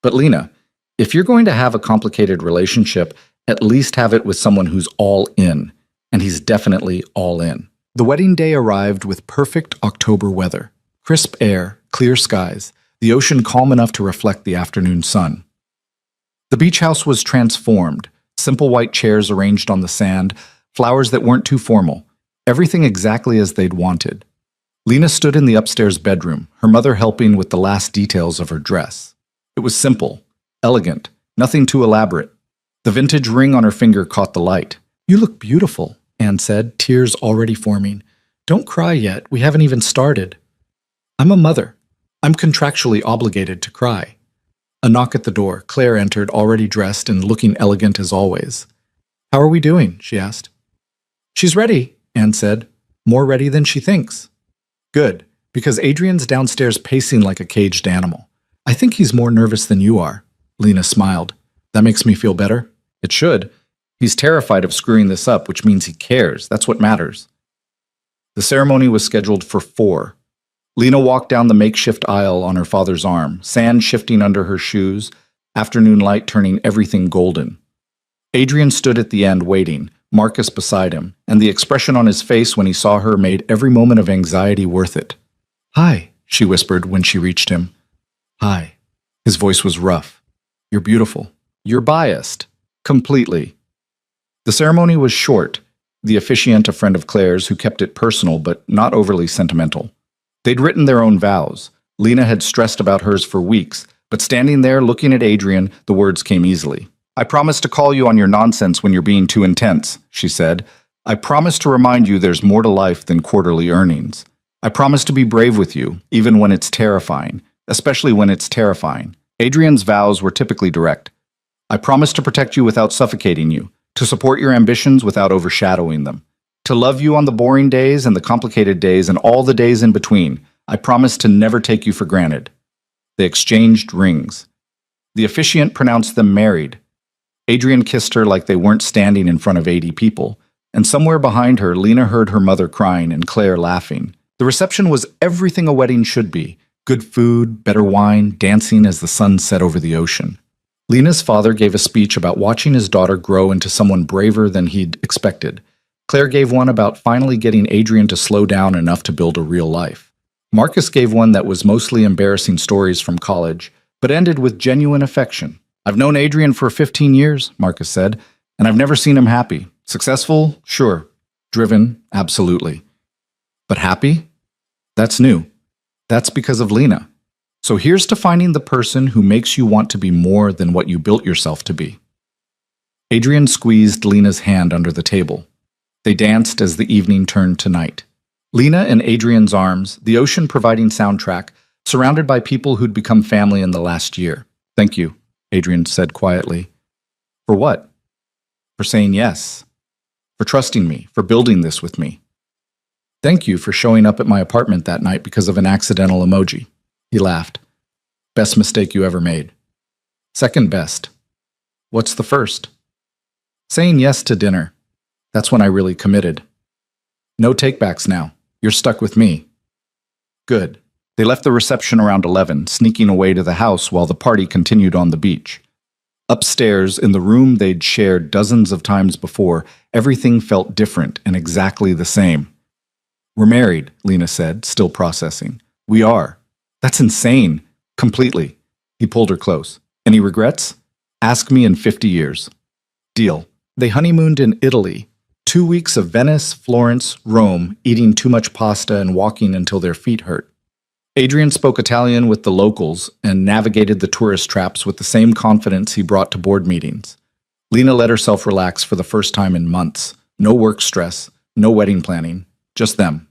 But Lena, if you're going to have a complicated relationship, at least have it with someone who's all in. And he's definitely all in. The wedding day arrived with perfect October weather. Crisp air, clear skies, the ocean calm enough to reflect the afternoon sun. The beach house was transformed. Simple white chairs arranged on the sand, flowers that weren't too formal. Everything exactly as they'd wanted. Lena stood in the upstairs bedroom, her mother helping with the last details of her dress. It was simple, elegant, nothing too elaborate. The vintage ring on her finger caught the light. You look beautiful, Anne said, tears already forming. Don't cry yet, we haven't even started. I'm a mother. I'm contractually obligated to cry. A knock at the door. Claire entered, already dressed and looking elegant as always. How are we doing? She asked. She's ready, Anne said. More ready than she thinks. Good, because Adrian's downstairs pacing like a caged animal. I think he's more nervous than you are. Lena smiled. That makes me feel better? It should. He's terrified of screwing this up, which means he cares. That's what matters. The ceremony was scheduled for 4. Lena walked down the makeshift aisle on her father's arm, sand shifting under her shoes, afternoon light turning everything golden. Adrian stood at the end waiting, Marcus beside him, and the expression on his face when he saw her made every moment of anxiety worth it. "Hi," she whispered when she reached him. "Hi." His voice was rough. "You're beautiful." "You're biased." "Completely." The ceremony was short, the officiant a friend of Claire's who kept it personal but not overly sentimental. They'd written their own vows. Lena had stressed about hers for weeks, but standing there looking at Adrian, the words came easily. "I promise to call you on your nonsense when you're being too intense," she said. "I promise to remind you there's more to life than quarterly earnings. I promise to be brave with you, even when it's terrifying, especially when it's terrifying." Adrian's vows were typically direct. "I promise to protect you without suffocating you, to support your ambitions without overshadowing them, to love you on the boring days and the complicated days and all the days in between. I promise to never take you for granted." They exchanged rings. The officiant pronounced them married. Adrian kissed her like they weren't standing in front of 80 people, and somewhere behind her, Lena heard her mother crying and Claire laughing. The reception was everything a wedding should be: good food, better wine, dancing as the sun set over the ocean. Lena's father gave a speech about watching his daughter grow into someone braver than he'd expected. Claire gave one about finally getting Adrian to slow down enough to build a real life. Marcus gave one that was mostly embarrassing stories from college, but ended with genuine affection. "I've known Adrian for 15 years, Marcus said, and I've never seen him happy. Successful? Sure. Driven? Absolutely. But happy? That's new. That's because of Lena. So here's to finding the person who makes you want to be more than what you built yourself to be." Adrian squeezed Lena's hand under the table. They danced as the evening turned to night. Lena in Adrian's arms, the ocean providing soundtrack, surrounded by people who'd become family in the last year. "Thank you," Adrian said quietly. "For what?" "For saying yes. For trusting me, for building this with me. Thank you for showing up at my apartment that night because of an accidental emoji." He laughed. "Best mistake you ever made." "Second best." "What's the first?" "Saying yes to dinner. That's when I really committed. No takebacks now. You're stuck with me." "Good." They left the reception around 11, sneaking away to the house while the party continued on the beach. Upstairs, in the room they'd shared dozens of times before, everything felt different and exactly the same. "We're married," Lena said, still processing. "We are." "That's insane." "Completely." He pulled her close. "Any regrets?" "Ask me in 50 years." "Deal." They honeymooned in Italy. 2 weeks of Venice, Florence, Rome, eating too much pasta and walking until their feet hurt. Adrian spoke Italian with the locals and navigated the tourist traps with the same confidence he brought to board meetings. Lena let herself relax for the first time in months. No work stress, no wedding planning, just them.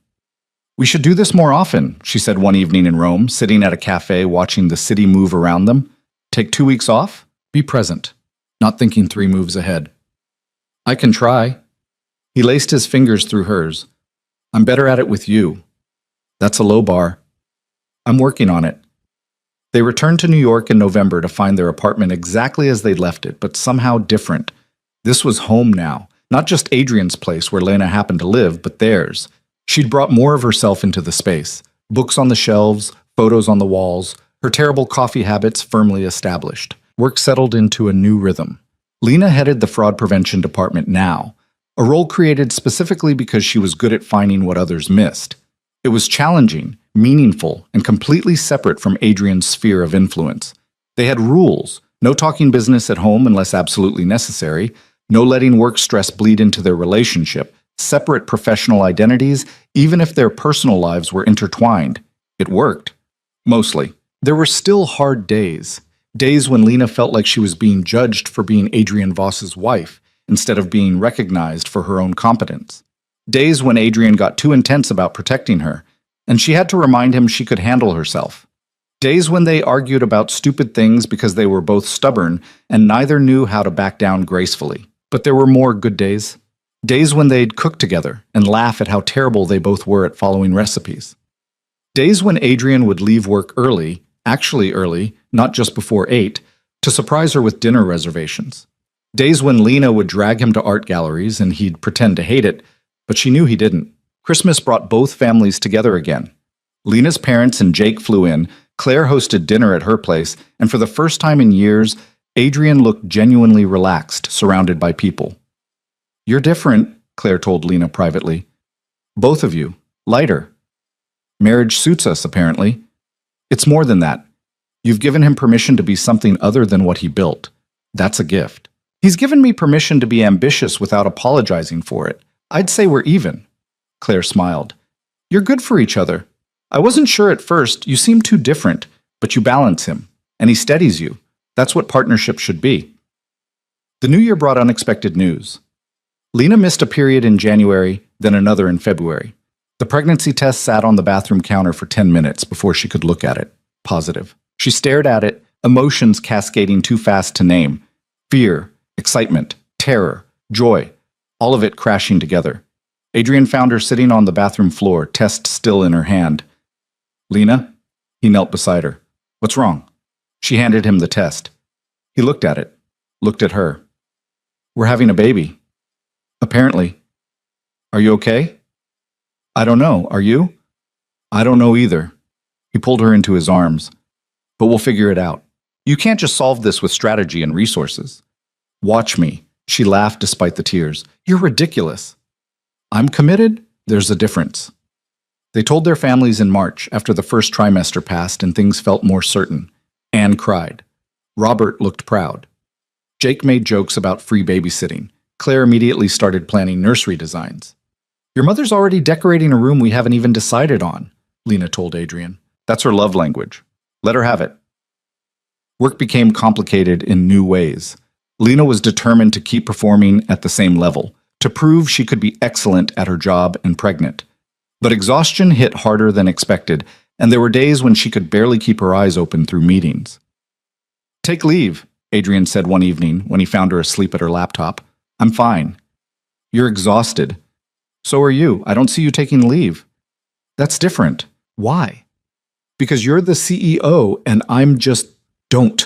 "We should do this more often," she said one evening in Rome, sitting at a cafe watching the city move around them. "Take 2 weeks off? Be present, not thinking 3 moves ahead." "I can try." He laced his fingers through hers. "I'm better at it with you." "That's a low bar." "I'm working on it." They returned to New York in November to find their apartment exactly as they'd left it, but somehow different. This was home now, not just Adrian's place where Lena happened to live, but theirs. She'd brought more of herself into the space. Books on the shelves, photos on the walls, her terrible coffee habits firmly established. Work settled into a new rhythm. Lena headed the fraud prevention department now, a role created specifically because she was good at finding what others missed. It was challenging, meaningful, and completely separate from Adrian's sphere of influence. They had rules: no talking business at home unless absolutely necessary, no letting work stress bleed into their relationship, separate professional identities, even if their personal lives were intertwined. It worked. Mostly. There were still hard days. Days when Lena felt like she was being judged for being Adrian Voss's wife, instead of being recognized for her own competence. Days when Adrian got too intense about protecting her, and she had to remind him she could handle herself. Days when they argued about stupid things because they were both stubborn and neither knew how to back down gracefully. But there were more good days. Days when they'd cook together and laugh at how terrible they both were at following recipes. Days when Adrian would leave work early, actually early, not just before 8, to surprise her with dinner reservations. Days when Lena would drag him to art galleries and he'd pretend to hate it, but she knew he didn't. Christmas brought both families together again. Lena's parents and Jake flew in, Claire hosted dinner at her place, and for the first time in years, Adrian looked genuinely relaxed, surrounded by people. You're different, Claire told Lena privately. Both of you. Lighter. Marriage suits us, apparently. It's more than that. You've given him permission to be something other than what he built. That's a gift. He's given me permission to be ambitious without apologizing for it. I'd say we're even. Claire smiled. You're good for each other. I wasn't sure at first. You seem too different, but you balance him, and he steadies you. That's what partnership should be. The new year brought unexpected news. Lena missed a period in January, then another in February. The pregnancy test sat on the bathroom counter for 10 minutes before she could look at it. Positive. She stared at it, emotions cascading too fast to name. Fear, excitement, terror, joy, all of it crashing together. Adrian found her sitting on the bathroom floor, test still in her hand. Lena? He knelt beside her. What's wrong? She handed him the test. He looked at it, looked at her. We're having a baby. Apparently. Are you okay? I don't know. Are you? I don't know either. He pulled her into his arms. But we'll figure it out. You can't just solve this with strategy and resources. Watch me. She laughed despite the tears. You're ridiculous. I'm committed. There's a difference. They told their families in March after the first trimester passed and things felt more certain. Anne cried. Robert looked proud. Jake made jokes about free babysitting. Claire immediately started planning nursery designs. Your mother's already decorating a room we haven't even decided on, Lena told Adrian. That's her love language. Let her have it. Work became complicated in new ways. Lena was determined to keep performing at the same level, to prove she could be excellent at her job and pregnant. But exhaustion hit harder than expected, and there were days when she could barely keep her eyes open through meetings. Take leave, Adrian said one evening when he found her asleep at her laptop. I'm fine. You're exhausted. So are you. I don't see you taking leave. That's different. Why? Because you're the CEO and I'm just... Don't.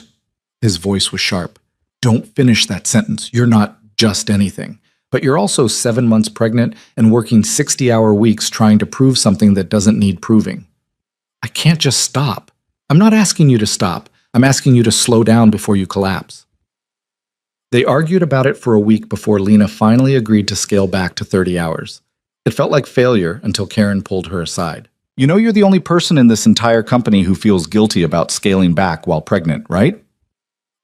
His voice was sharp. Don't finish that sentence. You're not just anything. But you're also 7 months pregnant and working 60-hour weeks trying to prove something that doesn't need proving. I can't just stop. I'm not asking you to stop. I'm asking you to slow down before you collapse. They argued about it for a week before Lena finally agreed to scale back to 30 hours. It felt like failure until Karen pulled her aside. You know you're the only person in this entire company who feels guilty about scaling back while pregnant, right?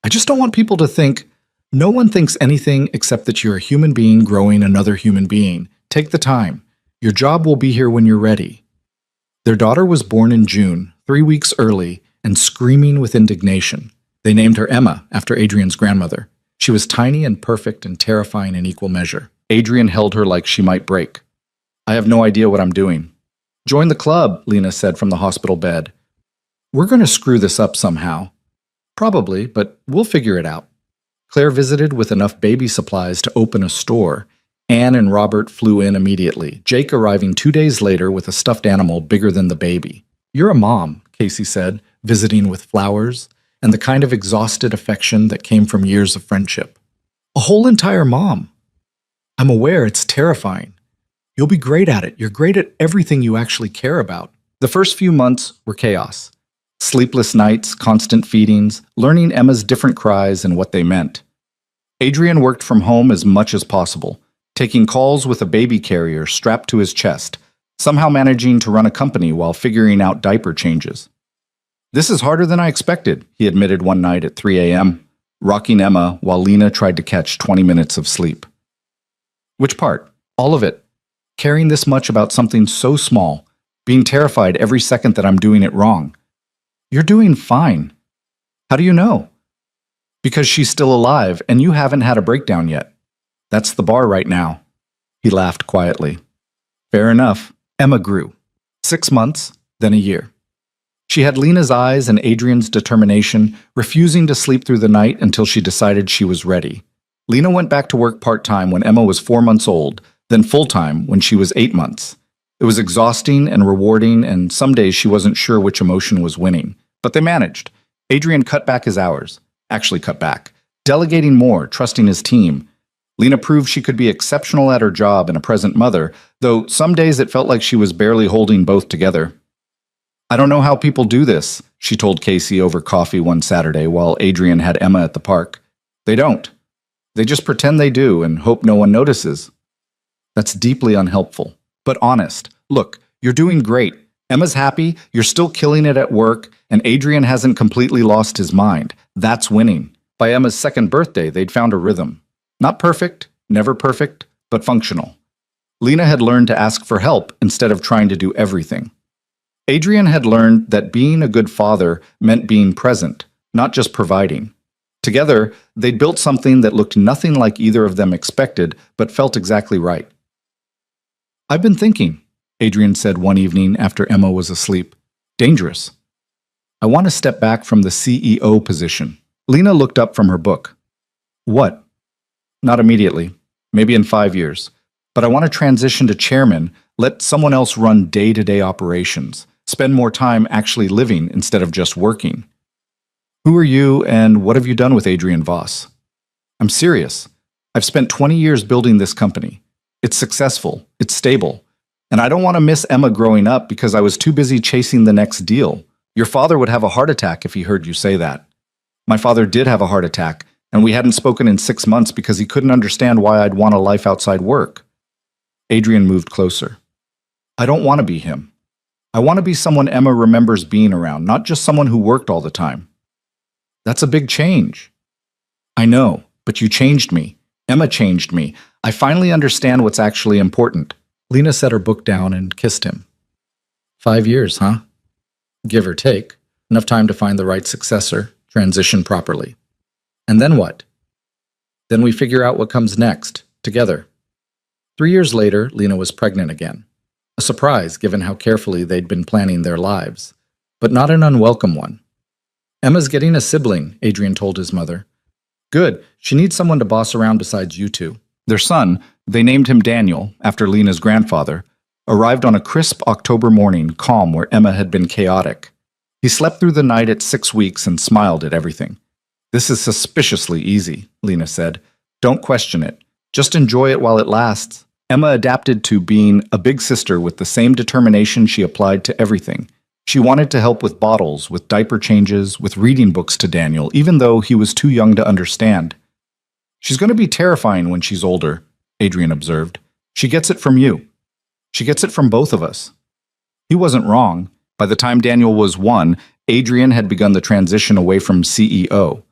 I just don't want people to think, no one thinks anything except that you're a human being growing another human being. Take the time. Your job will be here when you're ready. Their daughter was born in June, 3 weeks early, and screaming with indignation. They named her Emma after Adrian's grandmother. She was tiny and perfect and terrifying in equal measure. Adrian held her like she might break. I have no idea what I'm doing. Join the club, Lena said from the hospital bed. We're going to screw this up somehow. Probably, but we'll figure it out. Claire visited with enough baby supplies to open a store. Anne and Robert flew in immediately, Jake arriving 2 days later with a stuffed animal bigger than the baby. You're a mom, Casey said, visiting with flowers, and the kind of exhausted affection that came from years of friendship. A whole entire mom. I'm aware it's terrifying. You'll be great at it. You're great at everything you actually care about. The first few months were chaos. Sleepless nights, constant feedings, learning Emma's different cries and what they meant. Adrian worked from home as much as possible, taking calls with a baby carrier strapped to his chest, somehow managing to run a company while figuring out diaper changes. This is harder than I expected, he admitted one night at 3 a.m., rocking Emma while Lena tried to catch 20 minutes of sleep. Which part? All of it. Caring this much about something so small, being terrified every second that I'm doing it wrong. You're doing fine. How do you know? Because she's still alive and you haven't had a breakdown yet. That's the bar right now. He laughed quietly. Fair enough. Emma grew. 6 months, then a year. She had Lena's eyes and Adrian's determination, refusing to sleep through the night until she decided she was ready. Lena went back to work part-time when Emma was 4 months old, then full-time when she was 8 months. It was exhausting and rewarding, and some days she wasn't sure which emotion was winning. But they managed. Adrian cut back his hours. Actually cut back. Delegating more, trusting his team. Lena proved she could be exceptional at her job and a present mother, though some days it felt like she was barely holding both together. I don't know how people do this, she told Casey over coffee one Saturday while Adrian had Emma at the park. They don't. They just pretend they do and hope no one notices. That's deeply unhelpful, but honest. Look, you're doing great. Emma's happy, you're still killing it at work, and Adrian hasn't completely lost his mind. That's winning. By Emma's second birthday, they'd found a rhythm. Not perfect, never perfect, but functional. Lena had learned to ask for help instead of trying to do everything. Adrian had learned that being a good father meant being present, not just providing. Together, they'd built something that looked nothing like either of them expected, but felt exactly right. "I've been thinking," Adrian said one evening after Emma was asleep. "Dangerous. I want to step back from the CEO position." Lena looked up from her book. "What?" "Not immediately. Maybe in 5 years. But I want to transition to chairman, let someone else run day-to-day operations, spend more time actually living instead of just working." "Who are you and what have you done with Adrian Voss?" "I'm serious. I've spent 20 years building this company. It's successful. It's stable. And I don't want to miss Emma growing up because I was too busy chasing the next deal. Your father would have a heart attack if he heard you say that." "My father did have a heart attack, and we hadn't spoken in 6 months because he couldn't understand why I'd want a life outside work." Adrian moved closer. "I don't want to be him. I want to be someone Emma remembers being around, not just someone who worked all the time." "That's a big change." "I know, but you changed me. Emma changed me. I finally understand what's actually important." Lena set her book down and kissed him. 5 years, huh? Give or take. Enough time to find the right successor, transition properly. And then what? Then we figure out what comes next, together. 3 years later, Lena was pregnant again. A surprise, given how carefully they'd been planning their lives. But not an unwelcome one. "Emma's getting a sibling," Adrian told his mother. "Good. She needs someone to boss around besides you two." Their son, they named him Daniel, after Lena's grandfather, arrived on a crisp October morning, calm where Emma had been chaotic. He slept through the night at 6 weeks and smiled at everything. "This is suspiciously easy," Lena said. "Don't question it. Just enjoy it while it lasts." Emma adapted to being a big sister with the same determination she applied to everything. She wanted to help with bottles, with diaper changes, with reading books to Daniel, even though he was too young to understand. "She's going to be terrifying when she's older," Adrian observed. "She gets it from you. She gets it from both of us." He wasn't wrong. By the time Daniel was 1, Adrian had begun the transition away from CEO.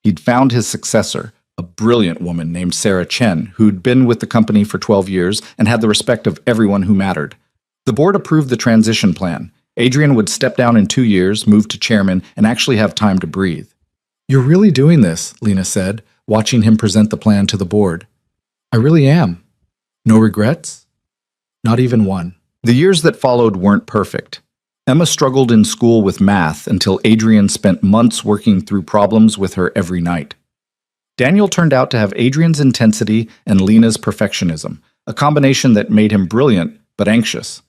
He'd found his successor, a brilliant woman named Sarah Chen, who'd been with the company for 12 years and had the respect of everyone who mattered. The board approved the transition plan. Adrian would step down in 2 years, move to chairman, and actually have time to breathe. "You're really doing this," Lena said, watching him present the plan to the board. "I really am." "No regrets?" "Not even one." The years that followed weren't perfect. Emma struggled in school with math until Adrian spent months working through problems with her every night. Daniel turned out to have Adrian's intensity and Lena's perfectionism, a combination that made him brilliant but anxious.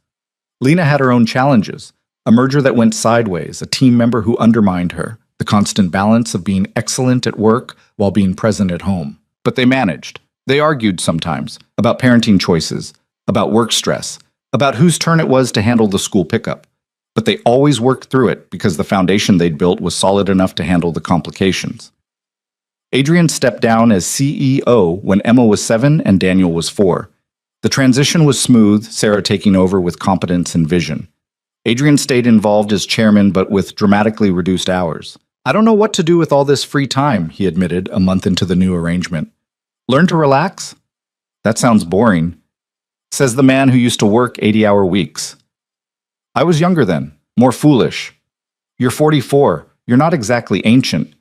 Lena had her own challenges, a merger that went sideways, a team member who undermined her, the constant balance of being excellent at work while being present at home. But they managed. They argued sometimes about parenting choices, about work stress, about whose turn it was to handle the school pickup. But they always worked through it because the foundation they'd built was solid enough to handle the complications. Adrian stepped down as CEO when Emma was 7 and Daniel was 4. The transition was smooth, Sarah taking over with competence and vision. Adrian stayed involved as chairman but with dramatically reduced hours. "I don't know what to do with all this free time," he admitted a month into the new arrangement. "Learn to relax?" "That sounds boring," says the man who used to work 80-hour weeks. "I was younger then, more foolish." "You're 44. You're not exactly ancient."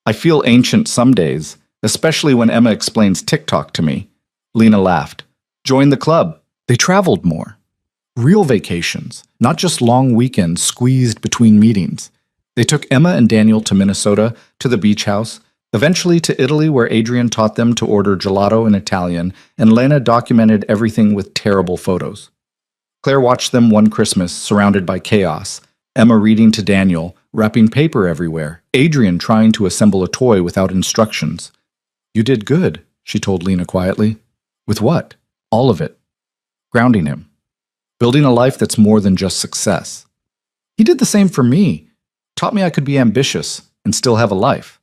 "I feel ancient some days, especially when Emma explains TikTok to me." Lena laughed. "Join the club." They traveled more. Real vacations, not just long weekends squeezed between meetings. They took Emma and Daniel to Minnesota, to the beach house, eventually to Italy where Adrian taught them to order gelato in Italian, and Lena documented everything with terrible photos. Claire watched them one Christmas, surrounded by chaos. Emma reading to Daniel, wrapping paper everywhere. Adrian trying to assemble a toy without instructions. "You did good," she told Lena quietly. "With what?" "All of it." Grounding him. Building a life that's more than just success. "He did the same for me. Taught me I could be ambitious and still have a life."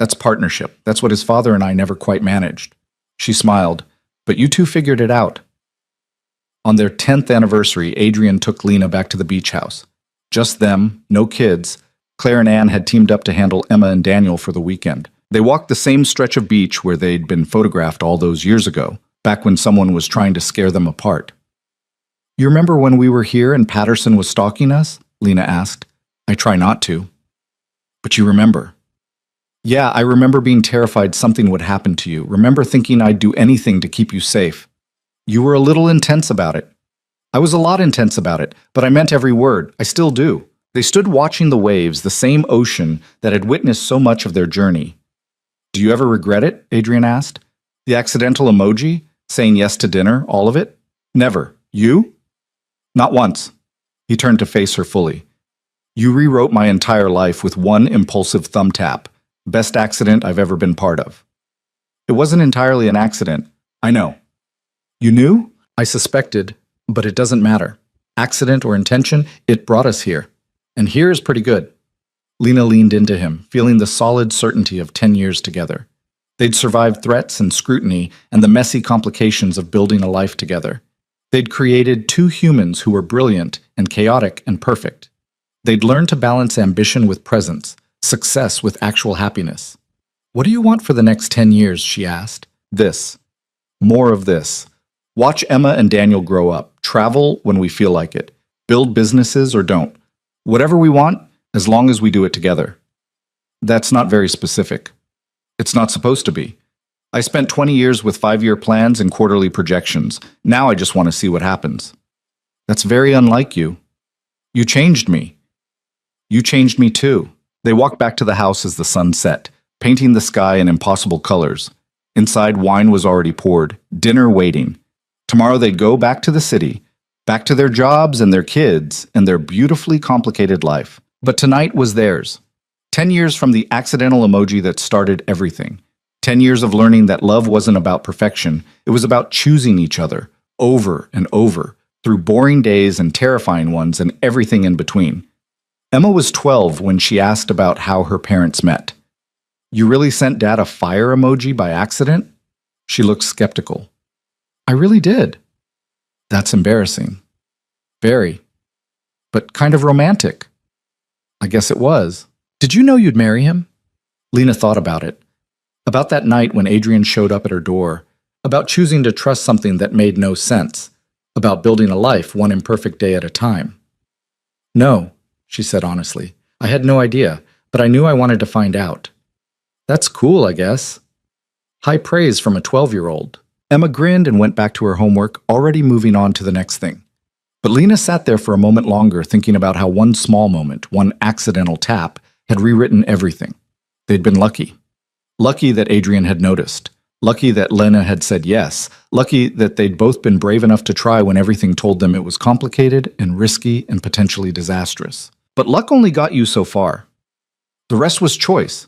That's partnership. That's what his father and I never quite managed. She smiled. But you two figured it out. On their 10th anniversary, Adrian took Lena back to the beach house. Just them, no kids. Claire and Anne had teamed up to handle Emma and Daniel for the weekend. They walked the same stretch of beach where they'd been photographed all those years ago, back when someone was trying to scare them apart. You remember when we were here and Patterson was stalking us? Lena asked. I try not to. But you remember. Yeah, I remember being terrified something would happen to you. Remember thinking I'd do anything to keep you safe. You were a little intense about it. I was a lot intense about it, but I meant every word. I still do. They stood watching the waves, the same ocean that had witnessed so much of their journey. Do you ever regret it? Adrian asked. The accidental emoji? Saying yes to dinner? All of it? Never. You? Not once. He turned to face her fully. You rewrote my entire life with one impulsive thumb tap. Best accident I've ever been part of. It wasn't entirely an accident. I know. You knew? I suspected, but it doesn't matter. Accident or intention, it brought us here. And here is pretty good. Lena leaned into him, feeling the solid certainty of 10 years together. They'd survived threats and scrutiny and the messy complications of building a life together. They'd created two humans who were brilliant and chaotic and perfect. They'd learned to balance ambition with presence, success with actual happiness. What do you want for the next 10 years, she asked. This. More of this. Watch Emma and Daniel grow up, travel when we feel like it, build businesses or don't. Whatever we want, as long as we do it together. That's not very specific. It's not supposed to be. I spent 20 years with 5-year plans and quarterly projections. Now I just want to see what happens. That's very unlike you. You changed me. You changed me too. They walked back to the house as the sun set, painting the sky in impossible colors. Inside, wine was already poured, dinner waiting. Tomorrow they'd go back to the city, back to their jobs and their kids and their beautifully complicated life. But tonight was theirs. 10 years from the accidental emoji that started everything. 10 years of learning that love wasn't about perfection. It was about choosing each other, over and over, through boring days and terrifying ones and everything in between. Emma was 12 when she asked about how her parents met. You really sent Dad a fire emoji by accident? She looked skeptical. I really did. That's embarrassing. Very. But kind of romantic. I guess it was. Did you know you'd marry him? Lena thought about it. About that night when Adrian showed up at her door. About choosing to trust something that made no sense. About building a life one imperfect day at a time. No, she said honestly. I had no idea, but I knew I wanted to find out. That's cool, I guess. High praise from a 12-year-old. Emma grinned and went back to her homework, already moving on to the next thing. But Lena sat there for a moment longer, thinking about how one small moment, one accidental tap, had rewritten everything. They'd been lucky. Lucky that Adrian had noticed. Lucky that Lena had said yes. Lucky that they'd both been brave enough to try when everything told them it was complicated and risky and potentially disastrous. But luck only got you so far. The rest was choice.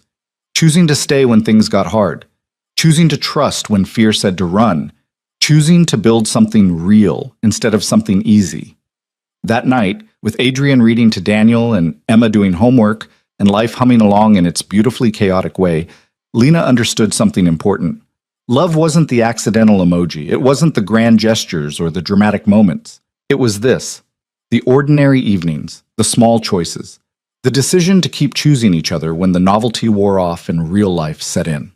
Choosing to stay when things got hard. Choosing to trust when fear said to run. Choosing to build something real instead of something easy. That night, with Adrian reading to Daniel and Emma doing homework and life humming along in its beautifully chaotic way, Lena understood something important. Love wasn't the accidental emoji. It wasn't the grand gestures or the dramatic moments. It was this. The ordinary evenings, the small choices. The decision to keep choosing each other when the novelty wore off and real life set in.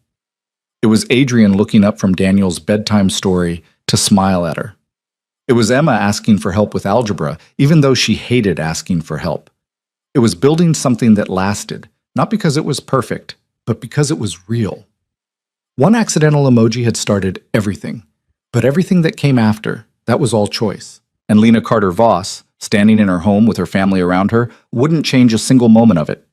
It was Adrian looking up from Daniel's bedtime story to smile at her. It was Emma asking for help with algebra, even though she hated asking for help. It was building something that lasted, not because it was perfect, but because it was real. One accidental emoji had started everything, but everything that came after, that was all choice. And Lena Carter Voss, standing in her home with her family around her, wouldn't change a single moment of it.